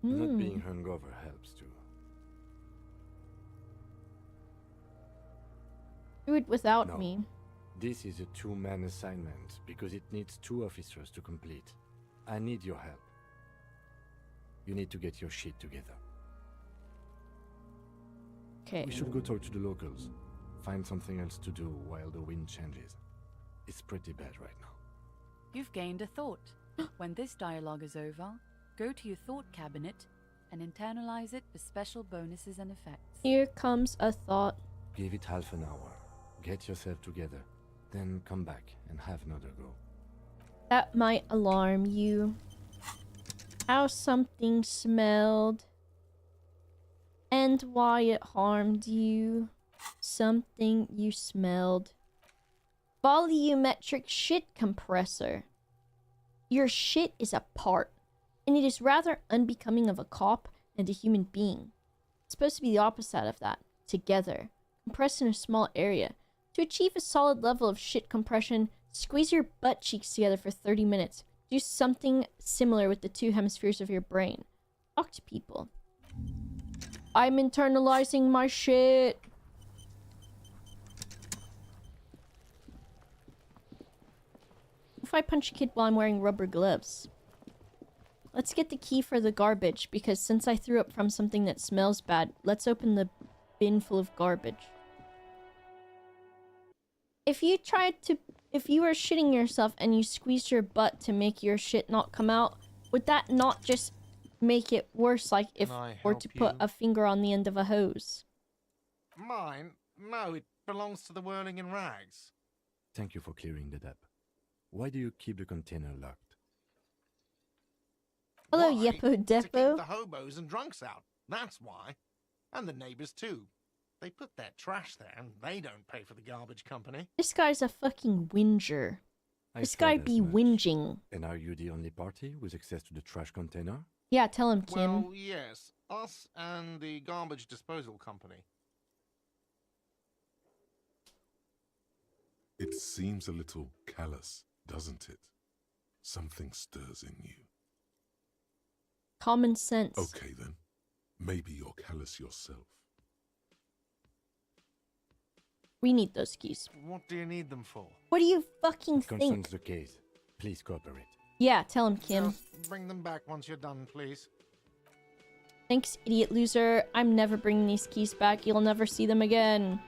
Not being hungover helps too. Do it without No. me. This is a two-man assignment because it needs 2 officers to complete. I need your help. You need to get your shit together. Okay. We should go talk to the locals. Find something else to do while the wind changes. It's pretty bad right now. You've gained a thought. When this dialogue is over, go to your thought cabinet and internalize it for special bonuses and effects. Here comes a thought. Give it half an hour. Get yourself together. Then come back and have another go. That might alarm you. How something smelled. And why it harmed you. Something you smelled. Volumetric shit compressor. Your shit is a part, and it is rather unbecoming of a cop and a human being. It's supposed to be the opposite of that. Together. Compressed in a small area. To achieve a solid level of shit compression, squeeze your butt cheeks together for 30 minutes. Do something similar with the 2 hemispheres of your brain. Talk to people. I'm internalizing my shit. If I punch a kid while I'm wearing rubber gloves. Let's get the key for the garbage, because since I threw up from something that smells bad, let's open the bin full of garbage. if you were shitting yourself and you squeezed your butt to make your shit not come out, would that not just make it worse, like if Can I were help to put you? a finger on the end of a hose? Mine? No, it belongs to the Whirling in Rags. Thank you for clearing that up. Why do you keep the container locked? Hello, Why? Yeppo To keep Depot. the hobos and drunks out. That's why. And the neighbors too. They put their trash there and they don't pay for the garbage company. This guy's a fucking whinger. I This thought guy as be much. whinging. And are you the only party with access to the trash container? Yeah, tell him, Kim. Well, yes. Us and the garbage disposal company. It seems a little callous, doesn't it? Something stirs in you. Common sense. Okay then. Maybe you're callous yourself. We need those keys. What do you need them for? What do you fucking Concerns think? the case. Please cooperate. Yeah, tell him, Kim. Just bring them back once you're done, please. Thanks, idiot loser. I'm never bringing these keys back. You'll never see them again.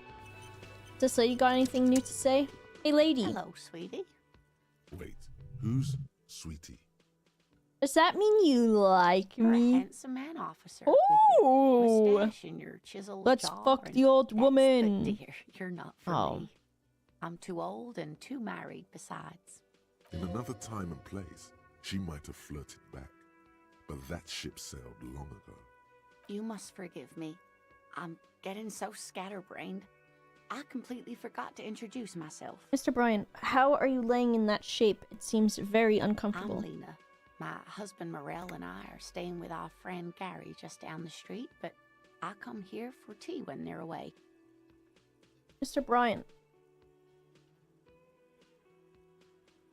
This lady got anything new to say? Hey, lady. Hello, sweetie. Wait, who's Sweetie? Does that mean you like You're a me? handsome man, officer. Ooh. With your mustache and your chiseled Let's jaw fuck and- the old That's woman. good, dear. You're not for Oh. me. I'm too old and too married besides. In another time and place, she might have flirted back. But that ship sailed long ago. You must forgive me. I'm getting so scatterbrained. I completely forgot to introduce myself. Mr. Bryan, how are you laying in that shape? It seems very uncomfortable. I'm Lena. My husband Morel and I are staying with our friend Gary just down the street, but I come here for tea when they're away. Mr. Bryan.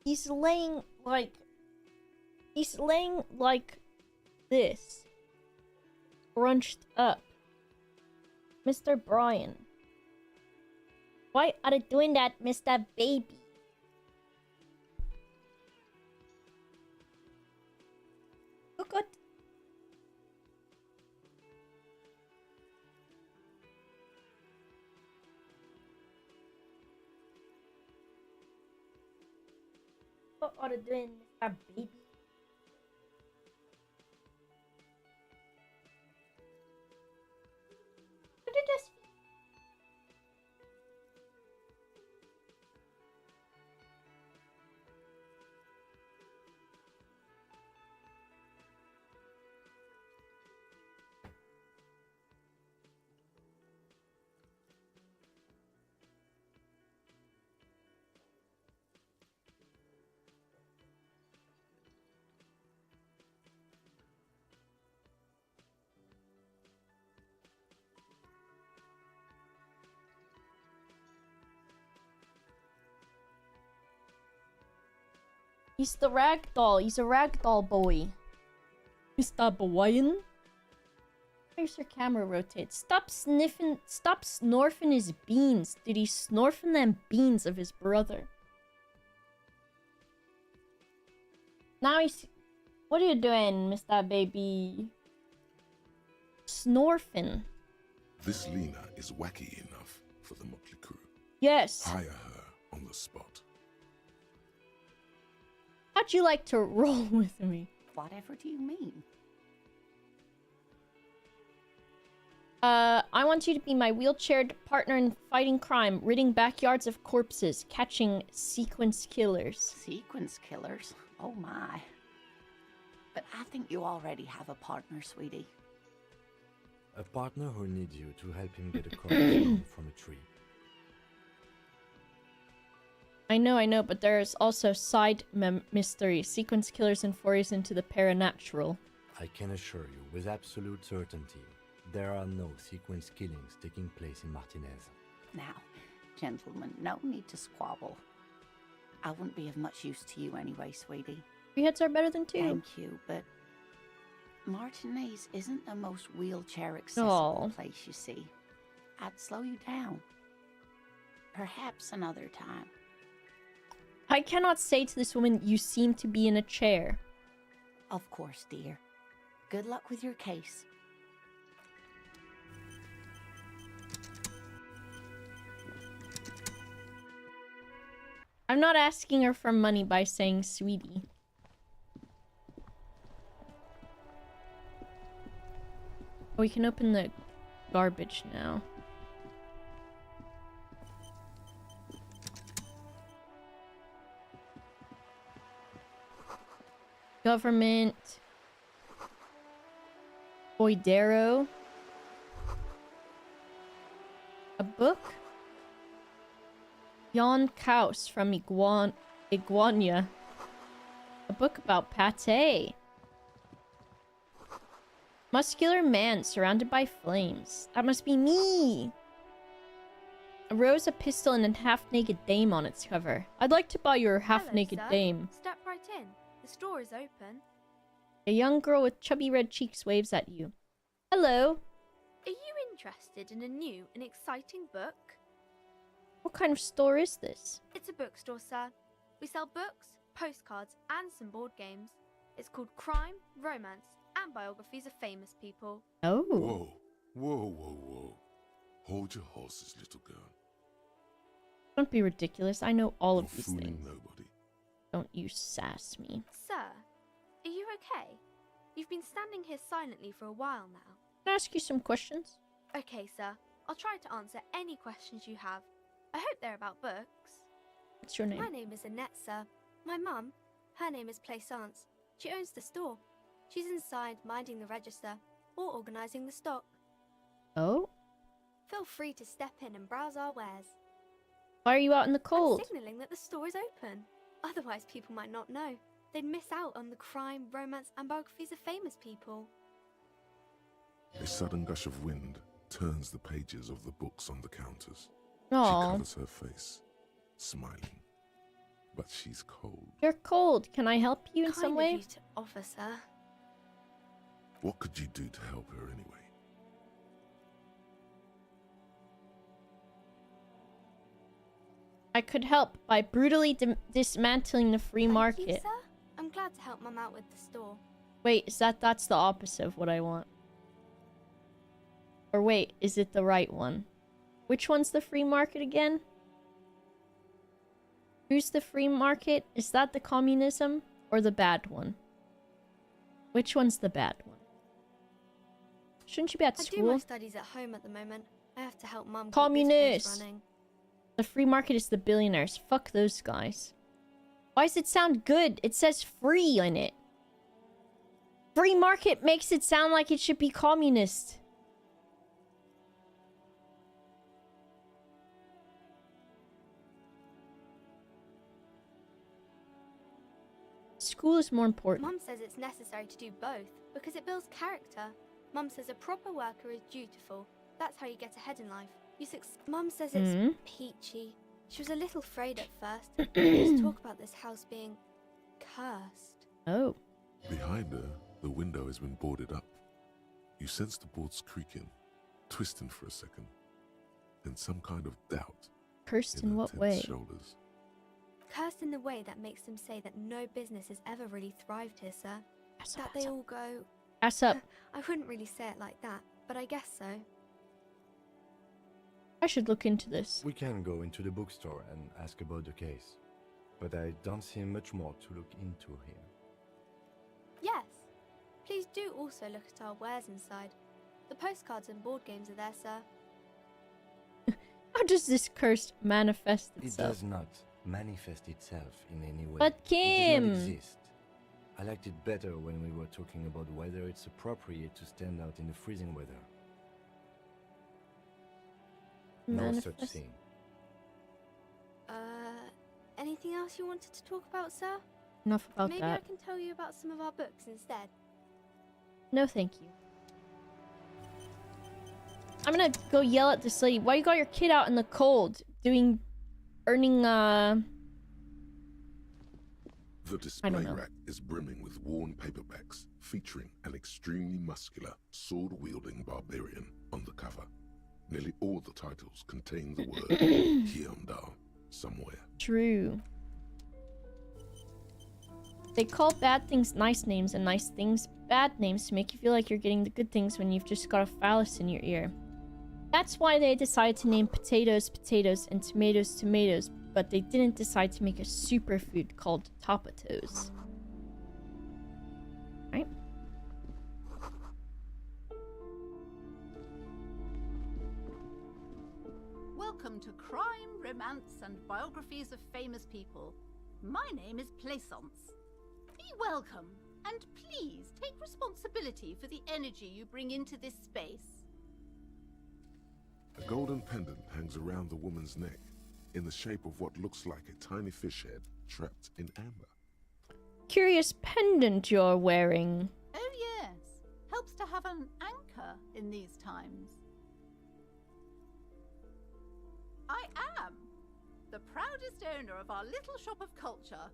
He's laying like this. Crunched up. Mr. Bryan. Why are you doing that, Mr. Baby? Look at. What are you doing, Mr. Baby? Look at this. He's the ragdoll. He's a ragdoll boy. Mr. Bryan? Where's your camera rotate? Stop sniffing. Stop snorfing his beans. Did he snorfing them beans of his brother? Now he's. What are you doing, Mr. Baby? Snorfing. This Lena is wacky enough for the Motley Crew. Yes. Hire her on the spot. How'd you like to roll with me? Whatever do you mean? I want you to be my wheelchaired partner in fighting crime, ridding backyards of corpses, catching sequence killers. Sequence killers? Oh my. But I think you already have a partner, sweetie. A partner who needs you to help him get a corpse from a tree. I know, but there's also side mystery, sequence killers and forays into the paranatural. I can assure you with absolute certainty, there are no sequence killings taking place in Martinez. Now, gentlemen, no need to squabble. I wouldn't be of much use to you anyway, sweetie. 3 heads are better than 2. Thank you, but Martinez isn't the most wheelchair accessible place, you see. I'd slow you down. Perhaps another time. I cannot say to this woman, you seem to be in a chair. Of course, dear. Good luck with your case. I'm not asking her for money by saying sweetie. We can open the garbage now. Government. Boydero. A book? Jan Kaus from Iguania. A book about pate. Muscular man surrounded by flames. That must be me! A rose, a pistol, and a half-naked dame on its cover. I'd like to buy your half-naked Hello, sir. dame. Step right in. The store is open. A young girl with chubby red cheeks waves at you. Hello. Are you interested in a new and exciting book? What kind of store is this? It's a bookstore, sir. We sell books, postcards, and some board games. It's called Crime, Romance, and Biographies of Famous People. Oh. Whoa, whoa, whoa, whoa. Hold your horses, little girl. Don't be ridiculous. I know all You're of these fooling things. nobody. Don't you sass me. Sir, are you okay? You've been standing here silently for a while now. Can I ask you some questions? Okay, sir. I'll try to answer any questions you have. I hope they're about books. What's your name? My name is Annette, sir. My mum, her name is Plaisance. She owns the store. She's inside minding the register or organising the stock. Oh? Feel free to step in and browse our wares. Why are you out in the cold? I'm signalling that the store is open. Otherwise, people might not know. They'd miss out on the crime, romance, and biographies of famous people. A sudden gush of wind turns the pages of the books on the counters. Aw. She covers her face, smiling. But she's cold. You're cold. Can I help you in Kind some of way? you to offer, sir. What could you do to help her anyway? I could help by brutally dismantling the free market. Thank you, sir. I'm glad to help Mum out with the store. Wait, that's the opposite of what I want. Or wait, is it the right one? Which one's the free market again? Who's the free market? Is that the communism or the bad one? Which one's the bad one? Shouldn't you be at I do school? my studies at home at the moment. I have to help Mum keep this Communists! place running. The free market is the billionaires. Fuck those guys. Why does it sound good? It says free on it. Free market makes it sound like it should be communist. School is more important. Mum says it's necessary to do both because it builds character. Mum says a proper worker is dutiful. That's how you get ahead in life. Mum says it's peachy. She was a little afraid at first. There's talk about this house being cursed. Oh. Behind her, the window has been boarded up. You sense the boards creaking, twisting for a second, and some kind of doubt. Cursed in her what tense way? Shoulders. Cursed in the way that makes them say that no business has ever really thrived here, sir. That they all go... Ass up. I wouldn't really say it like that, but I guess so. I should look into this. We can go into the bookstore and ask about the case, but I don't see much more to look into here. Yes. Please do also look at our wares inside. The postcards and board games are there, sir. How does this curse manifest It itself? does not manifest itself in any way. But It Kim! does not exist. I liked it better when we were talking about whether it's appropriate to stand out in the freezing weather. No such Manifest- thing. Anything else you wanted to talk about, sir? Enough about Maybe that. I can tell you about some of our books instead. No, thank you. I'm gonna go yell at this lady. Why you got your kid out in the cold? Earning, The I display don't know. rack is brimming with worn paperbacks featuring an extremely muscular, sword-wielding barbarian on the cover. Nearly all the titles contain the word Hyundai somewhere. True. They call bad things nice names and nice things bad names to make you feel like you're getting the good things when you've just got a phallus in your ear. That's why they decided to name potatoes potatoes and tomatoes tomatoes but they didn't decide to make a superfood called Tapatos. Right? Welcome to Crime, Romance, and Biographies of Famous People. My name is Plaisance. Be welcome, and please take responsibility for the energy you bring into this space. A golden pendant hangs around the woman's neck, in the shape of what looks like a tiny fish head trapped in amber. Curious pendant you're wearing. Oh yes, helps to have an anchor in these times. I am the proudest owner of our little shop of culture.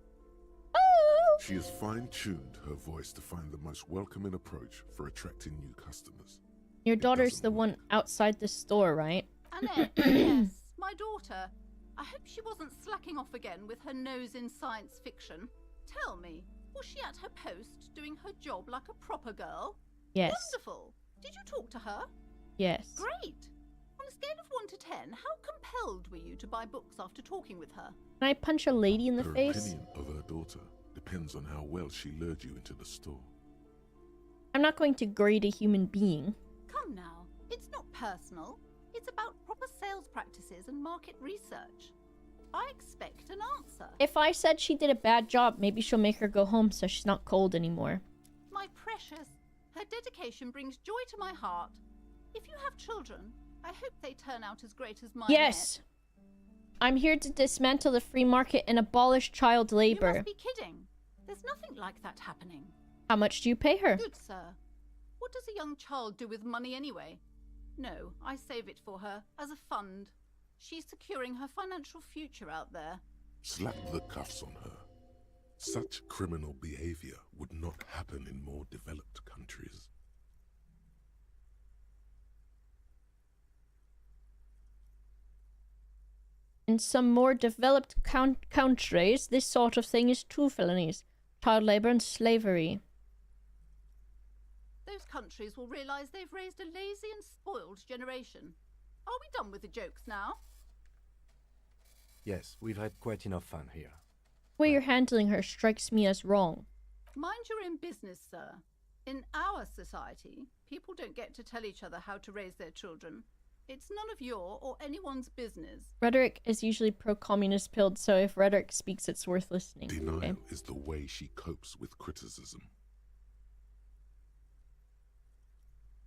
Oh! She has fine-tuned her voice to find the most welcoming approach for attracting new customers. Your daughter's the one outside the store, right? Annette, yes, my daughter. I hope she wasn't slacking off again with her nose in science fiction. Tell me, was she at her post doing her job like a proper girl? Yes. Wonderful. Did you talk to her? Yes. Great. On a scale of 1 to 10, how compelled were you to buy books after talking with her? Can I punch a lady in the Her face? opinion of her daughter depends on how well she lured you into the store. I'm not going to grade a human being. Come now, it's not personal. It's about proper sales practices and market research. I expect an answer. If I said she did a bad job, maybe she'll make her go home so she's not cold anymore. My precious, her dedication brings joy to my heart. If you have children, I hope they turn out as great as mine. Yes! I'm here to dismantle the free market and abolish child labor. You must be kidding. There's nothing like that happening. How much do you pay her? Good sir. What does a young child do with money anyway? No, I save it for her, as a fund. She's securing her financial future out there. Slap the cuffs on her. Such criminal behavior would not happen in more developed countries. In some more developed countries, this sort of thing is 2 felonies. Child labor and slavery. Those countries will realize they've raised a lazy and spoiled generation. Are we done with the jokes now? Yes, we've had quite enough fun here. The way you're handling her strikes me as wrong. Mind your own business, sir. In our society, people don't get to tell each other how to raise their children. It's none of your or anyone's business. Rhetoric is usually pro-communist pilled, so if rhetoric speaks, it's worth listening. Denial Okay. is the way she copes with criticism.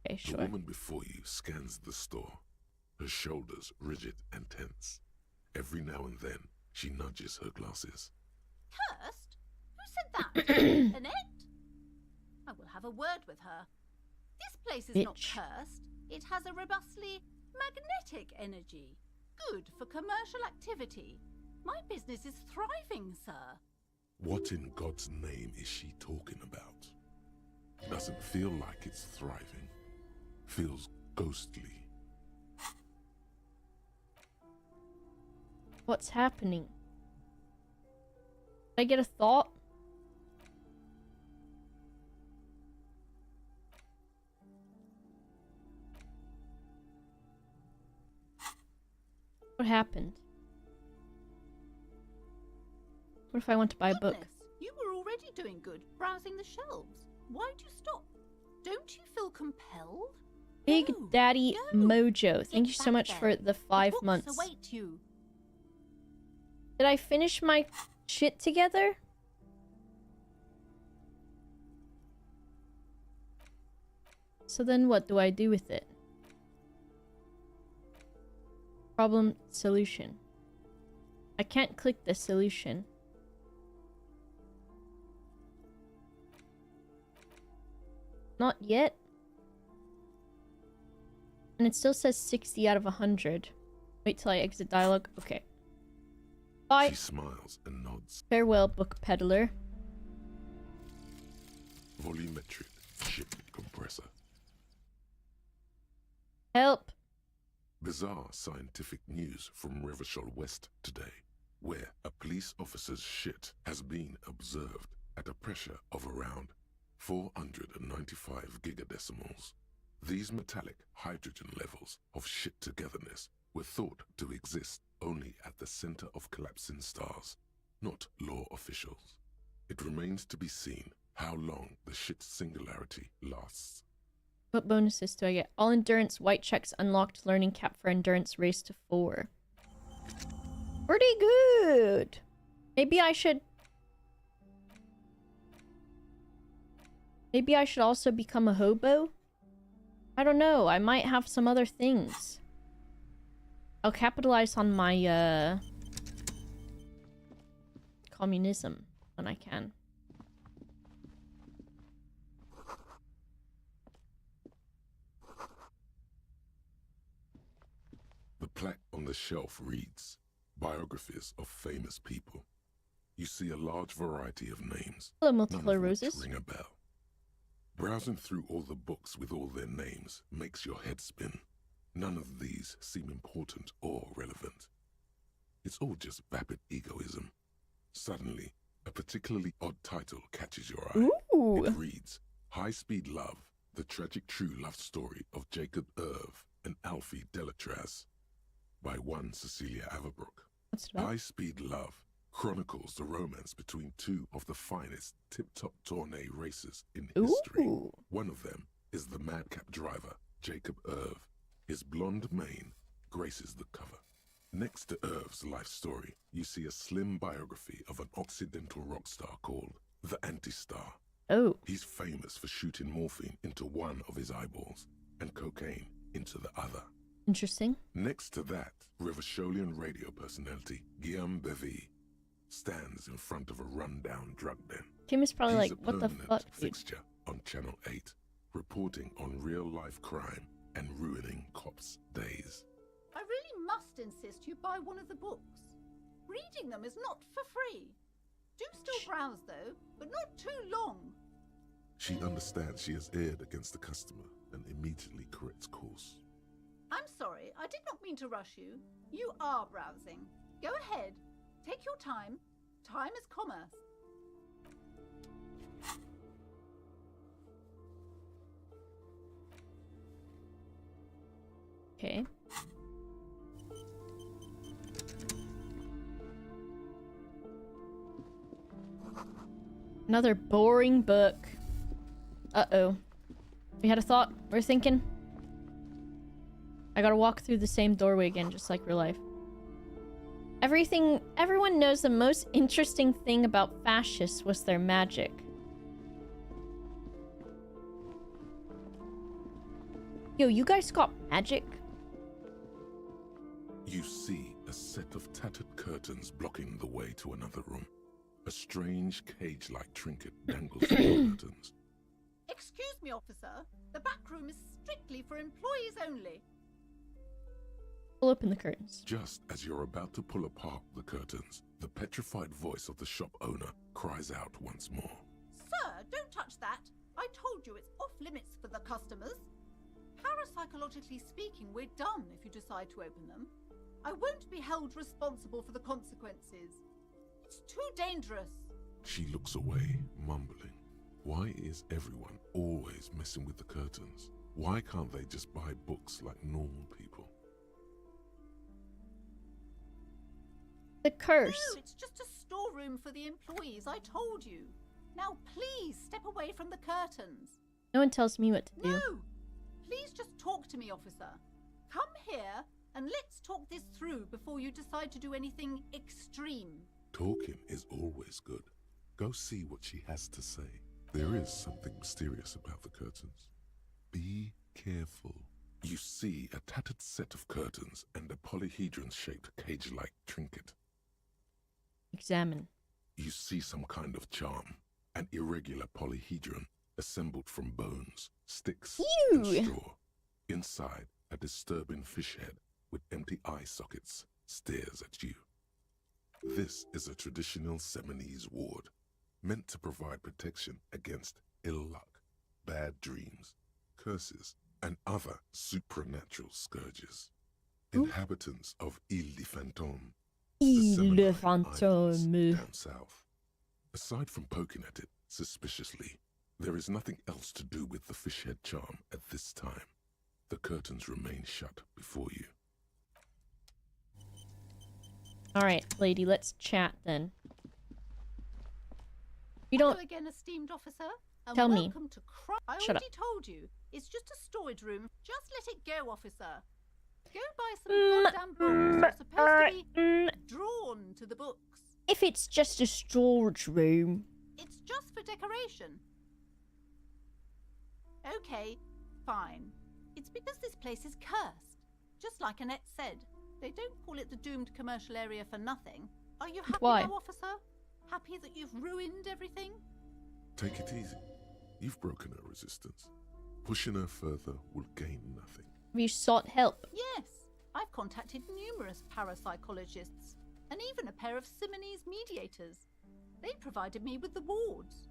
Okay, sure. The woman before you scans the store, her shoulders rigid and tense. Every now and then, she nudges her glasses. Cursed? Who said that? Annette? I will have a word with her. This place is not Bitch. cursed. It has a robustly magnetic energy. Good for commercial activity. My business is thriving, sir. What in God's name is she talking about? Doesn't feel like it's thriving. Feels ghostly. What's happening? Did I get a thought? What happened? What if I want to buy a book? Goodness, you were already doing good, browsing the shelves. Why'd you stop? Don't you feel compelled? Big Daddy Mojo, thank you so back much there. for the 5 Books months. await you. Did I finish my shit together? So then what do I do with it? Problem solution. I can't click the solution. Not yet. And it still says 60 out of 100. Wait till I exit dialogue. Okay. Bye. She smiles and nods. Farewell, book peddler. Volumetric ship compressor. Help. Bizarre scientific news from Revachol West today, where a police officer's shit has been observed at a pressure of around 495 gigadecimals. These metallic hydrogen levels of shit togetherness were thought to exist only at the center of collapsing stars, not law officials. It remains to be seen how long the shit's singularity lasts. What bonuses do I get? All endurance, white checks unlocked, learning cap for endurance raised to 4. Pretty good! Maybe I should also become a hobo? I don't know, I might have some other things. I'll capitalize on my, communism when I can. The plaque on the shelf reads, Biographies of Famous People. You see a large variety of names. Hello, none multicolor of which roses. ring a bell. Browsing through all the books with all their names makes your head spin. None of these seem important or relevant. It's all just vapid egoism. Suddenly, a particularly odd title catches your eye. Ooh. It reads, High Speed Love, the tragic true love story of Jacob Irv and Alfie Delatraz, by one Cecilia Averbrook. What's it about? High Speed Love chronicles the romance between two of the finest tip-top tourney racers in history. Ooh. One of them is the madcap driver, Jacob Irv. His blonde mane graces the cover. Next to Irv's life story, you see a slim biography of an Occidental rock star called the Anti-Star. Oh. He's famous for shooting morphine into one of his eyeballs and cocaine into the other. Interesting. Next to that, Rivasholian radio personality Guillaume Bevy stands in front of a rundown drug den. Kim is probably He's like, a what the permanent fuck, dude? fixture on Channel 8, reporting on real-life crime and ruining cops' days. I really must insist you buy one of the books. Reading them is not for free. Do still browse though, but not too long. She understands she has erred against the customer and immediately corrects course. I'm sorry, I did not mean to rush you. You are browsing. Go ahead. Take your time. Time is commerce. Okay. Another boring book. Uh-oh. We had a thought. We're thinking. I gotta walk through the same doorway again, just like real life. Everyone knows the most interesting thing about fascists was their magic. Yo, you guys got magic? You see a set of tattered curtains blocking the way to another room. A strange cage-like trinket dangles from the curtains. Excuse me, officer. The back room is strictly for employees only. Pull open the curtains. Just as you're about to pull apart the curtains, the petrified voice of the shop owner cries out once more. Sir, don't touch that. I told you it's off limits for the customers. Parapsychologically speaking, we're done if you decide to open them. I won't be held responsible for the consequences. It's too dangerous. She looks away, mumbling. Why is everyone always messing with the curtains? Why can't they just buy books like normal people? The curse. No, it's just a storeroom for the employees, I told you. Now please step away from the curtains. No one tells me what to do. No! Please just talk to me, officer. Come here and let's talk this through before you decide to do anything extreme. Talking is always good. Go see what she has to say. There is something mysterious about the curtains. Be careful. You see a tattered set of curtains and a polyhedron-shaped cage-like trinket. Examine. You see some kind of charm, an irregular polyhedron assembled from bones, sticks, and straw. Inside, a disturbing fish head with empty eye sockets stares at you. This is a traditional Seminese ward, meant to provide protection against ill luck, bad dreams, curses, and other supernatural scourges. Inhabitants of Ile de Fantôme, Ile de Fantôme. down south. Aside from poking at it suspiciously, there is nothing else to do with the fish head charm at this time. The curtains remain shut before you. Alright, lady, let's chat then. You don't... Hello again, esteemed officer. And Tell me. welcome to I Shut already up. told you. It's just a storage room. Just let it go, officer. Go buy some goddamn books. You're supposed to be drawn to the books. If it's just a storage room... It's just for decoration. Okay, fine. It's because this place is cursed. Just like Annette said. They don't call it the doomed commercial area for nothing. Are you happy Why? now, officer? Happy that you've ruined everything? Take it easy. You've broken her resistance. Pushing her further will gain nothing. Have you sought help? Yes. I've contacted numerous parapsychologists and even a pair of Simonese mediators. They provided me with the wards.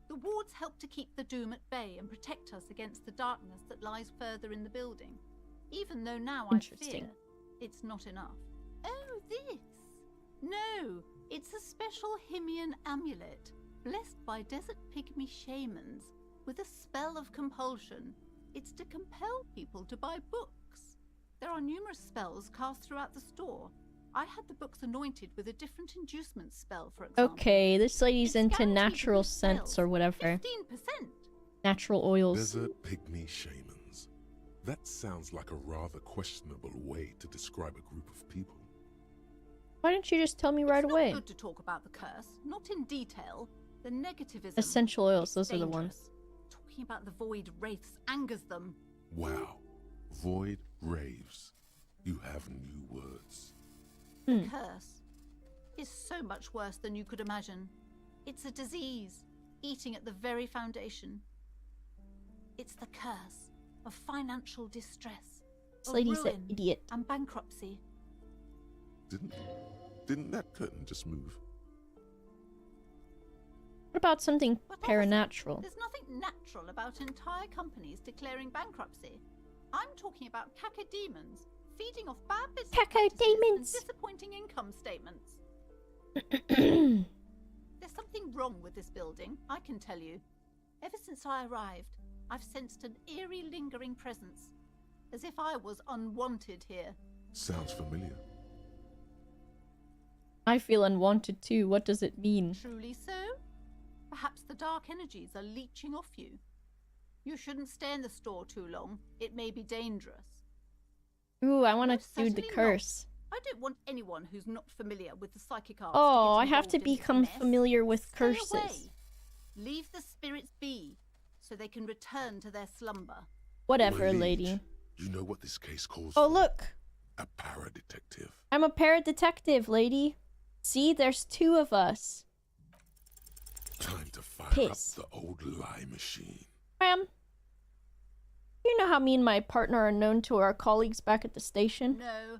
The wards help to keep the doom at bay and protect us against the darkness that lies further in the building. Even though now I fear it's not enough. Oh, this? No, it's a special Himian amulet, blessed by desert pygmy shamans, with a spell of compulsion. It's to compel people to buy books. There are numerous spells cast throughout the store. I had the books anointed with a different inducement spell, for example. Okay, this lady's into natural scents or whatever. 15%. Natural oils. Desert pygmy shamans. That sounds like a rather questionable way to describe a group of people. Why didn't you just tell me right away? It's good to talk about the curse, not in detail. The negativism. Essential oils, those are the ones. Talking about the void wraiths angers them. Wow. Void raves. You have new words. The curse is so much worse than you could imagine. It's a disease, eating at the very foundation. It's the curse of financial distress, This of lady's ruin an idiot. and bankruptcy. Didn't that curtain just move? What about something paranatural? There's nothing natural about entire companies declaring bankruptcy. I'm talking about cacodemons feeding off bad business practices and disappointing income statements. There's something wrong with this building, I can tell you. Ever since I arrived, I've sensed an eerie lingering presence, as if I was unwanted here. Sounds familiar. I feel unwanted too. What does it mean? Truly so? Perhaps the dark energies are leeching off you. You shouldn't stay in the store too long. It may be dangerous. Ooh, I want to do Certainly the not. curse. I don't want anyone who's not familiar with the psychic arts. Oh, to I get have to involved in become this mess. familiar with Stay curses. away. Leave the spirits be, so they can return to their slumber. Whatever, Malik, lady. You know what this case calls Oh, for? look. A paradetective. I'm a paradetective, lady. See, there's two of us. Time to fire Piss. up the old lie machine. Ma'am, you know how me and my partner are known to our colleagues back at the station? No.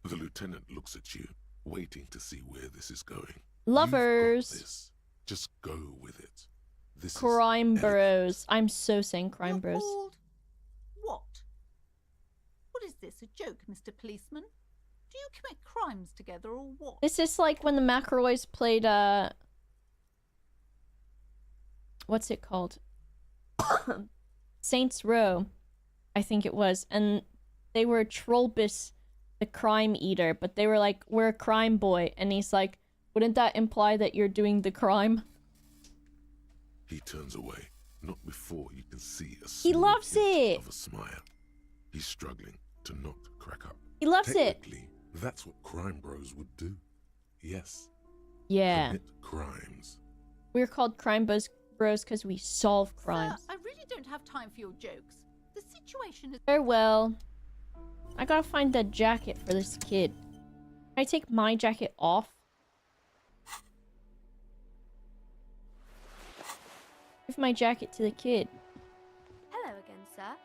The lieutenant looks at you, waiting to see where this is going. Lovers. You've got this. Just go with it. This Crime is bros. I'm so saying crime You're bros. called what? What is this, a joke, Mr. Policeman? Do you commit crimes together or what? This is like when the McElroys played, what's it called? Saints Row, I think it was. And they were Trollbus, the crime eater, but they were like, we're a crime boy. And he's like, wouldn't that imply that you're doing the crime? He turns away, not before you can see a He small loves hint it. of a smile. He's struggling to not crack up. He loves it. Technically, that's what crime bros would do. Yes. Yeah. Commit crimes. We're called crime bros because we solve crimes. Sir, I really don't have time for your jokes. The situation is... Farewell. I gotta find that jacket for this kid. Can I take my jacket off? Give my jacket to the kid. Hello again, sir.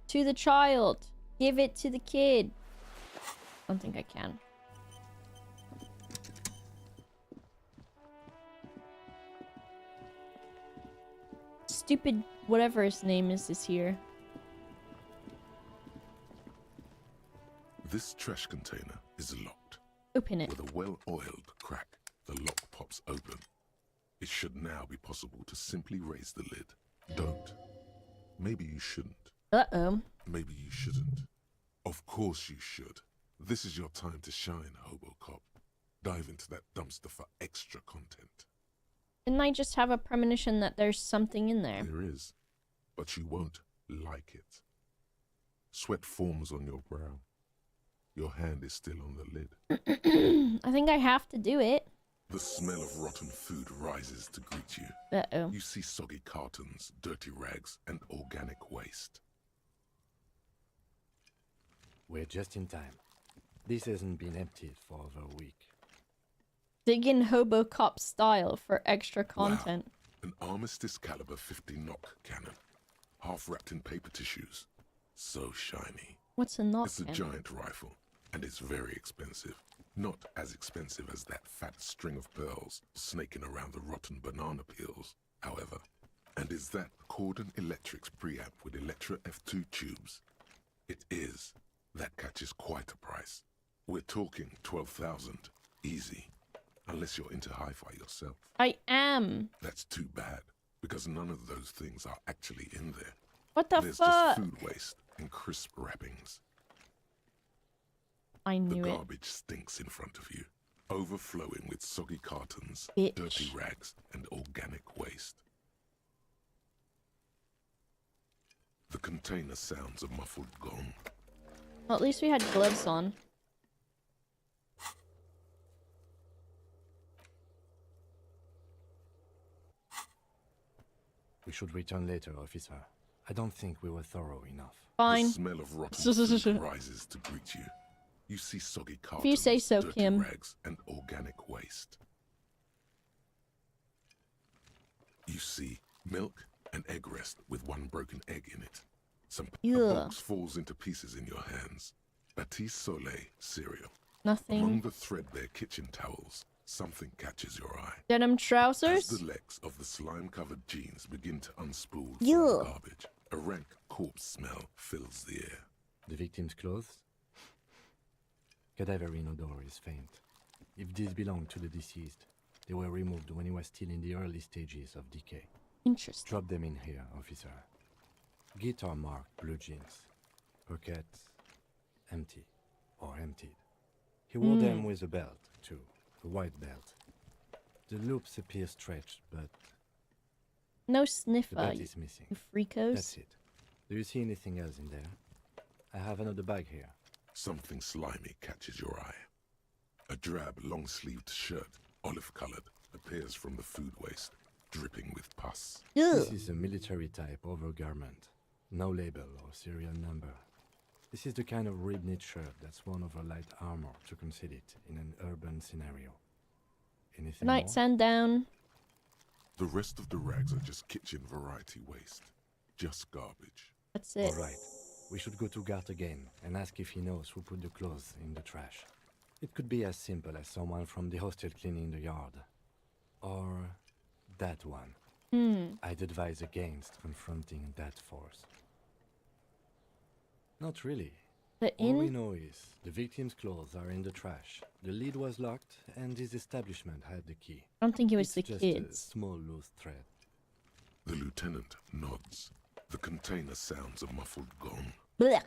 To the child. Give it to the kid. I don't think I can. Stupid whatever his name is here. This trash container is locked. Open it. With a well-oiled crack, the lock pops open. It should now be possible to simply raise the lid. Don't. Maybe you shouldn't. Uh-oh. Maybe you shouldn't. Of course you should. This is your time to shine, Hobocop. Dive into that dumpster for extra content. Didn't I just have a premonition that there's something in there? There is, but you won't like it. Sweat forms on your brow. Your hand is still on the lid. I think I have to do it. The smell of rotten food rises to greet you. Uh-oh. You see soggy cartons, dirty rags, and organic waste. We're just in time. This hasn't been emptied for over a week. Dig in Hobocop style for extra content. Wow. An Armistice caliber 50 knock cannon, half wrapped in paper tissues. So shiny. What's a knock It's a cannon? giant rifle, and it's very expensive. Not as expensive as that fat string of pearls snaking around the rotten banana peels, however. And is that Cordon Electric's preamp with Electra F2 tubes? It is. That catches quite a price. We're talking 12,000, easy. Unless you're into hi-fi yourself. I am. That's too bad, because none of those things are actually in there. What the There's fuck? just food waste and crisp wrappings. I The knew it. garbage stinks in front of you, overflowing with soggy cartons, Bitch. dirty rags, and organic waste. The container sounds a muffled gong. Well, at least we had gloves on. We should return later, officer. I don't think we were thorough enough. Fine. The smell of rotten food rises to greet you. You see soggy cartons, If you say so, dirty Kim. rags, and organic waste. You see milk and egg rest with one broken egg in it. A Ugh. box falls into pieces in your hands. Batiste Soleil cereal. Nothing. Among the threadbare kitchen towels, something catches your eye. Denim As trousers? the legs of the slime-covered jeans begin to unspool from Ew. the garbage, a rank corpse smell fills the air. The victim's clothes? Cadaverine odor is faint. If these belong to the deceased, they were removed when he was still in the early stages of decay. Interesting. Drop them in here, officer. Guitar marked blue jeans. Pockets empty or emptied. He wore them with a belt, too. A white belt. The loops appear stretched, but No the sniffer, belt you is missing. freakos. That's it. Do you see anything else in there? I have another bag here. Something slimy catches your eye. A drab, long-sleeved shirt, olive-colored, appears from the food waste, dripping with pus. This is a military-type overgarment. No label or serial number. This is the kind of ribbed-knit shirt that's worn over light armor to conceal it in an urban scenario. Anything Good night, more? Sandown. The rest of the rags are just kitchen variety waste. Just garbage. That's it. All right. We should go to Gart again and ask if he knows who put the clothes in the trash. It could be as simple as someone from the hostel cleaning the yard. Or that one. I'd advise against confronting that force. Not really. The All we inn? know is the victim's clothes are in the trash. The lid was locked, and his establishment had the key. I don't think it was It's the just kids. a small loose thread. The lieutenant nods. The container sounds a muffled gong. Blech.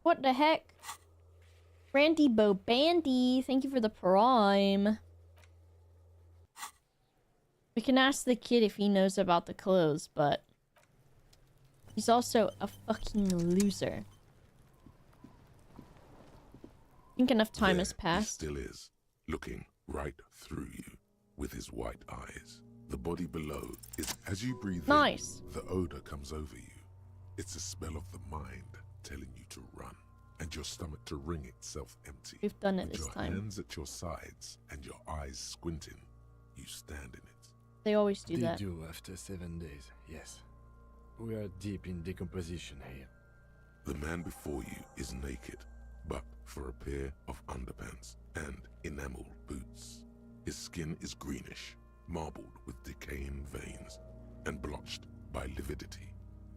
What the heck? Randy Bo Bandy, thank you for the prime. We can ask the kid if he knows about the clothes, but he's also a fucking loser. I think enough time has He passed. still is, looking right through you with his white eyes. The body below is, as you breathe Nice. in, the odor comes over you. It's a smell of the mind telling you to run, and your stomach to wring itself empty. We've done it With this your time. hands at your sides and your eyes squinting, you stand in it. They always do They that. do after 7 days, yes. We are deep in decomposition here. The man before you is naked, but for a pair of underpants and enameled boots. His skin is greenish, marbled with decaying veins, and blotched by lividity.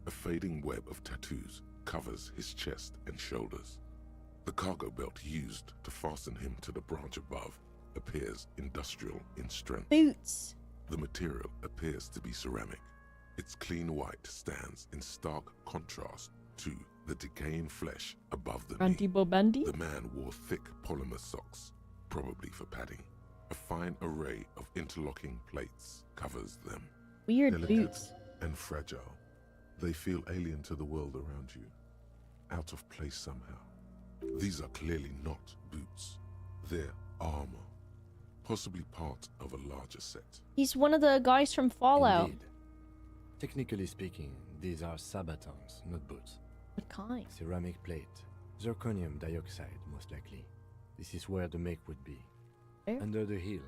A fading web of tattoos covers his chest and shoulders. The cargo belt used to fasten him to the branch above appears industrial in strength. Boots. The material appears to be ceramic. Its clean white stands in stark contrast to the decaying flesh above the knee. Bobandi? The man wore thick polymer socks, probably for padding. A fine array of interlocking plates covers them. Weird Delicate boots. and fragile. They feel alien to the world around you. Out of place somehow. These are clearly not boots. They're armor. Possibly part of a larger set. He's one of the guys from Fallout. Indeed. Technically speaking, these are sabatons, not boots. What kind? Ceramic plate. Zirconium dioxide, most likely. This is where the make would be. Where? Under the hill.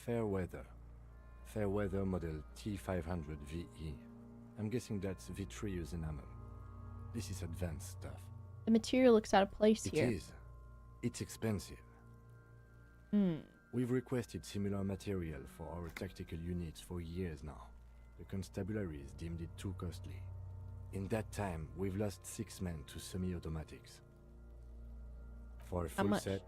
Fairweather. Fairweather model T500 VE. I'm guessing that's vitreous enamel. This is advanced stuff. The material looks out of place It here. is. It's expensive. Hmm. We've requested similar material for our tactical units for years now. The constabularies deemed it too costly. In that time, we've lost 6 men to semi-automatics. For a How full much? set,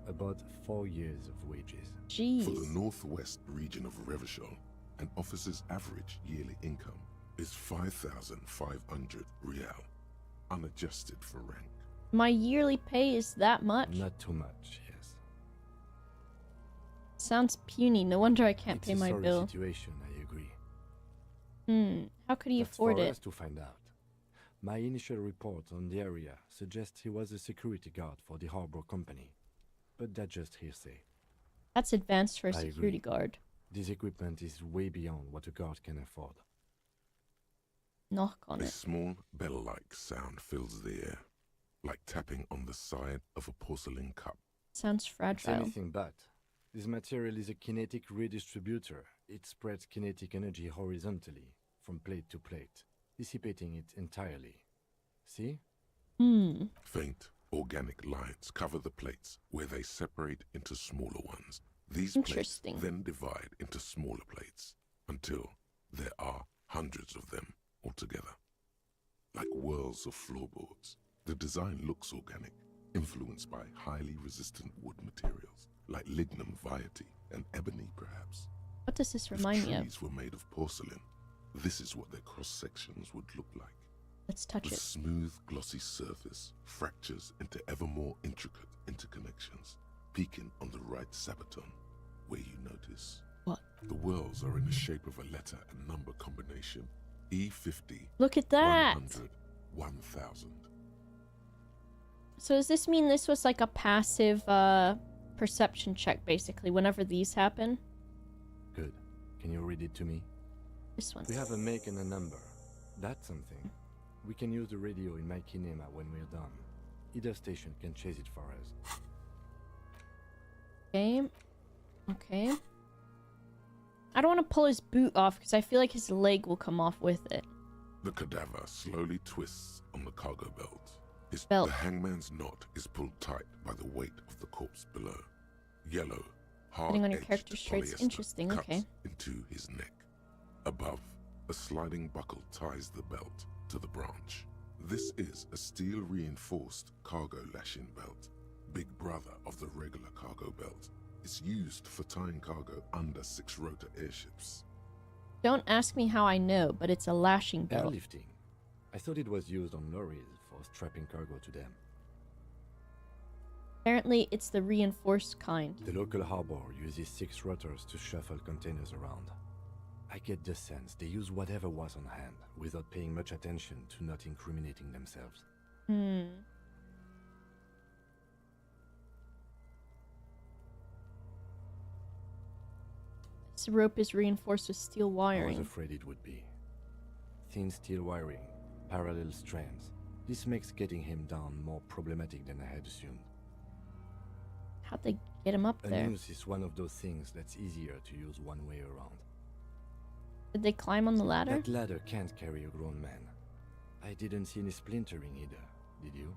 about 4 years of wages. Jeez. For the northwest region of Revachol, an officer's average yearly income is 5,500 real, unadjusted for rank. My yearly pay is that much? Not too much, yes. Sounds puny. No wonder I can't It's pay a my sorry bill. situation, I agree. How could he That's afford for it? us to find out. My initial report on the area suggests he was a security guard for the harbor company, but that's just hearsay. That's advanced for a I security agree. guard. This equipment is way beyond what a guard can afford. Knock on A it. small bell-like sound fills the air, like tapping on the side of a porcelain cup. Sounds It's fragile. anything but. This material is a kinetic redistributor. It spreads kinetic energy horizontally, from plate to plate, dissipating it entirely. See? Faint, organic lines cover the plates where they separate into smaller ones. These Interesting. plates then divide into smaller plates until there are hundreds of them altogether. Like whirls of floorboards. The design looks organic, influenced by highly resistant wood materials, like lignum vitae and ebony perhaps. What does this If remind me of? trees were made of porcelain, this is what their cross-sections would look like. Let's touch The it. smooth, glossy surface fractures into ever more intricate interconnections, peaking on the right sabaton, where you notice. What? The whirls are in the shape of a letter and number combination. E50. Look at that! 100, 1000. So does this mean this was like a passive perception check, basically, whenever these happen? Good. Can you read it to me? This one. We have a make and a number. That's something. We can use the radio in my kinema when we're done. Either station can chase it for us. Okay. Okay. I don't want to pull his boot off because I feel like his leg will come off with it. The cadaver slowly twists on the cargo belt. Belt. The hangman's knot is pulled tight by the weight of the corpse below. Yellow, Depending on your hard-edged character's traits. polyester Interesting, cuts okay. into his neck. Above, a sliding buckle ties the belt to the branch. This is a steel-reinforced cargo lashing belt, big brother of the regular cargo belt. It's used for tying cargo under 6-rotor airships. Don't ask me how I know, but it's a lashing belt. Airlifting. I thought it was used on lorries for strapping cargo to them. Apparently, it's the reinforced kind. The local harbor uses 6 rotors to shuffle containers around. I get the sense they use whatever was on hand, without paying much attention to not incriminating themselves. This rope is reinforced with steel I was wiring. afraid it would be. Thin steel wiring, parallel strands. This makes getting him down more problematic than I had assumed. How'd they get him up A there? noose is one of those things that's easier to use one way around. Did they climb on the ladder? That ladder can't carry a grown man. I didn't see any splintering either, did you?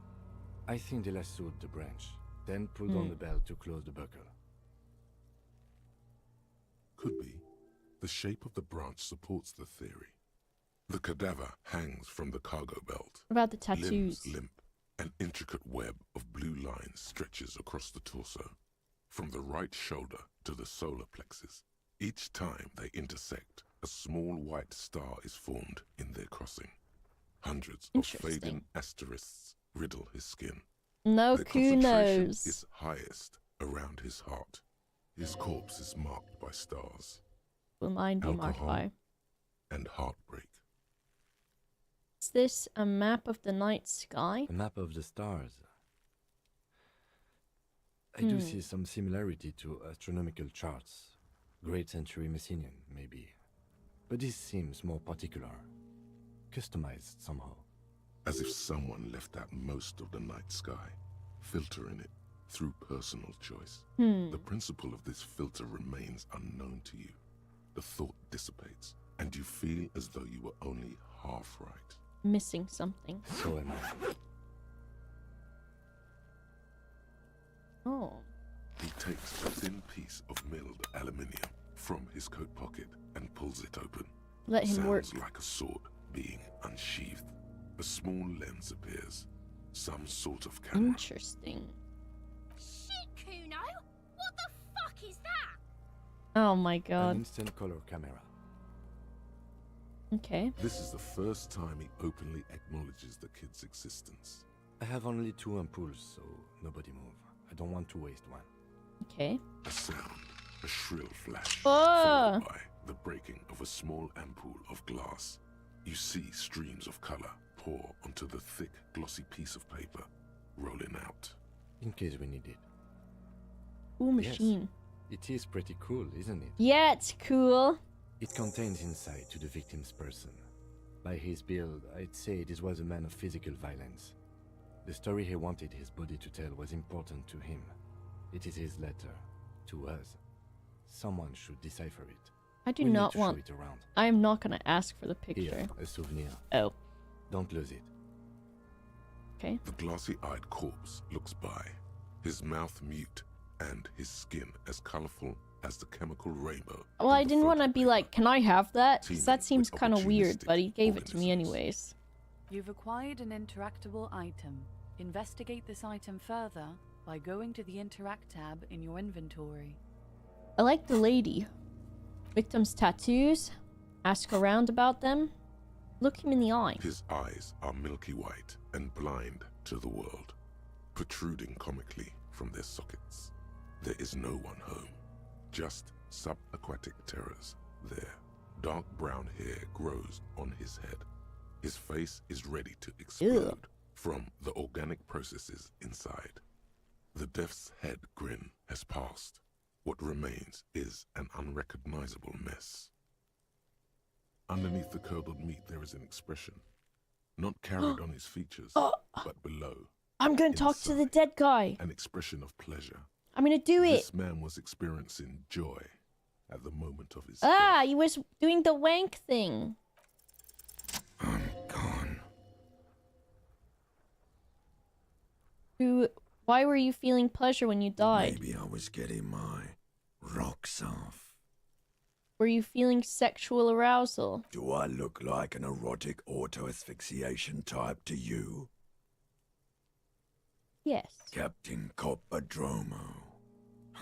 I think they lassoed the branch, then pulled on the belt to close the buckle. Could be. The shape of the branch supports the theory. The cadaver hangs from the cargo belt. What about the tattoos? Limbs limp. An intricate web of blue lines stretches across the torso, from the right shoulder to the solar plexus. Each time they intersect, a small white star is formed in their crossing. Hundreds of fading asterisks riddle his skin. No Their concentration kunos. is highest around his heart. His corpse is marked by stars. Will mine be marked Alcohol by? and heartbreak. Is this a map of the night sky? A map of the stars. I do see some similarity to astronomical charts. Great Century Messinian, maybe. But this seems more particular. Customized somehow. As if someone left out most of the night sky, filtering it through personal choice. The principle of this filter remains unknown to you. The thought dissipates, and you feel as though you were only half right. Missing something. So am I. Oh. He takes a thin piece of milled aluminium from his coat pocket and pulls it open. Let him Sounds work. like a sword being unsheathed. A small lens appears. Some sort of camera. Interesting. Shit, Kuno! What the fuck is that? Oh my An god. instant color camera. Okay. This is the first time he openly acknowledges the kid's existence. I have only 2 ampoules, so nobody move. I don't want to waste one. Okay. A sound, a shrill flash, Oh! followed by the breaking of a small ampoule of glass. You see streams of color pour onto the thick, glossy piece of paper, rolling out. In case we need it. Cool machine. Yes, it is pretty cool, isn't it? Yeah, it's cool. It contains insight to the victim's person. By his build, I'd say this was a man of physical violence. The story he wanted his body to tell was important to him. It is his letter. To us. Someone should decipher it. I do We need not to want. show it around. I am not gonna ask for the picture. Here, a souvenir. Oh. Don't lose it. Okay. The glossy-eyed corpse looks by, his mouth mute and his skin as colorful as the chemical rainbow. Well, I didn't want to be like, can I have that? Because that Teeming seems with kind of weird, opportunistic but he gave it to me anyways. You've acquired an interactable item. Investigate this item further by going to the Interact tab in your inventory. I like the lady. Victim's tattoos. Ask around about them. Look him in the eye. His eyes are milky white and blind to the world, protruding comically from their sockets. There is no one home, just subaquatic terrors there. Dark brown hair grows on his head. His face is ready to explode from the organic processes inside. The death's head grin has passed. What remains is an unrecognizable mess. Underneath the curdled meat there is an expression, not carried on his features, but below. I'm gonna talk to the dead guy. An expression of pleasure. I'm gonna do it. This man was experiencing joy at the moment of his Ah, he was doing the wank thing. I'm gone. Why were you feeling pleasure when you died? Maybe I was getting my rocks off. Were you feeling sexual arousal? Do I look like an erotic auto-asphyxiation type to you? Yes. Captain Coppodromo,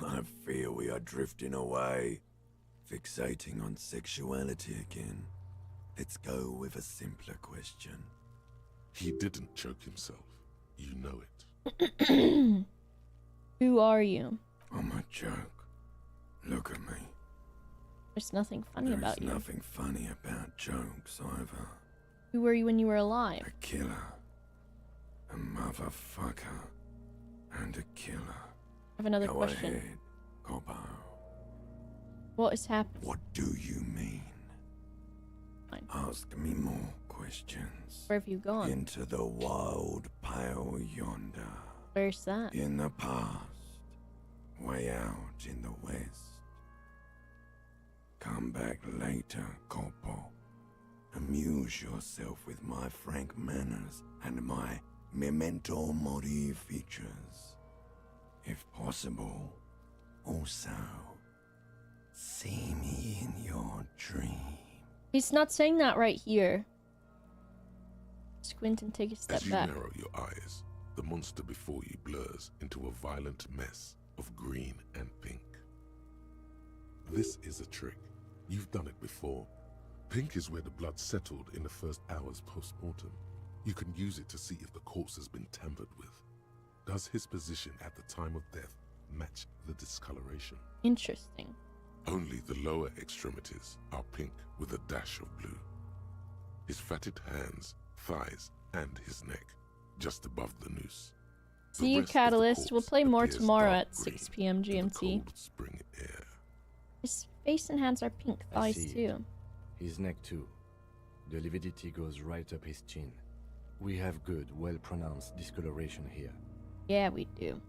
I fear we are drifting away, fixating on sexuality again. Let's go with a simpler question. He didn't choke himself. You know it. Who are you? I'm a joke. Look at me. There's nothing funny about you. There's nothing funny about jokes either. Who were you when you were alive? A killer. A motherfucker. And a killer. I have another Go question. ahead, Coppo. What is happening? What do you mean? Fine. Ask me more questions. Where have you gone? Into the wild pale yonder. Where's that? In the past. Way out in the west. Come back later, Corpo. Amuse yourself with my frank manners and my memento mori features. If possible, also see me in your dream. He's not saying that right here. Squint and take a step As you back. narrow your eyes, the monster before you blurs into a violent mess of green and pink. This is a trick. You've done it before. Pink is where the blood settled in the first hours post-mortem. You can use it to see if the corpse has been tampered with. Does his position at the time of death match the discoloration? Interesting. Only the lower extremities are pink with a dash of blue. His fatted hands, thighs, and his neck, just above the noose. See you, Catalyst. We'll play more tomorrow at 6 p.m. GMT. Spring air. His face and hands are pink thighs too. His neck too. The lividity goes right up his chin. We have good, well-pronounced discoloration here. Yeah, we do.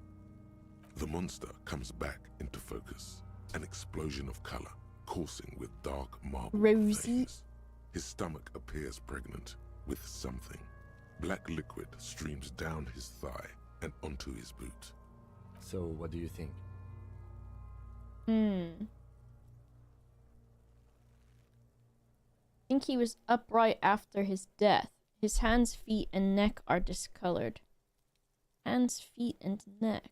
The monster comes back into focus. An explosion of color, coursing with dark marble Rosy. veins. His stomach appears pregnant with something. Black liquid streams down his thigh and onto his boot. So, what do you think? I think he was upright after his death. His hands, feet, and neck are discolored. Hands, feet, and neck.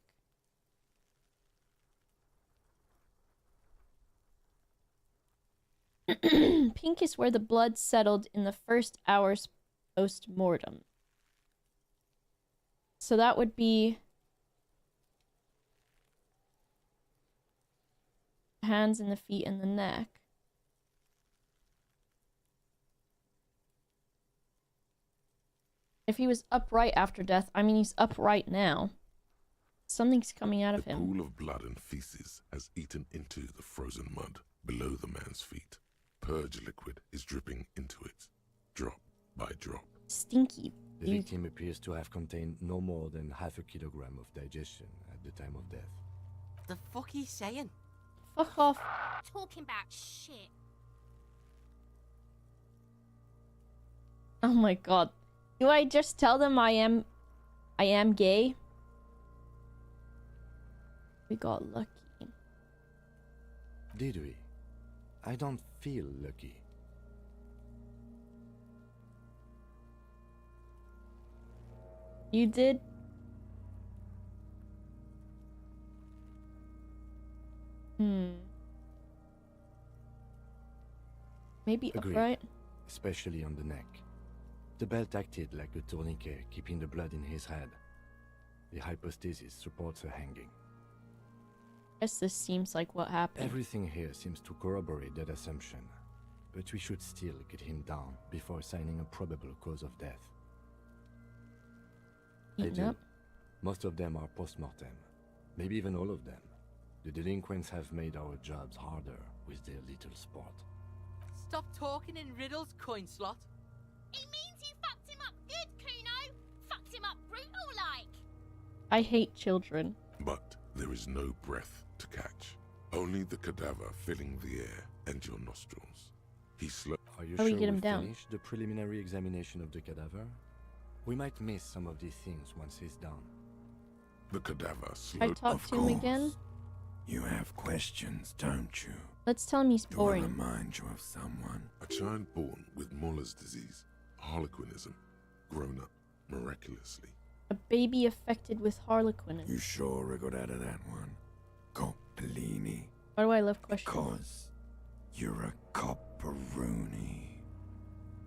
Pink is where the blood settled in the first hours post-mortem. So that would be the hands and the feet and the neck. If he was upright after death, I mean, he's upright now. Something's coming out of him. The pool of blood and feces has eaten into the frozen mud below the man's feet. Purge liquid is dripping into it, drop by drop. Stinky. The victim appears to have contained no more than half a kilogram of digestion at the time of death. The fuck he's saying? Fuck off. Talking about shit. Oh my god. Do I just tell them I am gay? We got lucky. Did we? I don't feel lucky. You did? Maybe Agreed. upright? Especially on the neck. The belt acted like a tourniquet, keeping the blood in his head. The hypostasis supports a hanging. Guess this seems like what happened. Everything here seems to corroborate that assumption, but we should still get him down before assigning a probable cause of death. Eaten up? Most of them are post-mortem, maybe even all of them. The delinquents have made our jobs harder with their little sport. Stop talking in riddles, coin slot. It means you fucked him up good, Kuno. Fucked him up brutal like. I hate children. But there is no breath to catch. Only the cadaver filling the air and your nostrils. He Are you How do we sure get him we've down? finished the preliminary examination of the cadaver? We might miss some of these things once he's down. The cadaver I slowly. talk to him again? You have questions, don't you? Let's tell him he's Do I boring. remind you of someone? A child born with Muller's disease, harlequinism, grown up miraculously. A baby affected with harlequinism. You sure wriggled out of that one? Coppolini. Why do I love questions? Because you're a copperoonie.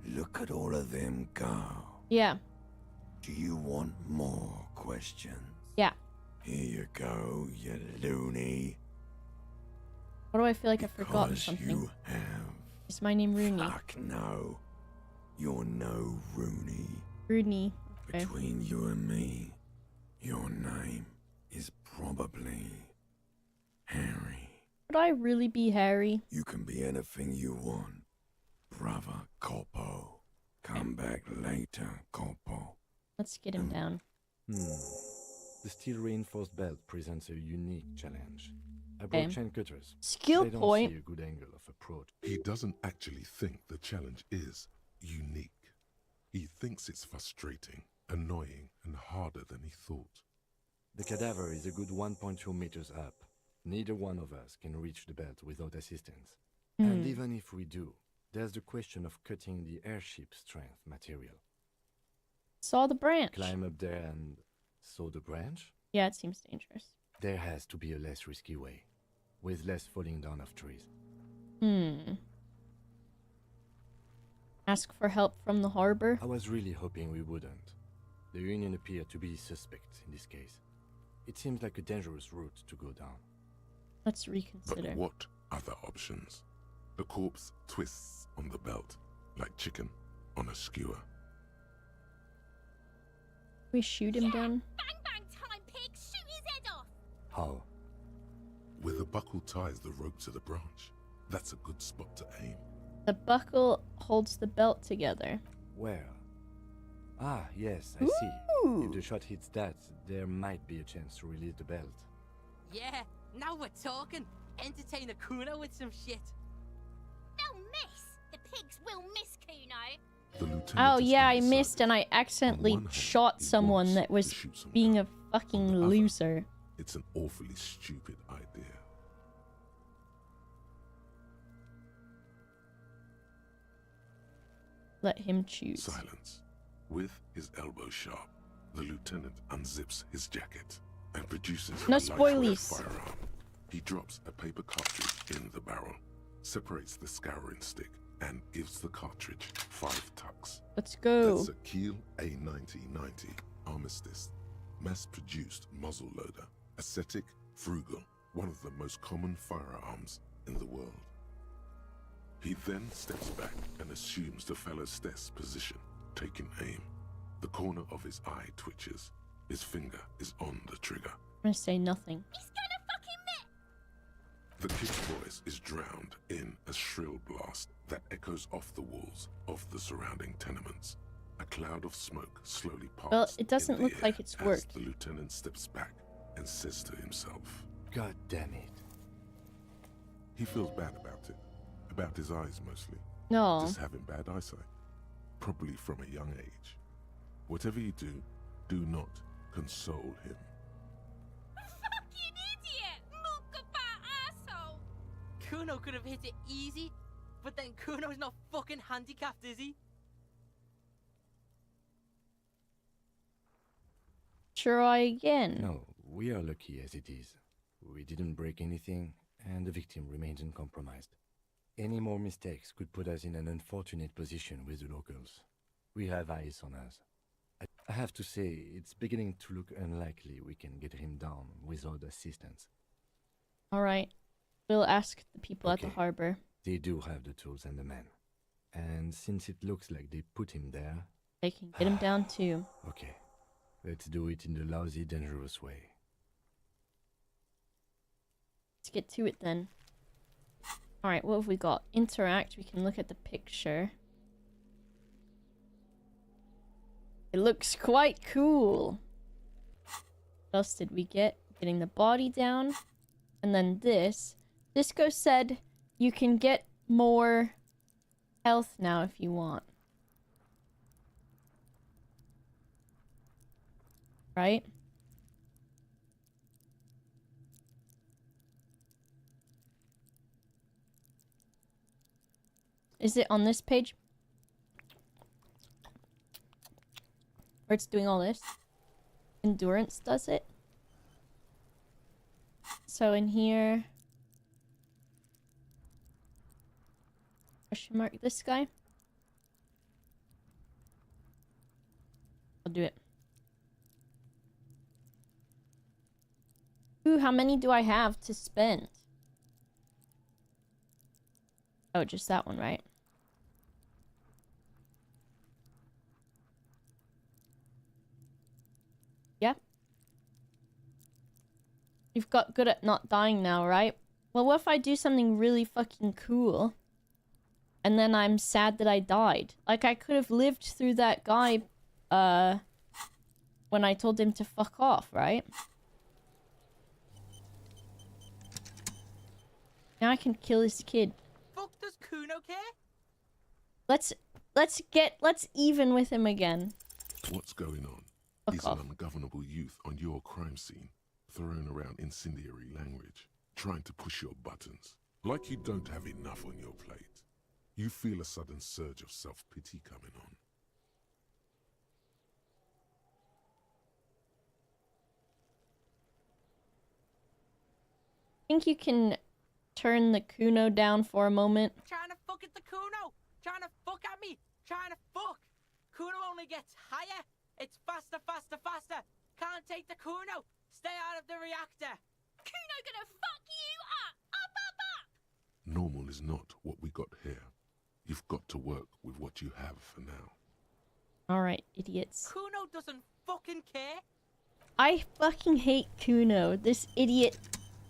Look at all of them go. Yeah. Do you want more questions? Yeah. Here you go, you loony. Why do I feel like I've forgotten Because something? you have. Is my name Rooney? Fuck no. You're no Rooney. Rooney. Okay. Between you and me, your name is probably Harry. Would I really be Harry? You can be anything you want, brother Corpo. Come back later, Corpo. Let's get him down. The steel-reinforced belt presents a unique challenge. I Okay. brought chain cutters. Skill They don't point. see a good angle of approach. He doesn't actually think the challenge is unique. He thinks it's frustrating, annoying, and harder than he thought. The cadaver is a good 1.2 meters up. Neither one of us can reach the belt without assistance. And even if we do, there's the question of cutting the airship strength material. Saw the branch. Climb up there and saw the branch? Yeah, it seems dangerous. There has to be a less risky way, with less falling down of trees. Ask for help from the harbor? I was really hoping we wouldn't. The Union appear to be suspect in this case. It seems like a dangerous route to go down. Let's reconsider. But what other options? The corpse twists on the belt, like chicken on a skewer. We shoot him down? Bang bang time, pig! Shoot his head off! How? Where the buckle ties the rope to the branch. That's a good spot to aim. The buckle holds the belt together. Where? Ah, yes, I see. If the shot hits that, there might be a chance to release the belt. Yeah, now we're talking. Entertain the Kuno with some shit. They'll miss! The pigs will miss Kuno! The lieutenant Oh is yeah, I undecided. missed and I accidentally On one hand, shot he someone wants that to was shoot some being guy. a fucking On the other, loser. It's an awfully stupid idea. Let him choose. Silence. With his elbow sharp, the lieutenant unzips his jacket and produces No a lightweight spoilies. firearm. He drops a paper cartridge in the barrel, separates the scouring stick, and gives the cartridge 5 tucks. Let's go. That's a Kiel A9090 Armistice, mass-produced muzzle loader, ascetic, frugal, one of the most common firearms in the world. He then steps back and assumes the fellow's desk position, taking aim. The corner of his eye twitches. His finger is on the trigger. I'm gonna say nothing. He's gonna fucking miss! The kid's voice is drowned in a shrill blast that echoes off the walls of the surrounding tenements. A cloud of smoke slowly parts. Well, it doesn't in the look like air it's as worked. The lieutenant steps back and says to himself, God damn it. he feels bad about it. About his eyes mostly. No. Just having bad eyesight. Probably from a young age. Whatever you do, do not console him. Fucking idiot! Mookaba asshole! Kuno could have hit it easy, but then Kuno's not fucking handicapped, is he? Try again. No, we are lucky as it is. We didn't break anything, and the victim remains uncompromised. Any more mistakes could put us in an unfortunate position with the locals. We have eyes on us. I have to say, it's beginning to look unlikely we can get him down without assistance. Alright. We'll ask the people at the Okay. harbor. They do have the tools and the men. And since it looks like they put him there... They can get him down too. Okay. Let's do it in the lousy, dangerous way. Let's get to it then. Alright, what have we got? Interact, we can look at the picture. It looks quite cool. What else did we get? Getting the body down. And then this. Disco said you can get more health now if you want. Right? Is it on this page? Where it's doing all this? Endurance does it? So in here... Question mark this guy? I'll do it. Ooh, how many do I have to spend? Oh, just that one, right? Yeah. You've got good at not dying now, right? Well, what if I do something really fucking cool? And then I'm sad that I died. Like, I could have lived through that guy, when I told him to fuck off, right? Now I can kill this kid. Fuck does Kuno care? Let's even with him again. What's going on? Fuck He's off. an ungovernable youth on your crime scene, throwing around incendiary language, trying to push your buttons. Like you don't have enough on your plate. You feel a sudden surge of self-pity coming on. Think you can turn the Kuno down for a moment? Trying to fuck at the Kuno! Trying to fuck at me! trying to fuck. Kuno only gets higher. It's faster, faster, faster. Can't take the Kuno. Stay out of the reactor. Kuno gonna fuck you up! Up, up, up! Normal is not what we got here. You've got to work with what you have for now. Alright, idiots. Kuno doesn't fucking care. I fucking hate Kuno, this idiot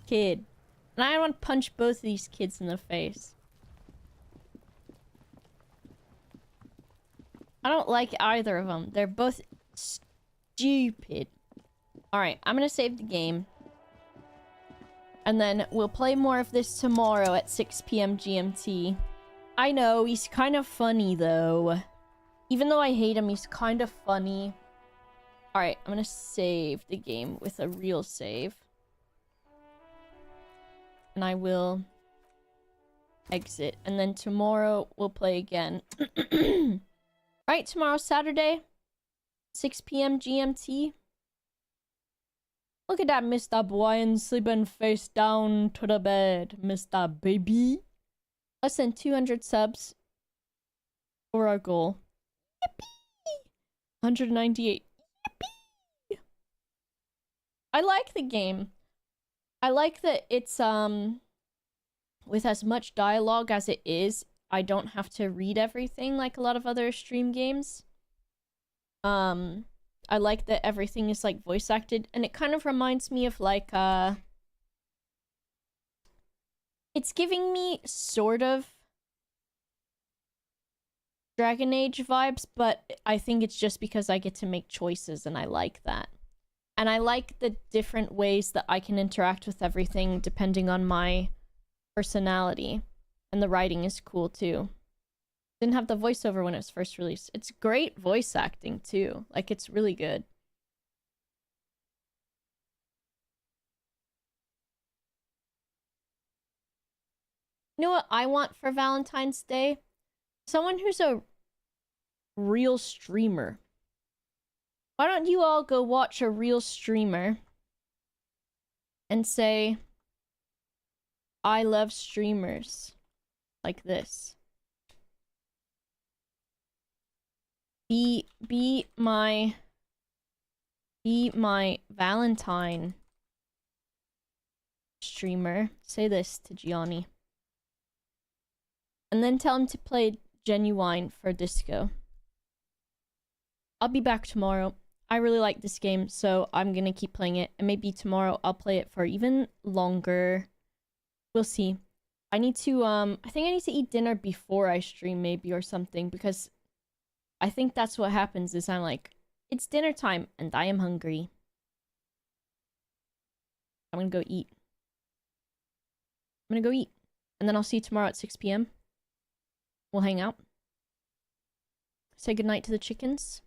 kid. And I want to punch both of these kids in the face. I don't like either of them. They're both stupid. Alright, I'm gonna save the game. And then we'll play more of this tomorrow at 6 p.m. GMT. I know, he's kind of funny though. Even though I hate him, he's kind of funny. Alright, I'm gonna save the game with a real save. And I will exit. And then tomorrow we'll play again. Alright, tomorrow Saturday, 6 p.m. GMT. Look at that Mr. Brian sleeping face down to the bed, Mr. Baby. Less than 200 subs for our goal. Yippee! 198. Yippee! I like the game. I like that it's, with as much dialogue as it is, I don't have to read everything like a lot of other stream games. I like that everything is, like, voice acted, and it kind of reminds me of, like, it's giving me sort of Dragon Age vibes, but I think it's just because I get to make choices, and I like that. And I like the different ways that I can interact with everything depending on my personality. And the writing is cool, too. Didn't have the voiceover when it was first released. It's great voice acting, too. Like, it's really good. You know what I want for Valentine's Day? Someone who's a real streamer. Why don't you all go watch a real streamer and say, I love streamers. Like this. Be my Valentine streamer. Say this to Gianni. And then tell him to play Genuine for Disco. I'll be back tomorrow. I really like this game, so I'm gonna keep playing it. And maybe tomorrow I'll play it for even longer. We'll see. I need to, I think I need to eat dinner before I stream, maybe, or something, because I think that's what happens, is I'm like, it's dinner time, and I am hungry. I'm gonna go eat. I'm gonna go eat. And then I'll see you tomorrow at 6 p.m. We'll hang out. Say goodnight to the chickens.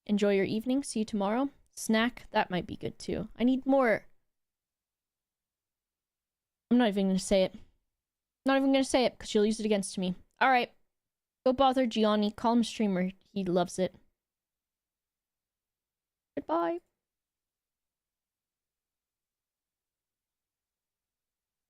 Enjoy your evening. See you tomorrow. Snack, that might be good too. I need more. I'm not even gonna say it. Not even gonna say it, because she'll use it against me. Alright. Go bother Gianni. Call him streamer. He loves it. Goodbye.